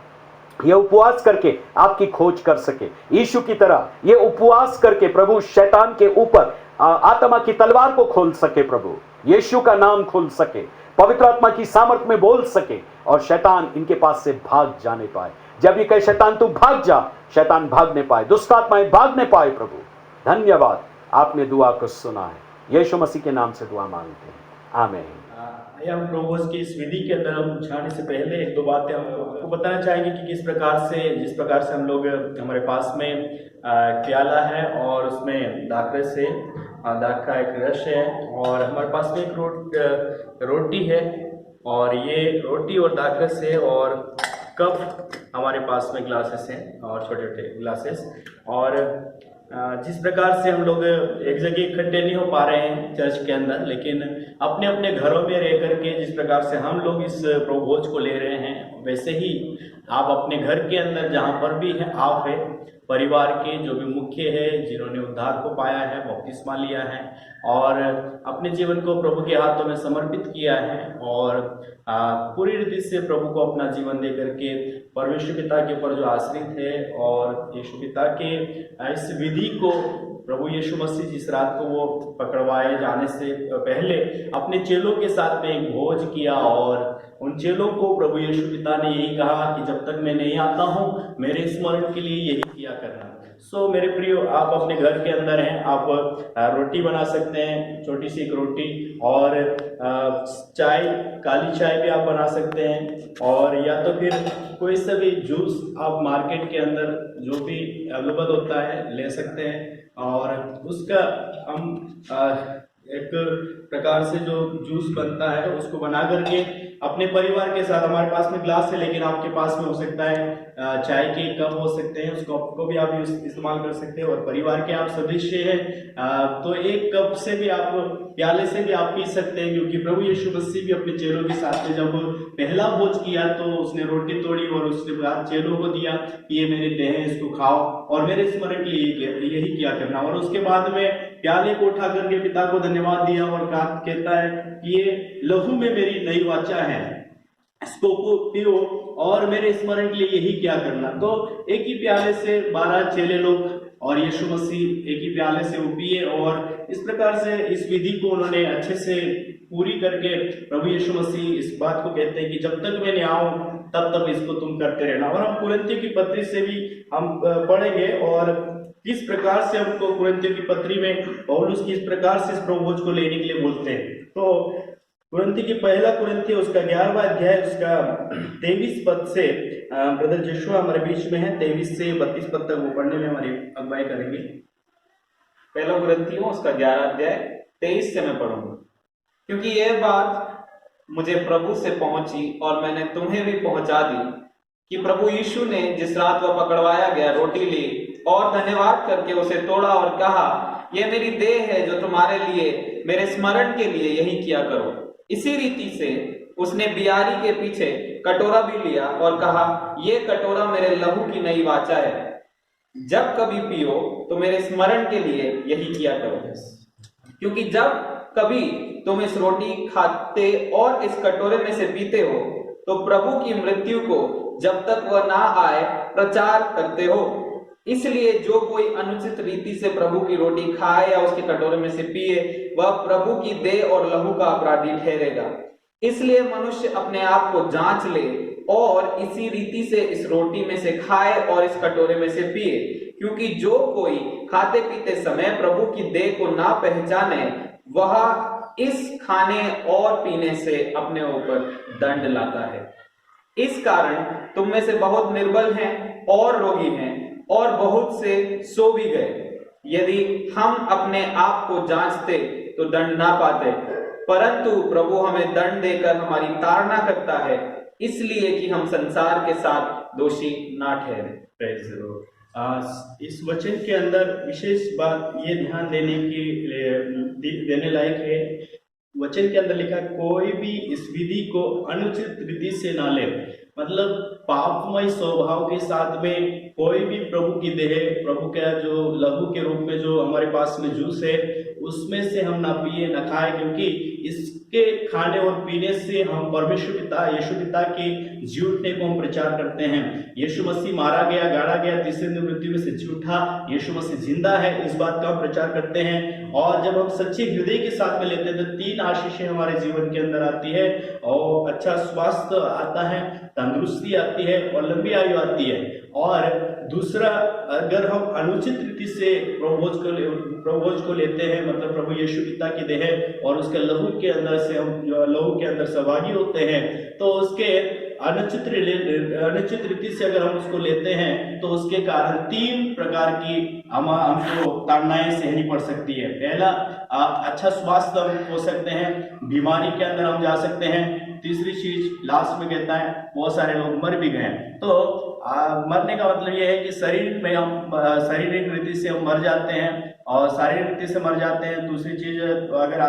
ये उपवास करके आपकी खोज कर सके, यीशु की तरह ये उपवास करके प्रभु शैतान के ऊपर आत्मा की तलवार को खोल सके, प्रभु यीशु का नाम खोल सके, पवित्र आत्मा की सामर्थ में बोल सके और शैतान इनके पास से भाग जाने पाए। जब ये कहे शैतान तू भाग जा, शैतान भागने पाए, दुष्ट आत्माएं भागने पाए। प्रभु धन्यवाद, आपने दुआ को सुना है, यीशु मसीह के नाम से दुआ मांगते हैं, आमीन। हम प्रभु की इस विधि के अंदर हम जाने से पहले एक दो बातें आपको बताना चाहेंगे कि जिस प्रकार से हम लोग, हमारे पास में प्याला है और उसमें दाखरस है, दाख का एक रस है, और हमारे पास में एक रोटी है, और ये रोटी और दाखरस है, और कप हमारे पास में ग्लासेस हैं और छोटे छोटे ग्लासेस। और जिस प्रकार से हम लोग एक जगह इकट्ठे नहीं हो पा रहे हैं चर्च के अंदर, लेकिन अपने अपने घरों में रह करके जिस प्रकार से हम लोग इस प्रभोज को ले रहे हैं, वैसे ही आप अपने घर के अंदर जहाँ पर भी हैं, आप है परिवार के जो भी मुख्य है, जिन्होंने उद्धार को पाया है, बपतिस्मा लिया है और अपने जीवन को प्रभु के हाथों में समर्पित किया है, और पूरी रीति से प्रभु को अपना जीवन दे करके परमेश्वर पिता के ऊपर जो आश्रित है, और यीशु पिता के इस विधि को प्रभु यीशु मसीह जिस रात को वो पकड़वाए जाने से पहले अपने चेलों के साथ में एक भोज किया, और उन चेलों को प्रभु यीशु पिता ने यही कहा कि जब तक मैं नहीं आता हूँ मेरे स्मरण के लिए यही किया करना। सो मेरे प्रियो, आप अपने घर के अंदर हैं, आप रोटी बना सकते हैं, छोटी सी एक रोटी, और चाय, काली चाय भी आप बना सकते हैं, और या तो फिर कोई सा भी जूस आप मार्केट के अंदर जो भी अवेलेबल होता है ले सकते हैं, और उसका हम एक प्रकार से जो जूस बनता है उसको बना करके अपने परिवार के साथ, हमारे पास में ग्लास है लेकिन आपके पास में हो सकता है चाय के कप हो सकते हैं, उस कप को भी आप इस्तेमाल कर सकते हैं, और परिवार के आप सदस्य हैं तो एक कप से भी आप, प्याले से भी आप पी सकते हैं, क्योंकि प्रभु यीशु मसीह भी अपने चेलों के साथ में जब पहला भोज किया तो उसने रोटी तोड़ी और उसके बाद चेलों को दिया कि ये मेरे देह है, इसको खाओ और मेरे स्मरण के लिए यही किया करना। और उसके बाद में प्याले को उठा करके पिता को धन्यवाद दिया और कहता है कि ये लहू में मेरी नई वाचा है, इसको पियो और मेरे स्मरण के लिए यही क्या करना। तो एक ही प्याले से 12 चेले लोग और यीशु मसीह एक ही प्याले से वो पिए, और इस प्रकार से इस विधि को उन्होंने अच्छे से पूरी करके प्रभु यीशु मसीह इस बात को कहते हैं कि जब तक मैं नहीं आऊं तब तक इसको तुम करते रहना। और हम कुरिन्थियों की पत्री से भी हम पढ़ेंगे और किस प्रकार से हमको कुरिन्थियों की पत्री में पौलुस किस प्रकार से इस प्रभु भोज को लेने के लिए बोलते हैं। तो कुरिन्थी की पहला कुरिन्थी उसका 11वां अध्याय उसका 23 पद से ब्रदर जोशुआ हमारे बीच में है, 23 से 32 पद तक वो पढ़ने में हमारी अगुवाई करेंगे। पहला कुरिन्थियों उसका 11 अध्याय 23 से मैं पढ़ूंगा। क्योंकि यह बात मुझे प्रभु से पहुंची और मैंने तुम्हें भी पहुंचा दी कि प्रभु यीशु ने जिस रात वह पकड़वाया गया रोटी ली और धन्यवाद करके उसे तोड़ा और कहा, यह मेरी देह है जो तुम्हारे लिए, मेरे स्मरण के लिए यही किया करो। इसी रीति से उसने बियारी के पीछे कटोरा भी लिया और कहा, यह कटोरा मेरे लहू की नई वाचा है, जब कभी पियो तो मेरे स्मरण के लिए यही किया करो। क्योंकि जब कभी तुम इस रोटी खाते और इस कटोरे में से पीते हो तो प्रभु की मृत्यु को जब तक वह ना आए प्रचार करते हो। इसलिए जो कोई अनुचित रीति से प्रभु की रोटी खाए या उसके कटोरे में से पिए वह प्रभु की देह और लहू का अपराधी ठहरेगा। इसलिए मनुष्य अपने आप को जांच ले और इसी रीति से इस रोटी में से खाए और इस कटोरे में से पिए। क्योंकि जो कोई खाते पीते समय प्रभु की देह को ना पहचाने वह इस खाने और पीने से अपने ऊपर दंड लाता है। इस कारण तुम में से बहुत निर्बल हैं और रोगी हैं और बहुत से सो भी गए। यदि हम अपने आप को जांचते तो दंड ना पाते, परंतु प्रभु हमें दंड देकर हमारी ताड़ना करता है, इसलिए कि हम संसार के साथ दोषी ना ठहरे। Praise the Lord. इस वचन के अंदर विशेष बात ये ध्यान देने लायक है। वचन के अंदर लिखा, कोई भी इस विधि को अनुचित रीति से ना ले, मतलब पापमय स्वभाव के साथ में कोई भी प्रभु की देह, प्रभु का जो लहू के रूप में जो हमारे पास में जूस है उसमें से हम ना पिए ना खाए, क्योंकि इसके खाने और पीने से हम परमेश्वर पिता यीशु पिता के जी उठने को हम प्रचार करते हैं। यीशु मसीह मारा गया, गाड़ा गया, तीसरे दिन मृत्यु में से जी उठा, यीशु मसीह जिंदा है, इस बात का हम प्रचार करते हैं। और जब हम सच्चे हृदय के साथ में लेते हैं तो 3 आशीषें हमारे जीवन के अंदर आती है, और अच्छा स्वास्थ्य आता है, तंदुरुस्ती आती है और लंबी आयु आती है। और दूसरा, अगर हम अनुचित रीति से प्रभु भोज को लेते हैं, मतलब प्रभु यीशु पिता की देह और उसके लहू के अंदर से हम लहू के अंदर सहभागी होते हैं, तो उसके अनुचित रीति से अगर हम उसको लेते हैं तो उसके कारण 3 प्रकार की हमको ताड़नाएं सहनी पड़ सकती है। पहला, अच्छा स्वास्थ्य हम हो सकते हैं, बीमारी के अंदर हम जा सकते हैं। तीसरी चीज लास्ट में कहता है बहुत सारे लोग मर भी गए। तो मरने का मतलब यह है कि शरीर में हम शारीरिक रीति से हम मर जाते हैं और शारीरिक रीति से मर जाते हैं। दूसरी चीज, अगर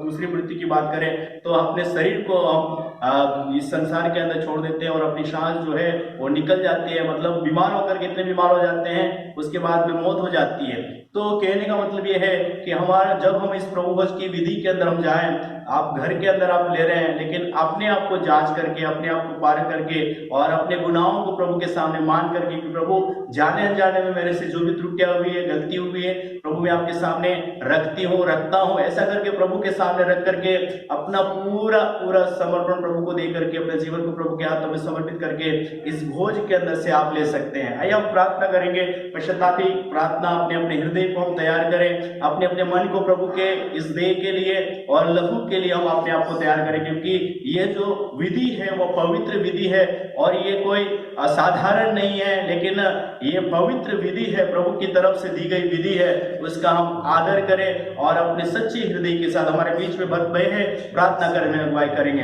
दूसरी मृत्यु की बात करें तो अपने शरीर को हम इस संसार के अंदर छोड़ देते हैं और अपनी सांस जो है वो निकल जाती है, मतलब बीमार होकर कितने बीमार हो जाते हैं, उसके बाद में मौत हो जाती है। तो कहने का मतलब ये है कि हमारा जब हम इस प्रभु भोज की विधि के अंदर हम जाएं, आप घर के अंदर आप ले रहे हैं, लेकिन अपने आप को जांच करके, अपने आप को पार करके और अपने गुनाहों को प्रभु के सामने मान करके कि प्रभु जाने अनजाने में मेरे से जो भी त्रुटियां हुई है, गलती हुई है, प्रभु मैं आपके सामने रखता हूँ। ऐसा करके प्रभु के सामने रख करके अपना पूरा समर्पण प्रभु को दे करके अपने जीवन को प्रभु के हाथों में समर्पित करके इस भोज के अंदर से आप ले सकते हैं। आइए हम प्रार्थना करेंगे, पश्चातापी प्रार्थना। अपने अपने हृदय को हम तैयार करें, अपने अपने मन को प्रभु के इस देह के लिए और लहू के लिए हम अपने आप को तैयार करें, क्योंकि ये जो विधि है वो पवित्र विधि है और ये कोई असाधारण नहीं है, लेकिन ये पवित्र विधि है, प्रभु की तरफ से दी गई विधि है। उसका हम आदर करें और अपने सच्चे हृदय के साथ हमारे बीच में बड़े हैं प्रार्थना करने में अगुवाई करेंगे।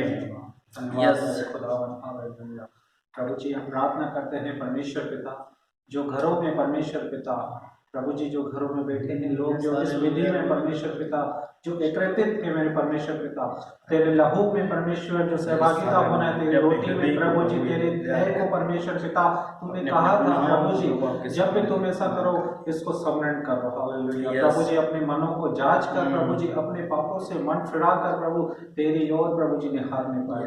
प्रभु जी हम प्रार्थना करते हैं परमेश्वर पिता, जो घरों में परमेश्वर पिता प्रभु जी जो घरों में बैठे हैं लोग जो इस विधि में परमेश्वर पिता जो एकत्रित है मेरे परमेश्वर पिता, तेरे लहू में परमेश्वर जो सहभागिता होना है, तेरी रोटी में प्रभु जी तेरे देह को परमेश्वर पिता तुमने कहा था प्रभु जी जब भी तुम ऐसा करो इसको स्मरण करो। हालेलुया प्रभु जी अपने मनों को जांच कर प्रभु जी अपने पापों से मन फिरा कर प्रभु तेरी ओर प्रभु जी निहारने पाए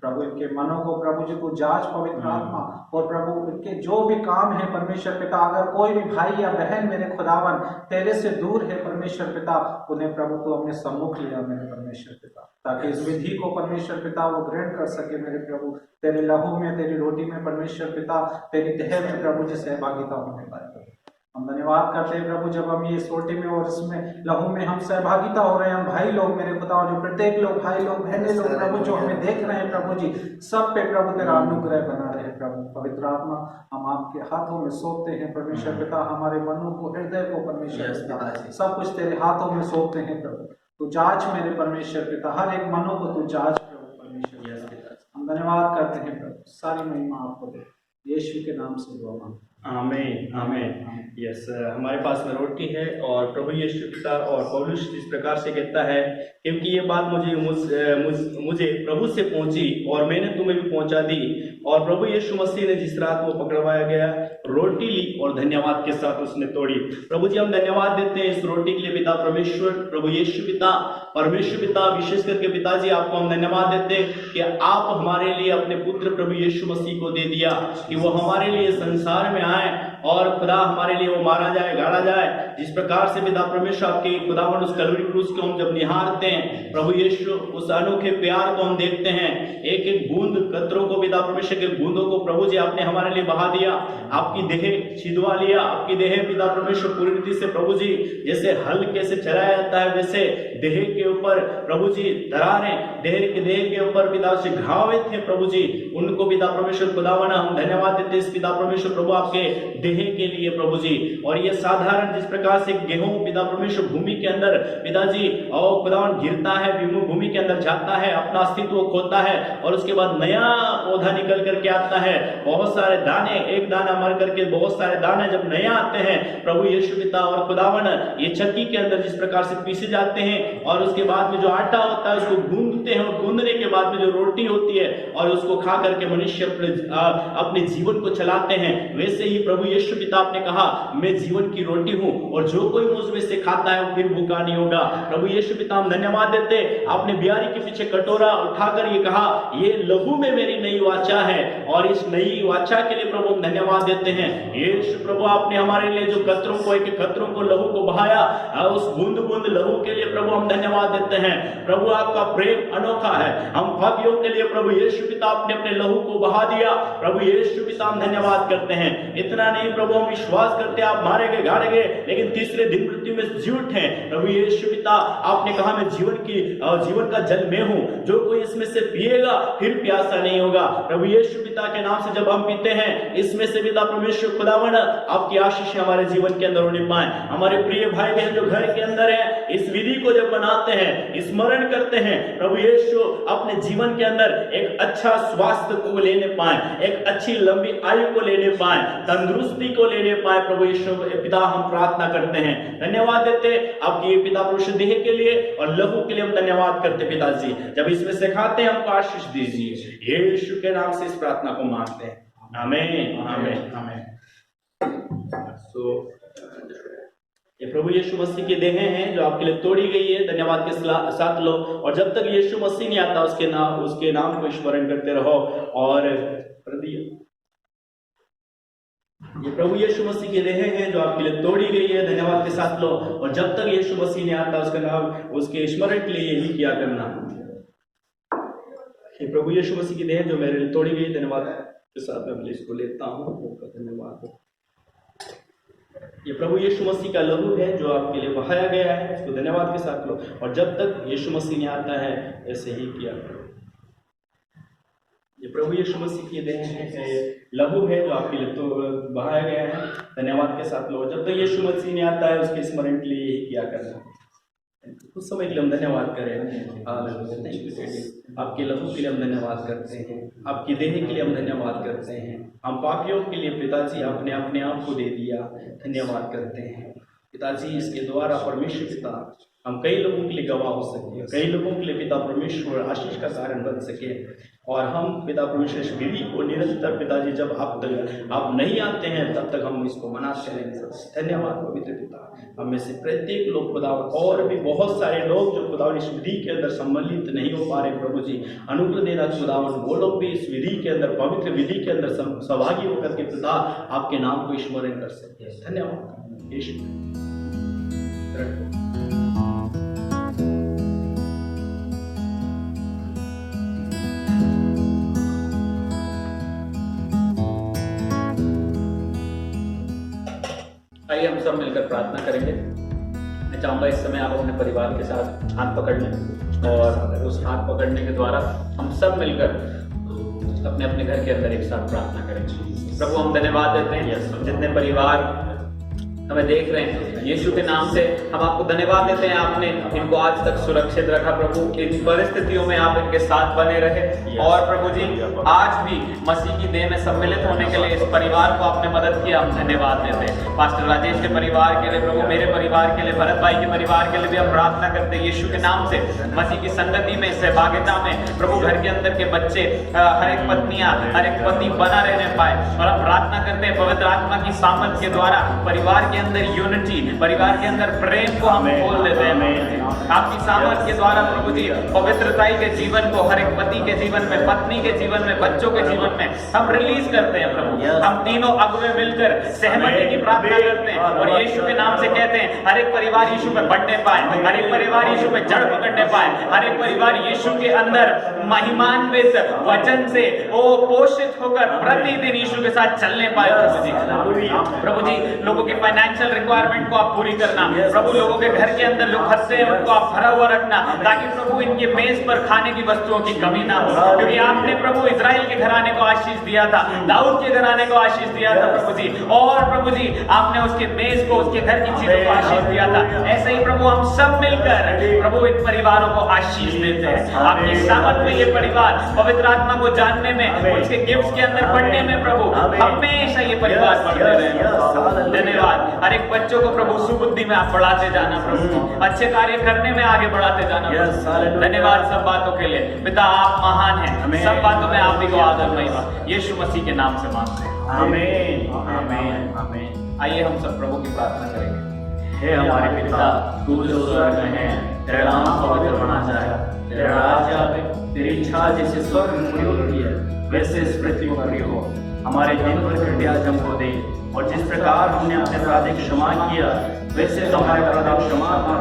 प्रभु इनके मनों को प्रभु जी को जांच पवित्र आत्मा और प्रभु इनके जो भी काम है परमेश्वर पिता, अगर कोई भी भाई या बहन मेरे खुदावन तेरे से दूर है परमेश्वर पिता, उन्हें प्रभु तू अपने सम्मुख लिया मेरे परमेश्वर पिता, ताकि इस विधि को परमेश्वर पिता वो ग्रहण कर सके मेरे प्रभु, तेरे लहू में तेरी रोटी में परमेश्वर पिता तेरी देह में प्रभु जी सहभागिता होने पाए। हम धन्यवाद करते हैं प्रभु जब हम ये इस रोटी में और इसमें लहू में हम सहभागिता हो रहे हैं, हम भाई लोग मेरे खुदा जो प्रत्येक लोग भाई लोग बहने लोग प्रभु जो हमें देख रहे हैं प्रभु जी सब पे प्रभु तेरा अनुग्रह बना रहे प्रभु। पवित्र आत्मा हम आपके हाथों में सौंपते हैं परमेश्वर पिता, हमारे मनों को हृदय को परमेश्वर पिता सब कुछ तेरे हाथों में सौंपते हैं प्रभु। तू जांच मेरे परमेश्वर पिता, हर एक मनों को तू जांच प्रभु परमेश्वर पिता। हम धन्यवाद करते हैं प्रभु, सारी महिमा आपको दे यीशु के नाम से दुआ मांगते हैं। आमीन आमीन। यस, हमारे पास में रोटी है और प्रभु यीशु पिता और पौलुस इस प्रकार से कहता है, क्योंकि ये बात मुझे प्रभु से पहुंची और मैंने तुम्हें भी पहुंचा दी। और प्रभु यीशु मसीह ने जिस रात को पकड़वाया गया रोटी ली और धन्यवाद के साथ उसने तोड़ी। प्रभु जी हम धन्यवाद देते हैं इस रोटी के लिए पिता परमेश्वर, प्रभु यीशु पिता परमेश्वर पिता, विशेष करके पिताजी आपको हम धन्यवाद देते हैं कि आप हमारे लिए अपने पुत्र प्रभु यीशु मसीह को दे दिया कि वो हमारे लिए संसार में आए और खुदा हमारे लिए वो मारा जाए गाड़ा जाए। जिस प्रकार से पिता परमेश्वर आपके खुदावन उस कलवरी क्रूस को हम जब निहारते हैं प्रभु यीशु उस अनोखे प्यार को हम देखते हैं, एक एक बूंद कतरों को पिता परमेश्वर के बूंदों को प्रभु जी आपने हमारे लिए बहा दिया, आपकी देह छिदवा लिया, आपकी देह पिता परमेश्वर पूरी रीति से प्रभु जी जैसे हल कैसे चलाया जाता है वैसे देह के ऊपर प्रभु जी दरारें देह के ऊपर पिता से घावे थे प्रभु जी, उनको पिता परमेश्वर खुदावना हम धन्यवाद देते इस पिता परमेश्वर प्रभु आपके देह के लिए प्रभु जी। और ये साधारण जिस प्रकार से गेहूं पिता परमेश्वर भूमि के अंदर पिताजी और खुदावन गिरता है, भूमि के अंदर जाता है, अपना अस्तित्व खोता है और उसके बाद नया पौधा निकल करके आता है। बहुत सारे दाने, एक दाना मर करके बहुत सारे दाने जब नया आते हैं प्रभु यीशु पिता और खुदावन ये चक्की के अंदर जिस प्रकार से पीसे जाते हैं और उसके बाद में जो आटा होता है उसको गूंदते हैं और गूंदने के बाद में जो रोटी होती है और उसको खा करके मनुष्य अपने जीवन को चलाते हैं, वैसे ही प्रभु यीशु पिता आपने कहा मैं जीवन की रोटी हूं और जो कोई मुझ में से खाता है वो फिर भूखा नहीं होगा। प्रभु यीशु पिता हम धन्यवाद देते, आपने बियारी के पीछे कटोरा उठाकर ये कहा ये लहू में मेरी नई वाचा है और इस नई वाचा के लिए प्रभु हम धन्यवाद देते हैं। यीशु प्रभु आपने हमारे लिए जो कतरों को एक कतरों को लहू को बहाया उस बूंद बूंद लहू के लिए प्रभु हम धन्यवाद देते हैं। प्रभु आपका प्रेम अनोखा है, हम पापियों के लिए प्रभु यीशु पिता आपने अपने लहू को बहा दिया। प्रभु यीशु पिता हम धन्यवाद करते हैं। इतना नहीं प्रभु हम विश्वास करते हैं आप मारे गए गाड़े गए लेकिन तीसरे दिन मृत्यु में जी उठे। प्रभु यीशु पिता आपने कहा मैं जीवन का जल मैं हूं, जो कोई इसमें से पिएगा फिर प्यासा नहीं होगा। प्रभु यीशु पिता के नाम से जब हम पीते हैं इसमें से पिता परमेश्वर खुदावन आपकी आशीष हमारे जीवन के अंदर होने पाए। हमारे प्रिय भाई बहन जो घर के अंदर है इस विधि को जब बनाते हैं स्मरण करते हैं प्रभु यीशु अपने जीवन के अंदर एक अच्छा स्वास्थ्य को लेने पाए, एक अच्छी लंबी आयु को लेने पाए, तंदुरुस्ती को लेने पाए। प्रभु यीशु पिता हम प्रार्थना करते हैं, धन्यवाद देते आपकी पिता पुरुष देह के लिए और लहू के लिए हम धन्यवाद करते पिताजी। जब इसमें से खाते हैं हमको आशीष दीजिए, यीशु के नाम से इस प्रार्थना को मांगते हैं, आमीन आमीन आमीन। ये प्रभु यीशु मसीह की देह हैं जो आपके लिए तोड़ी गई है, धन्यवाद के साथ लो और जब तक यीशु मसीह नहीं आता उसके नाम को स्मरण करते रहो और ये प्रभु यीशु मसीह की देह है जो आपके लिए तोड़ी गई है, धन्यवाद के साथ लो। और जब तक यीशु मसीह नहीं आता उसका नाम उसके स्मरण के लिए यही किया करना। ये प्रभु यीशु मसीह की देह जो मेरे लिए तोड़ी गई, धन्यवाद के साथ मैं इसको लेता हूँ। धन्यवाद। ये प्रभु यीशु मसीह का लहू है जो आपके लिए बहाया गया है, इसको धन्यवाद के साथ लो। और जब तक यीशु मसीह नहीं आता है ऐसे ही किया करो। ये प्रभु यीशु मसीह की देह है, लहू है जो आपके लिए तो बहाया गया है, धन्यवाद के साथ लो। जब तक यीशु मसीह नहीं आता है उसके स्मरण के लिए यही किया करना। कुछ समय के लिए हम धन्यवाद करें। आपके लहू के लिए हम धन्यवाद करते हैं, आपकी देह के लिए हम धन्यवाद करते हैं। हम पापियों के लिए पिताजी आपने अपने आप को दे दिया, धन्यवाद करते हैं पिताजी। इसके द्वारा परमेश्वर पिता हम कई लोगों के लिए गवाह हो सके, कई लोगों के लिए पिता परमेश्वर आशीष का कारण बन सके। और हम पिता परमेश्वर इस विधि को निरंतर पिताजी जब आप नहीं आते हैं तब तक हम इसको मनाते रहेंगे। धन्यवाद पवित्र पिता। हम में से प्रत्येक लोग खुदावन, और भी बहुत सारे लोग जो खुदावन इस विधि के अंदर सम्मिलित नहीं हो पा रहे, प्रभु जी अनुग्रह देना खुदावन, वो लोग भी इस विधि के अंदर, पवित्र विधि के अंदर सहभागी होकर के पिता आपके नाम को स्मरण कर सकते हैं। धन्यवाद यीशु। आइए हम सब मिलकर प्रार्थना करेंगे। मैं चाहूँगा इस समय आप अपने परिवार के साथ हाथ पकड़ लें और उस हाथ पकड़ने के द्वारा हम सब मिलकर अपने अपने घर के अंदर एक साथ प्रार्थना करेंगे। प्रभु हम धन्यवाद देते हैं जितने परिवार हमें देख रहे हैं, यीशु के नाम से हम आपको धन्यवाद देते हैं। आपने इनको आज तक सुरक्षित रखा प्रभु, इन परिस्थितियों में आप इनके साथ बने रहे। और प्रभु जी आज भी मसीह की देह में सम्मिलित होने के लिए इस परिवार को आपने मदद किया, हम धन्यवाद देते हैं। पास्टर राजेश के परिवार के लिए प्रभु, मेरे परिवार के लिए, भरत भाई के परिवार के लिए भी हम प्रार्थना करते हैं यीशु के नाम से। मसीह की संगति में, सहभागिता में प्रभु, घर के अंदर के बच्चे, हर एक पत्नियां, हर एक पति बना रहने पाए। और हम प्रार्थना करते हैं पवित्र आत्मा की सामर्थ के द्वारा परिवार के अंदर यूनिटी, परिवार के अंदर प्रेम को हम खोल देते हैं। आपकी सामर्थ के द्वारा प्रभु जी पवित्रता के जीवन को हर एक पति के जीवन में, पत्नी के जीवन में, बच्चों के जीवन में हम रिलीज करते हैं प्रभु। हम तीनों अगुवे मिलकर सहमति की प्रार्थना करते हैं और यीशु के नाम से कहते हैं हर एक परिवार यीशु में बढ़ने पाए, हर एक परिवार यीशु में जड़ पकड़ने पाए, हर एक परिवार यीशु के अंदर महिमान्वित वचन से वो पोषित होकर प्रतिदिन यीशु के साथ चलने पाए। प्रभु जी लोगों के फाइनेंशियल रिक्वायरमेंट को आप पूरी करना प्रभु, लोगों के घर के अंदर लोग हंसते हैं उनको आप भरा हुआ रखना, ताकि प्रभु इनके मेज पर खाने की वस्तुओं की कमी ना हो। क्योंकि आपने प्रभु इजराइल के घराने को आशीष दिया था, दाऊद के घराने को आशीष दिया था प्रभु जी, और प्रभु जी आपने उसके मेज को, उसके घर की चीजों को आशीष दिया था। ऐसे ही प्रभु हम सब मिलकर प्रभु इन परिवारों को आशीष देते हैं। आपकी सामर्थ में ये परिवार पवित्र आत्मा को जानने में, उसके गिफ्ट के अंदर बढ़ने में प्रभु हमेशा ये परिवार बढ़ते रहे। धन्यवाद। हर एक बच्चों को प्रभु सुबुद्धि में आप बढ़ाते जाना प्रभु, अच्छे कार्य करने में आगे बढ़ाते जाना। धन्यवाद सब बातों के लिए पिता, आप महान हैं। सब बातों में आप ही को आदर महिमा यीशु मसीह के नाम से मांगते हैं। आमीन आमीन आमीन। आइए हम सब प्रभु की प्रार्थना करेंगे। हे हमारे पिता, तू जो स्वर्ग में है, तेरा नाम पवित्र बना जाए, तेरा राज्य आवे, तेरी इच्छा जैसे स्वर्ग में पूरी होती है वैसे इस पृथ्वी पर भी हो। हमारे दिन भर कृपया आज हमको दे, और जिस प्रकार हमने अपने अपराध क्षमा किया वैसे हमारे अपराध क्षमा कर,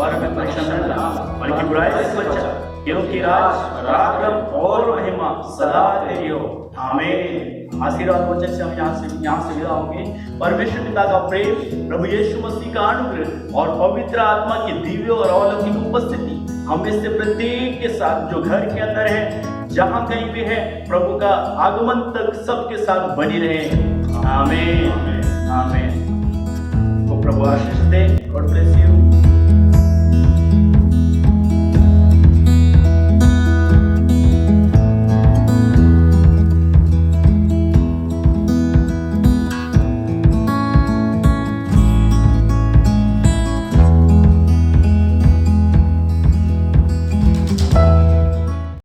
और हमें परीक्षा न ला बल्कि बुराई से बचा, क्योंकि राज, पराक्रम और महिमा सदा तेरी हो। आमीन। आशीर्वाद वचन से हम यहाँ से विदा होंगे। परमेश्वर पिता का प्रेम, प्रभु यीशु मसीह का अनुग्रह और पवित्र आत्मा की दिव्य और अलौकिक उपस्थिति हम में से प्रत्येक के साथ, जो घर के अंदर है, जहाँ कहीं भी है, प्रभु का आगमन तक सबके साथ बनी रहे। आमीन आमीन। तो प्रभु आशीष दे। God bless you.